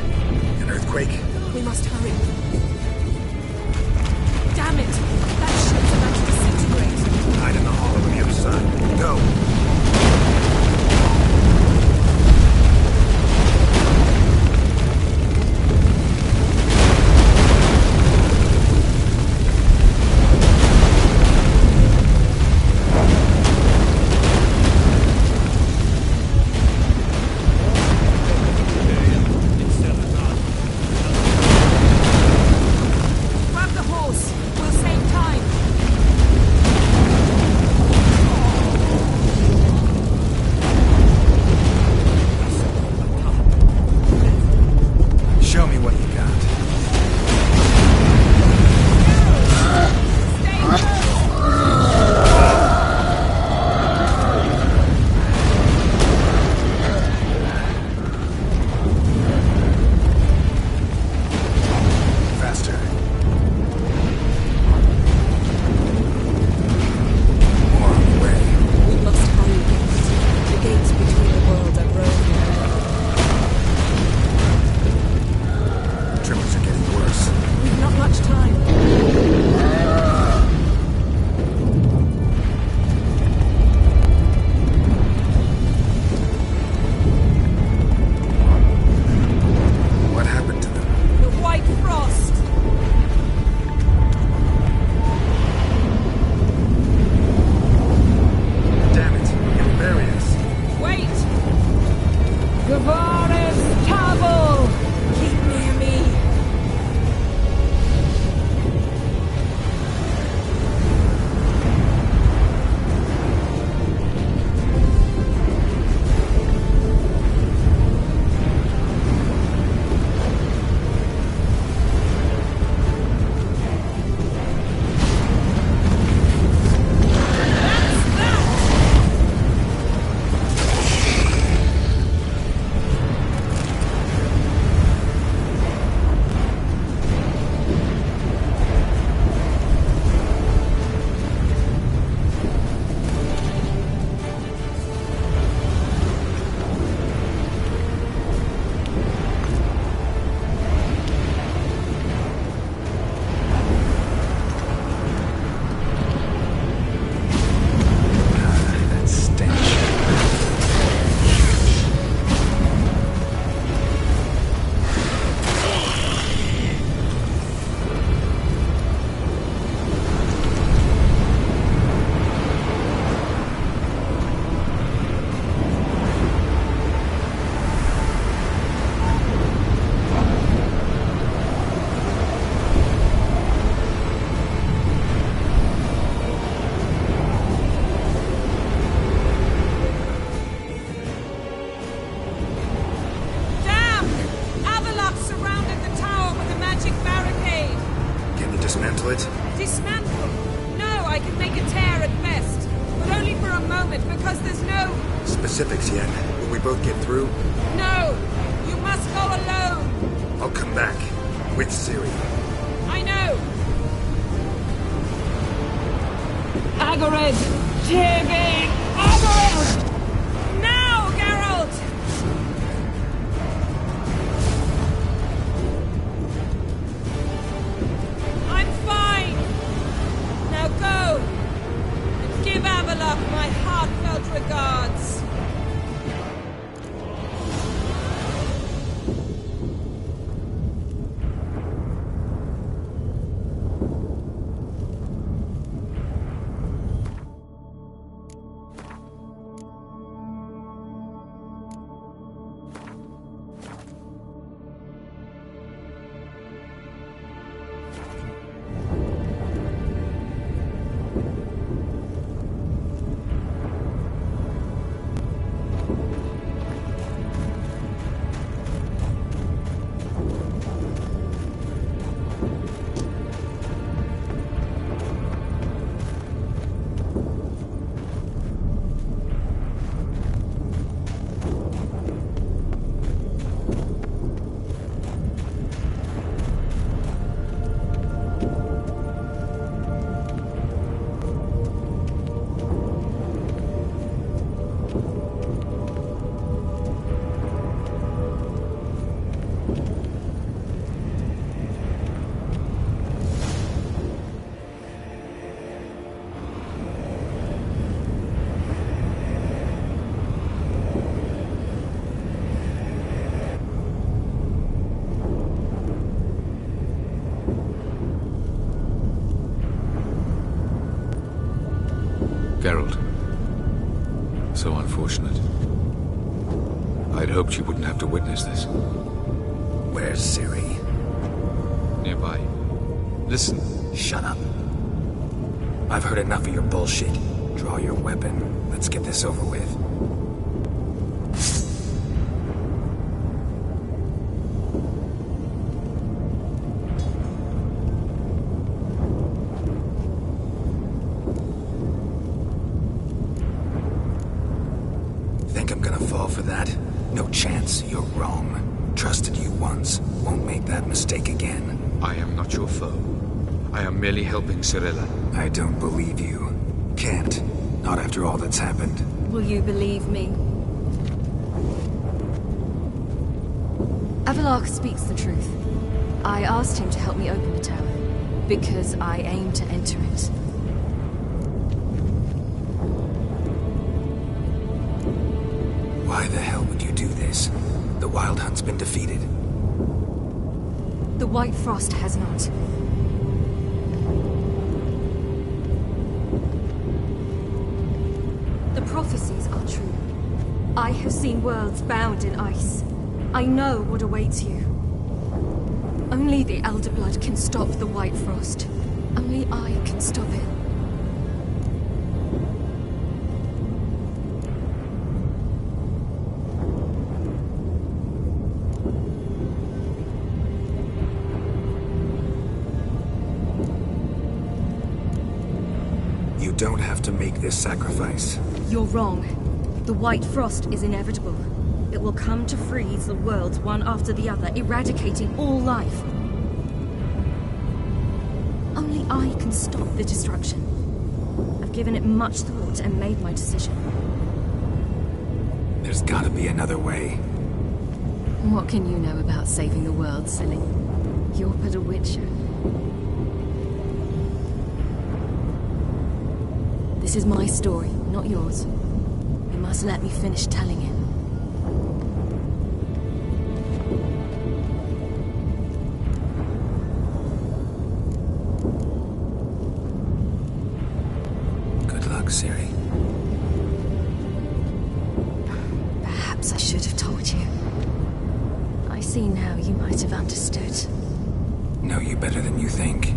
An earthquake? We must hurry. Damn it! That ship's about to disintegrate. Hide in the hollow on the other side. Go! Grab the horse. We'll save time. specifics yet. Will we both get through? No! You must go alone! I'll come back. With Ciri. I know! Agarid! Tirgain! Agarid! Now, Geralt! I'm fine! Now go! And give Avallac'h my heartfelt regards! Geralt. So unfortunate. I'd hoped you wouldn't have to witness this. Where's Ciri? Nearby. Listen. Shut up. I've heard enough of your bullshit. Draw your weapon. Let's get this over with. Think I'm gonna fall for that? No chance. You're wrong. Trusted you once. Won't make that mistake again. I am not your foe. I am merely helping Cirilla. I don't believe you. Can't. Not after all that's happened. Will you believe me? Avallac'h speaks the truth. I asked him to help me open the tower, because I aim to enter it. Why the hell would you do this? The Wild Hunt's been defeated. The White Frost has not. The prophecies are true. I have seen worlds bound in ice. I know what awaits you. Only the Elder Blood can stop the White Frost. Only I can stop it. You don't have to make this sacrifice. You're wrong. The White Frost is inevitable. It will come to freeze the worlds one after the other, eradicating all life. Only I can stop the destruction. I've given it much thought and made my decision. There's gotta be another way. What can you know about saving the world, silly? You're but a witcher. This is my story, not yours. You must let me finish telling it. Good luck, Ciri. Perhaps I should have told you. I see now you might have understood. Know you better than you think.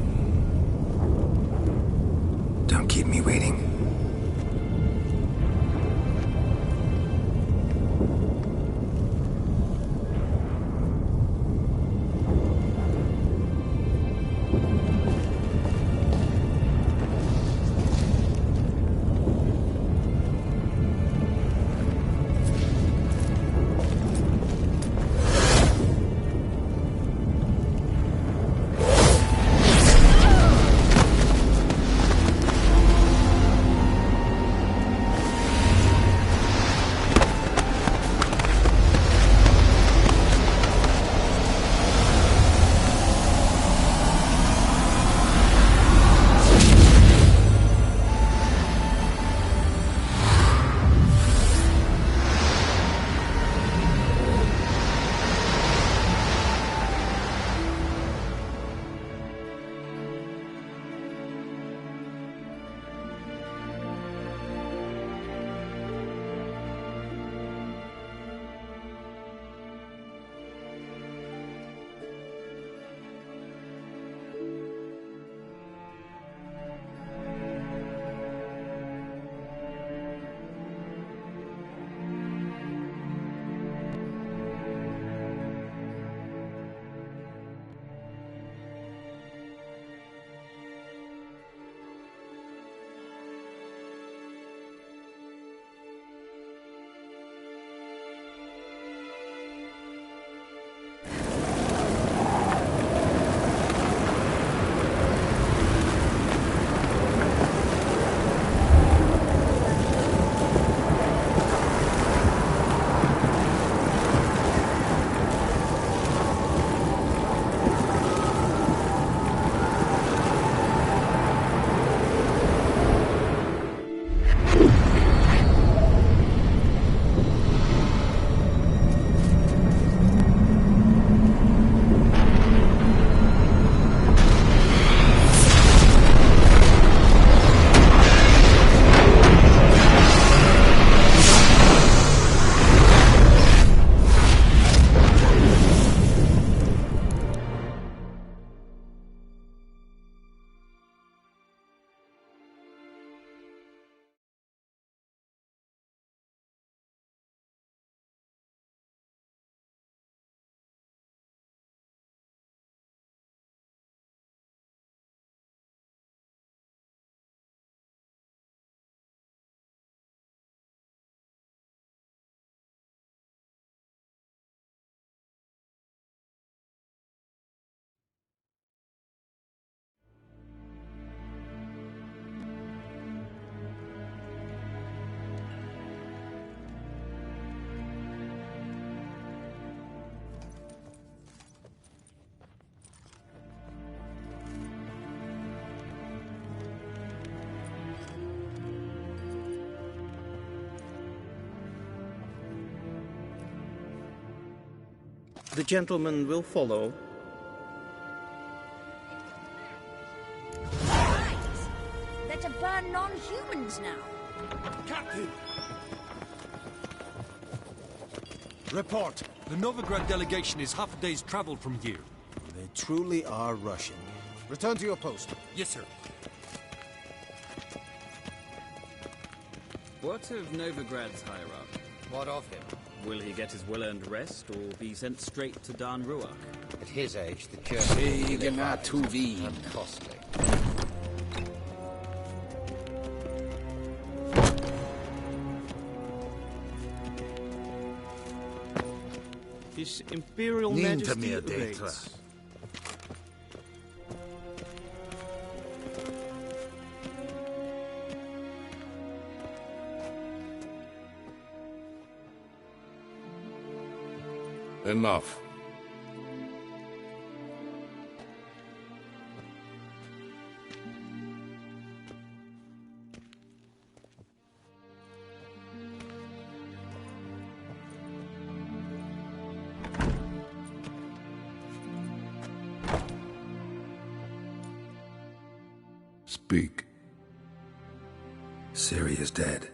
Don't keep me waiting. The gentleman will follow. Right! They're to burn non-humans now. Captain! Report. The Novigrad delegation is half a day's travel from here. They truly are rushing. Return to your post. Yes, sir. What of Novigrad's hierarch? What of him? Will he get his well-earned rest, or be sent straight to Dan Ruach? At his age, the journey and costly. His Imperial Majesty awaits. Enough. Speak. Ciri is dead.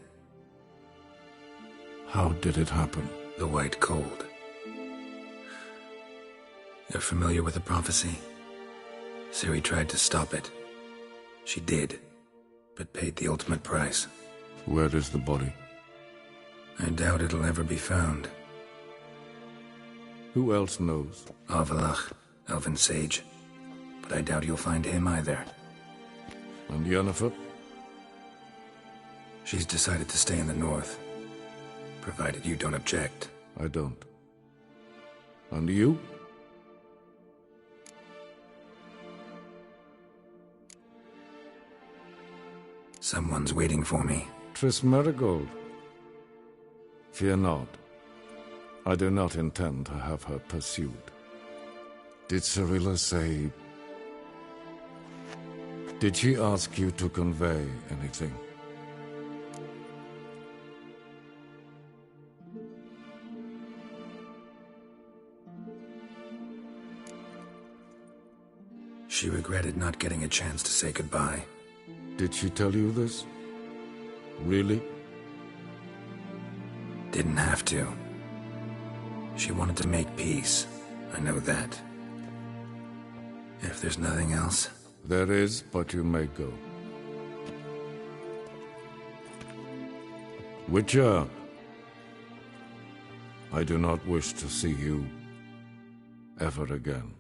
How did it happen? The White Cold. You're familiar with the prophecy? Ciri tried to stop it. She did, but paid the ultimate price. Where is the body? I doubt it'll ever be found. Who else knows? Avalach, Elven Sage. But I doubt you'll find him either. And Yennefer? She's decided to stay in the north. Provided you don't object. I don't. And you? Someone's waiting for me. Triss Merigold. Fear not. I do not intend to have her pursued. Did Cirilla say... Did she ask you to convey anything? She regretted not getting a chance to say goodbye. Did she tell you this? Really? Didn't have to. She wanted to make peace. I know that. If there's nothing else... There is, but you may go. Witcher, I do not wish to see you ever again.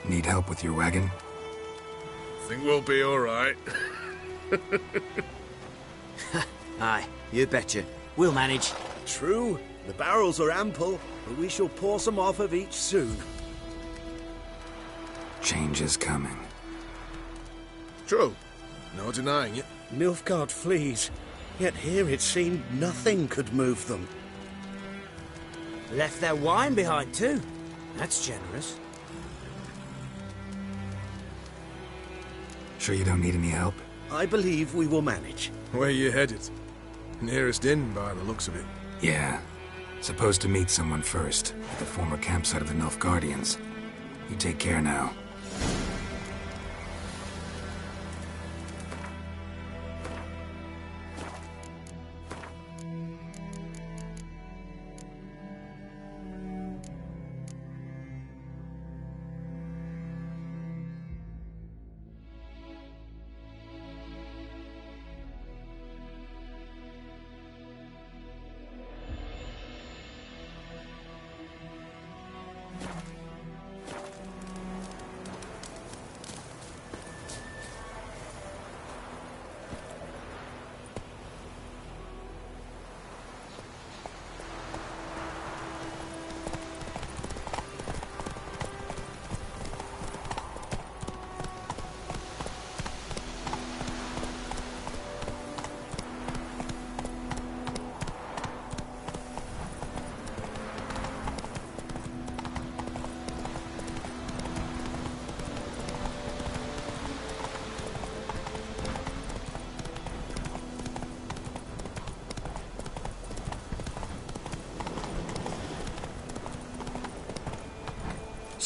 Need help with your wagon? Think we'll be all right. Aye, you betcha. We'll manage. True. The barrels are ample, but we shall pour some off of each soon. Change is coming. True. No denying it. Nilfgaard flees, yet here it seemed nothing could move them. Left their wine behind too. That's generous. Sure you don't need any help? I believe we will manage. Where you headed? Nearest inn, by the looks of it. Yeah. Supposed to meet someone first, at the former campsite of the Nilfgaardians. You take care now.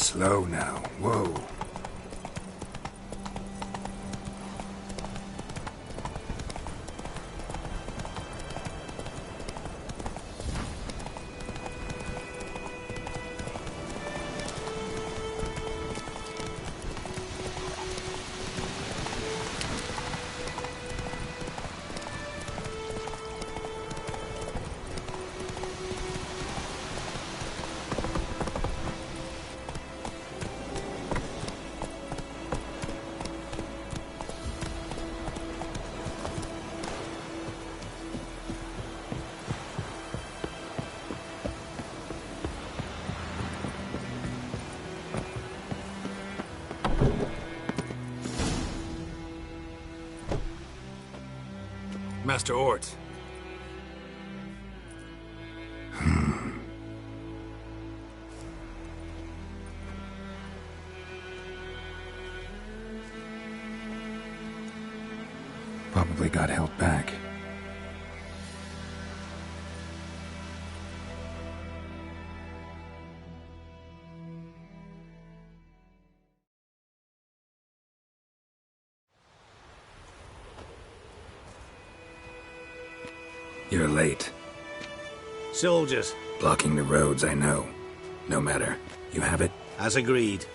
Slow now. Whoa. Master Ort. Probably got held back. You're late. Soldiers. Blocking the roads, I know. No matter. You have it? As agreed.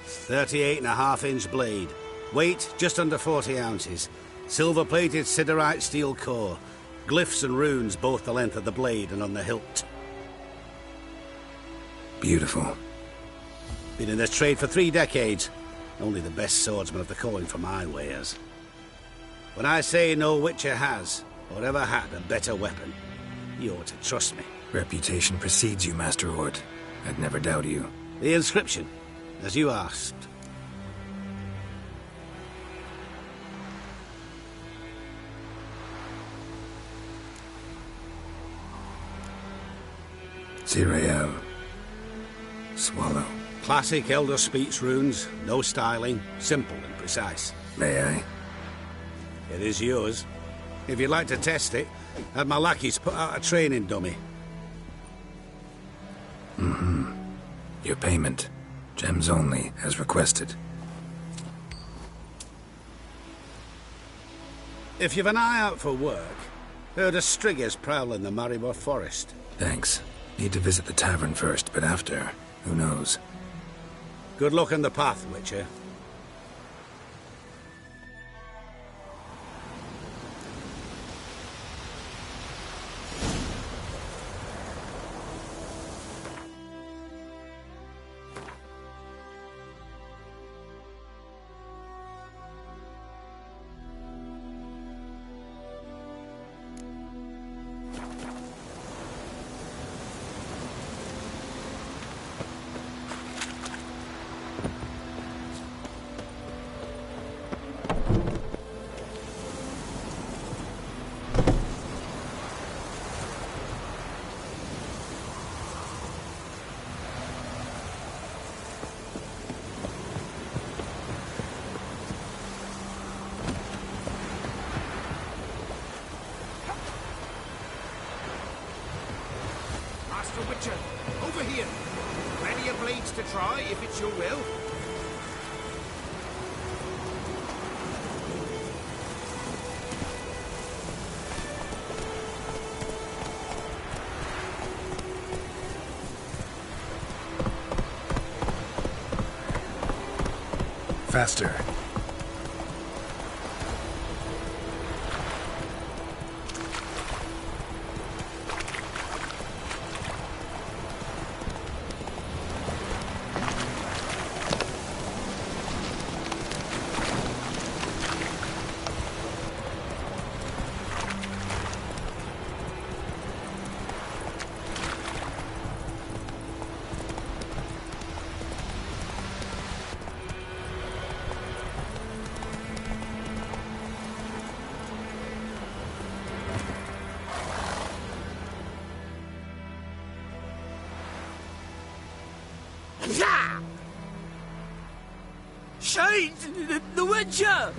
38.5-inch blade. Weight just under 40 ounces. Silver-plated siderite steel core. Glyphs and runes both the length of the blade and on the hilt. Beautiful. Been in this trade for 3 decades. Only the best swordsman of the calling for my wares. When I say no Witcher has, or ever had, a better weapon, you ought to trust me. Reputation precedes you, Master Ort. I'd never doubt you. The inscription, as you asked. Zirael. Swallow. Classic Elder Speech runes, no styling, simple and precise. May I? It is yours. If you'd like to test it, have my lackeys put out a training dummy. Mm-hmm. Your payment. Gems only, as requested. If you've an eye out for work, heard of Striggers prowling the Maribor Forest. Thanks. Need to visit the tavern first, but after, who knows? Good luck on the path, Witcher. Witcher, over here. Plenty of blades to try, if it's your will. Faster. Shade! The Witcher!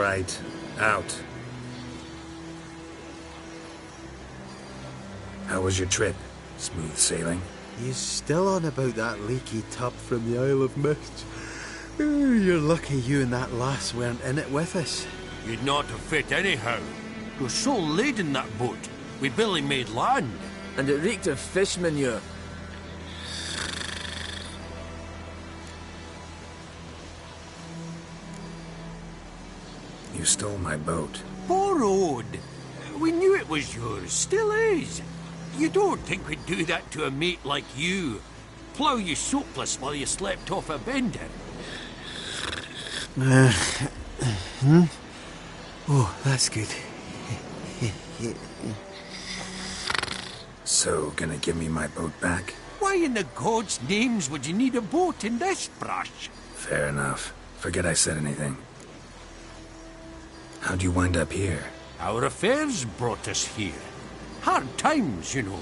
right. Out. How was your trip? Smooth sailing? He's still on about that leaky tub from the Isle of Mist. You're lucky you and that lass weren't in it with us. You'd not have fit anyhow. It was so laden, that boat. We barely made land. And it reeked of fish manure. You stole my boat. Borrowed. We knew it was yours. Still is. You don't think we'd do that to a mate like you? Plough you soapless while you slept off a bender? Oh, that's good. So, gonna give me my boat back? Why in the gods' names would you need a boat in this brush? Fair enough. Forget I said anything. How'd you wind up here? Our affairs brought us here. Hard times, you know.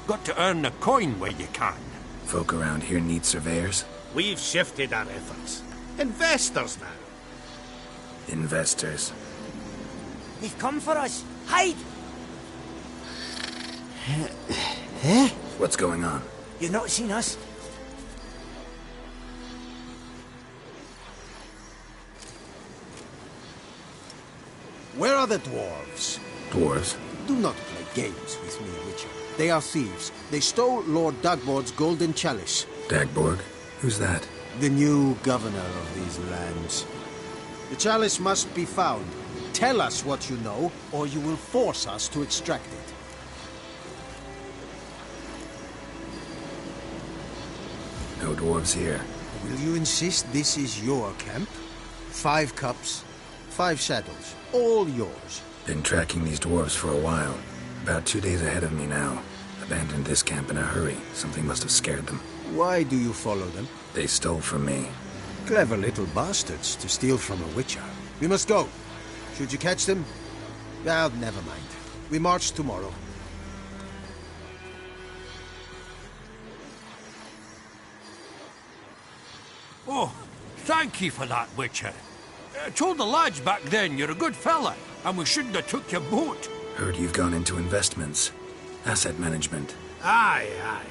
Got to earn a coin where you can. Folk around here need surveyors? We've shifted our efforts. Investors now. Investors. They've come for us. Hide! What's going on? You've not seen us? Where are the dwarves? Dwarves? Do not play games with me, Witcher. They are thieves. They stole Lord Dagbor's golden chalice. Dagborg? Who's that? The new governor of these lands. The chalice must be found. Tell us what you know, or you will force us to extract it. No dwarves here. Will you insist this is your camp? 5 cups, 5 saddles, all yours. Been tracking these dwarves for a while. About 2 days ahead of me now. Abandoned this camp in a hurry. Something must have scared them. Why do you follow them? They stole from me. Clever little bastards to steal from a witcher. We must go. Should you catch them? Well, never mind. We march tomorrow. Oh, thank you for that, Witcher. Told the lads back then you're a good fella, and we shouldn't have took your boat. Heard you've gone into investments. Asset management. Aye.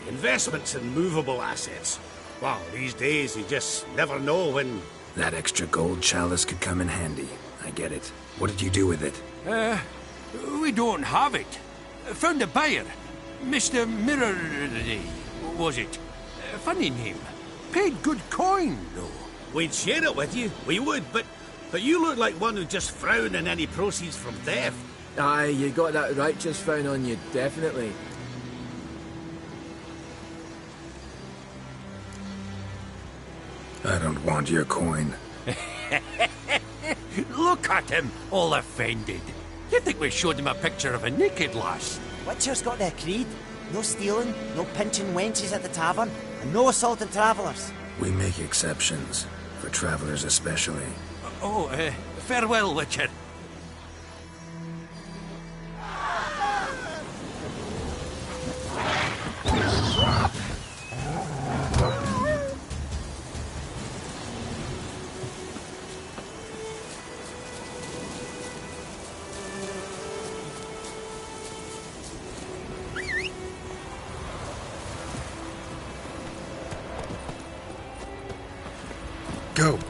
Investments in movable assets. Well, these days you just never know when... That extra gold chalice could come in handy. I get it. What did you do with it? We don't have it. Found a buyer. Mr. Mirror... was it? Funny name. Paid good coin, though. We'd share it with you. We would, but you look like one who'd just frown on any proceeds from theft. Aye, you got that righteous frown on you, definitely. I don't want your coin. Look at him, all offended. You think we showed him a picture of a naked lass? Witcher's got their creed. No stealing, no pinching wenches at the tavern, and no assaulting travellers. We make exceptions. For travelers especially. Oh, farewell, Witcher.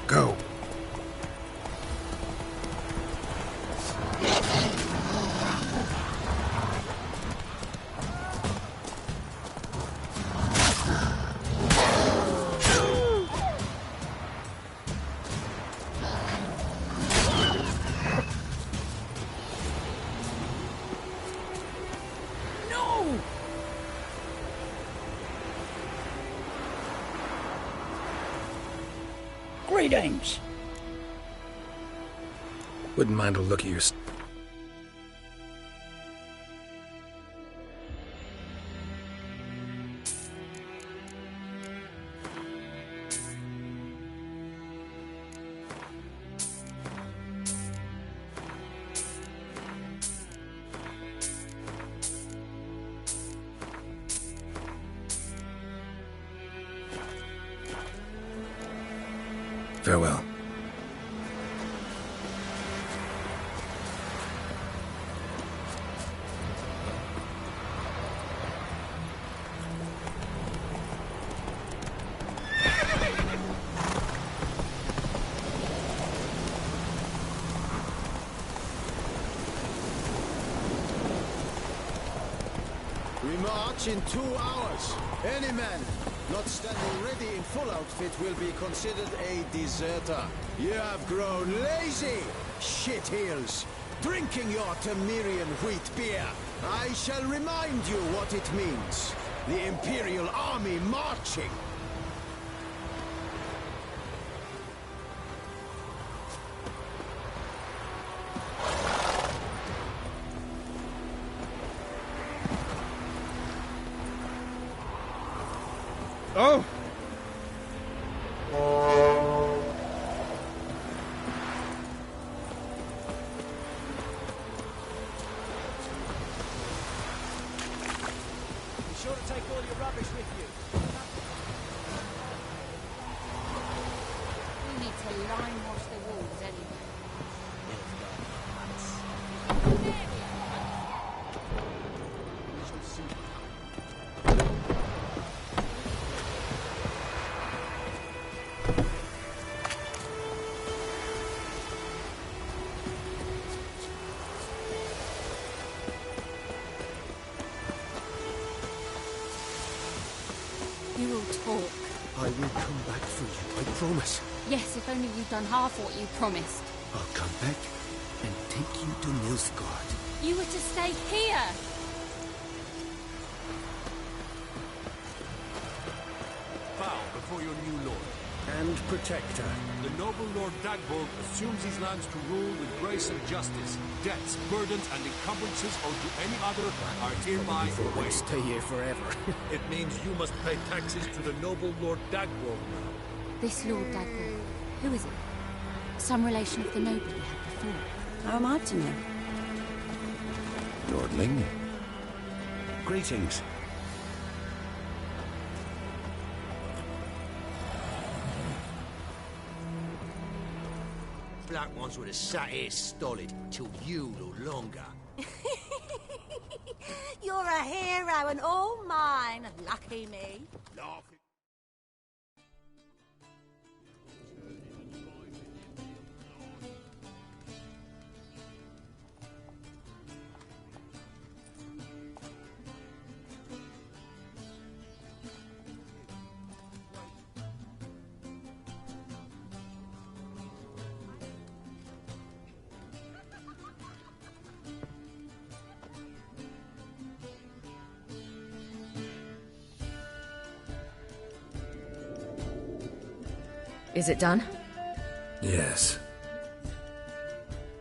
Go. No! Greetings. Wouldn't mind a look at your... Farewell. march in 2 hours. Any man not standing ready in full outfit will be considered a deserter. You have grown lazy, shitheels, drinking your Temerian wheat beer. I shall remind you what it means. The Imperial Army marching. Oh! Be sure to take all your rubbish with you. We need to line wash the walls anyway. You will talk. I will come back for you, I promise. Yes, if only you'd done half what you promised. I'll come back and take you to Nilfgaard. You were to stay here. Bow before your new lord. And protector. The noble Lord Dagborg assumes these lands to rule with grace and justice. Debts, burdens, and encumbrances owed to any other are hereby waived. Stay here forever. It means you must pay taxes to the noble Lord Dagborg now. This Lord Dagborg, who is it? Some relation of the noble we had before. How am I to know? Lordling. Greetings. Black ones would have sat here stolid till you no longer. You're a hero and all mine. Lucky me. Is it done? Yes.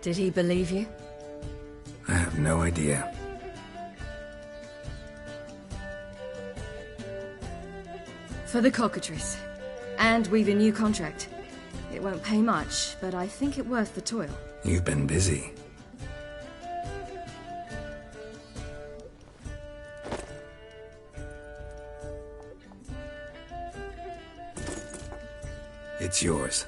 Did he believe you? I have no idea. For the cockatrice. And we've a new contract. It won't pay much, but I think it worth the toil. You've been busy. It's yours.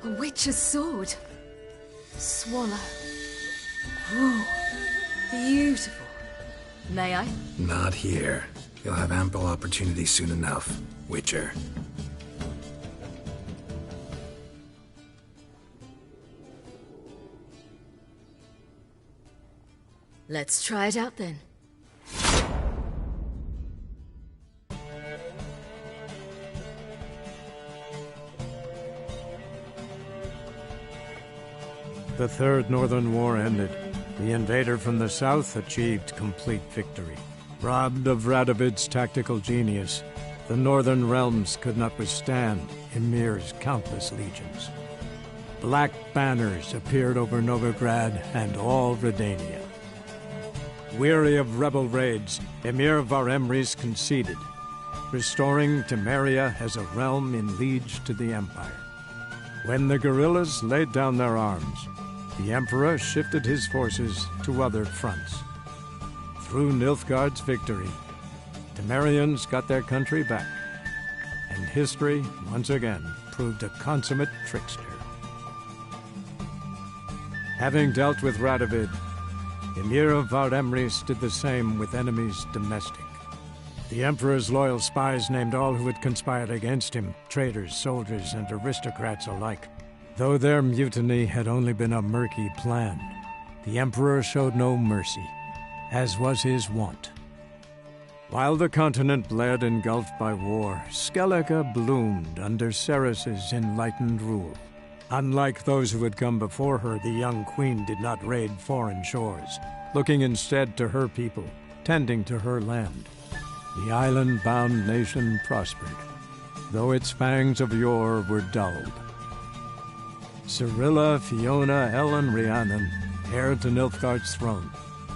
A witch's sword. Swallow. Whoa. Beautiful. May I? Not here. You'll have ample opportunity soon enough, Witcher. Let's try it out then. The Third Northern War ended. The invader from the south achieved complete victory. Robbed of Radovid's tactical genius, the Northern realms could not withstand Ymir's countless legions. Black banners appeared over Novigrad and all Redania. Weary of rebel raids, Emir Varemris conceded, restoring Temeria as a realm in liege to the Empire. When the guerrillas laid down their arms, the Emperor shifted his forces to other fronts. Through Nilfgaard's victory, Temerians got their country back, and history once again proved a consummate trickster. Having dealt with Radovid, Emir of Varemris did the same with enemies domestic. The Emperor's loyal spies named all who had conspired against him, traitors, soldiers, and aristocrats alike. Though their mutiny had only been a murky plan, the Emperor showed no mercy, as was his wont. While the continent bled engulfed by war, Skellige bloomed under Ceres's enlightened rule. Unlike those who had come before her, the young queen did not raid foreign shores, looking instead to her people, tending to her land. The island-bound nation prospered, though its fangs of yore were dulled. Cirilla, Fiona, Ellen, Rhiannon, heir to Nilfgaard's throne,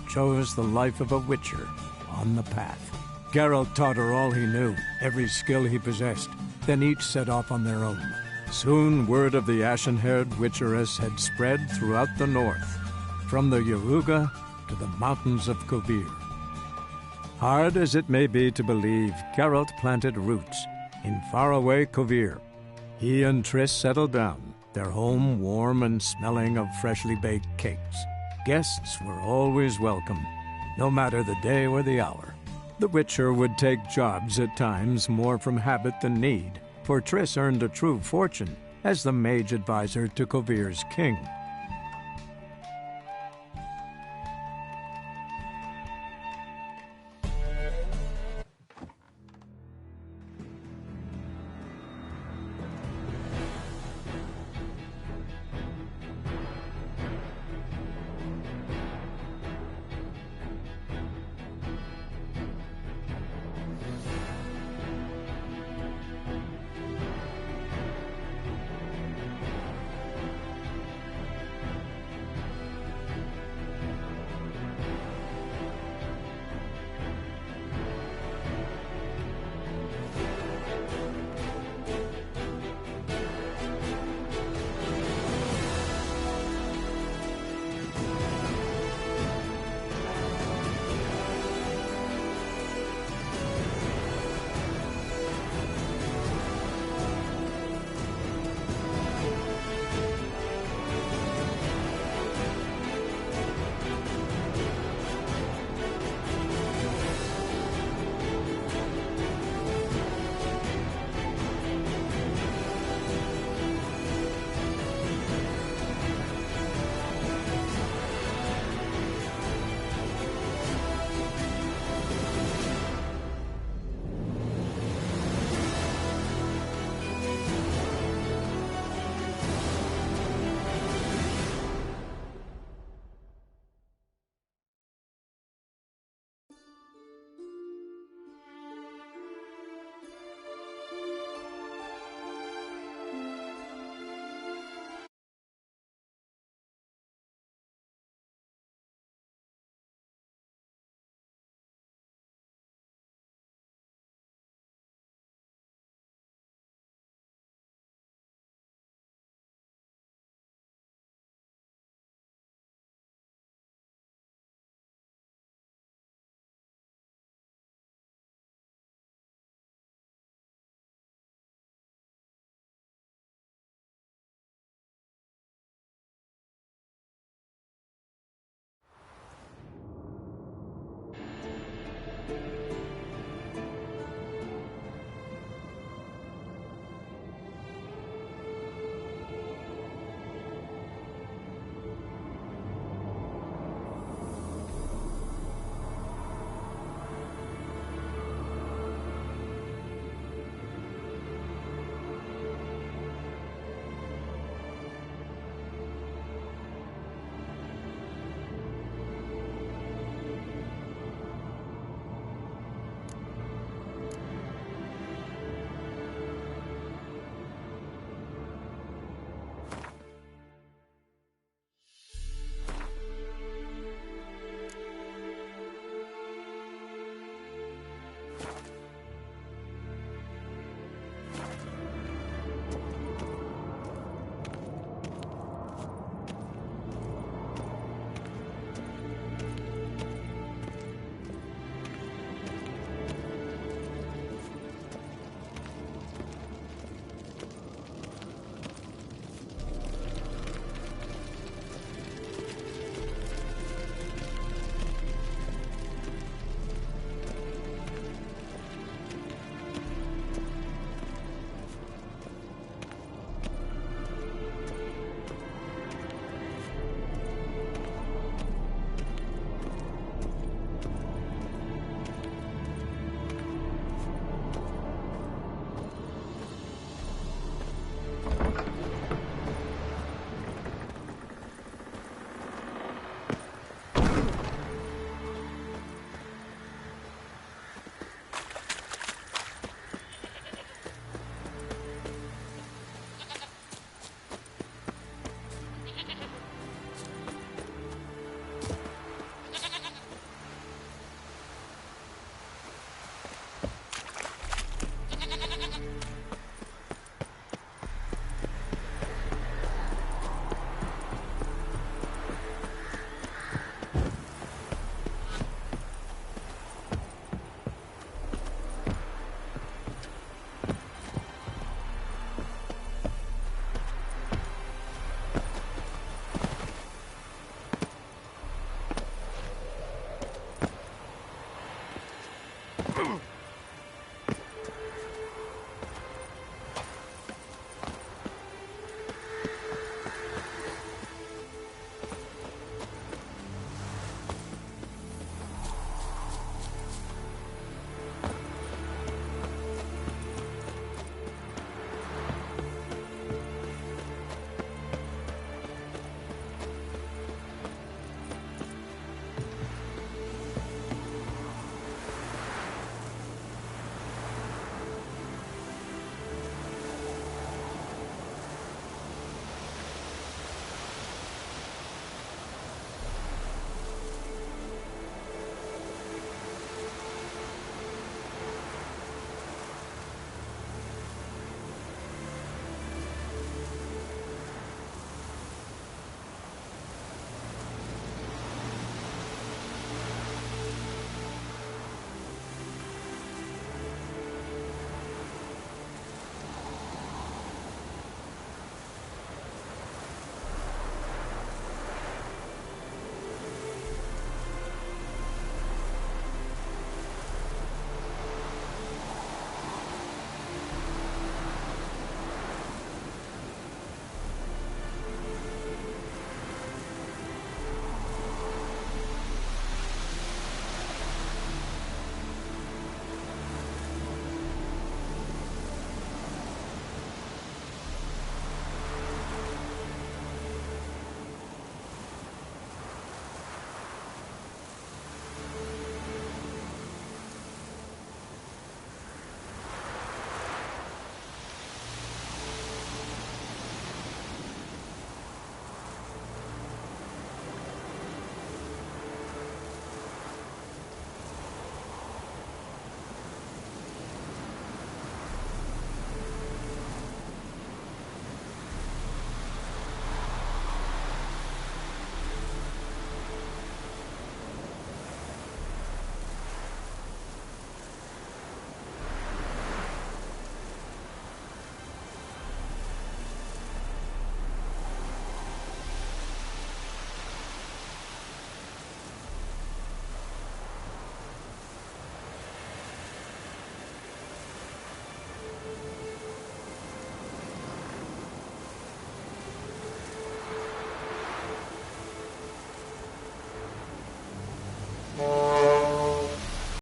chose the life of a witcher on the path. Geralt taught her all he knew, every skill he possessed, then each set off on their own. Soon word of the ashen-haired witcheress had spread throughout the north, from the Yaruga to the mountains of Kovir. Hard as it may be to believe, Geralt planted roots in faraway Kovir. He and Triss settled down, their home warm and smelling of freshly baked cakes. Guests were always welcome, no matter the day or the hour. The Witcher would take jobs at times more from habit than need, for Triss earned a true fortune as the mage advisor to Kovir's king.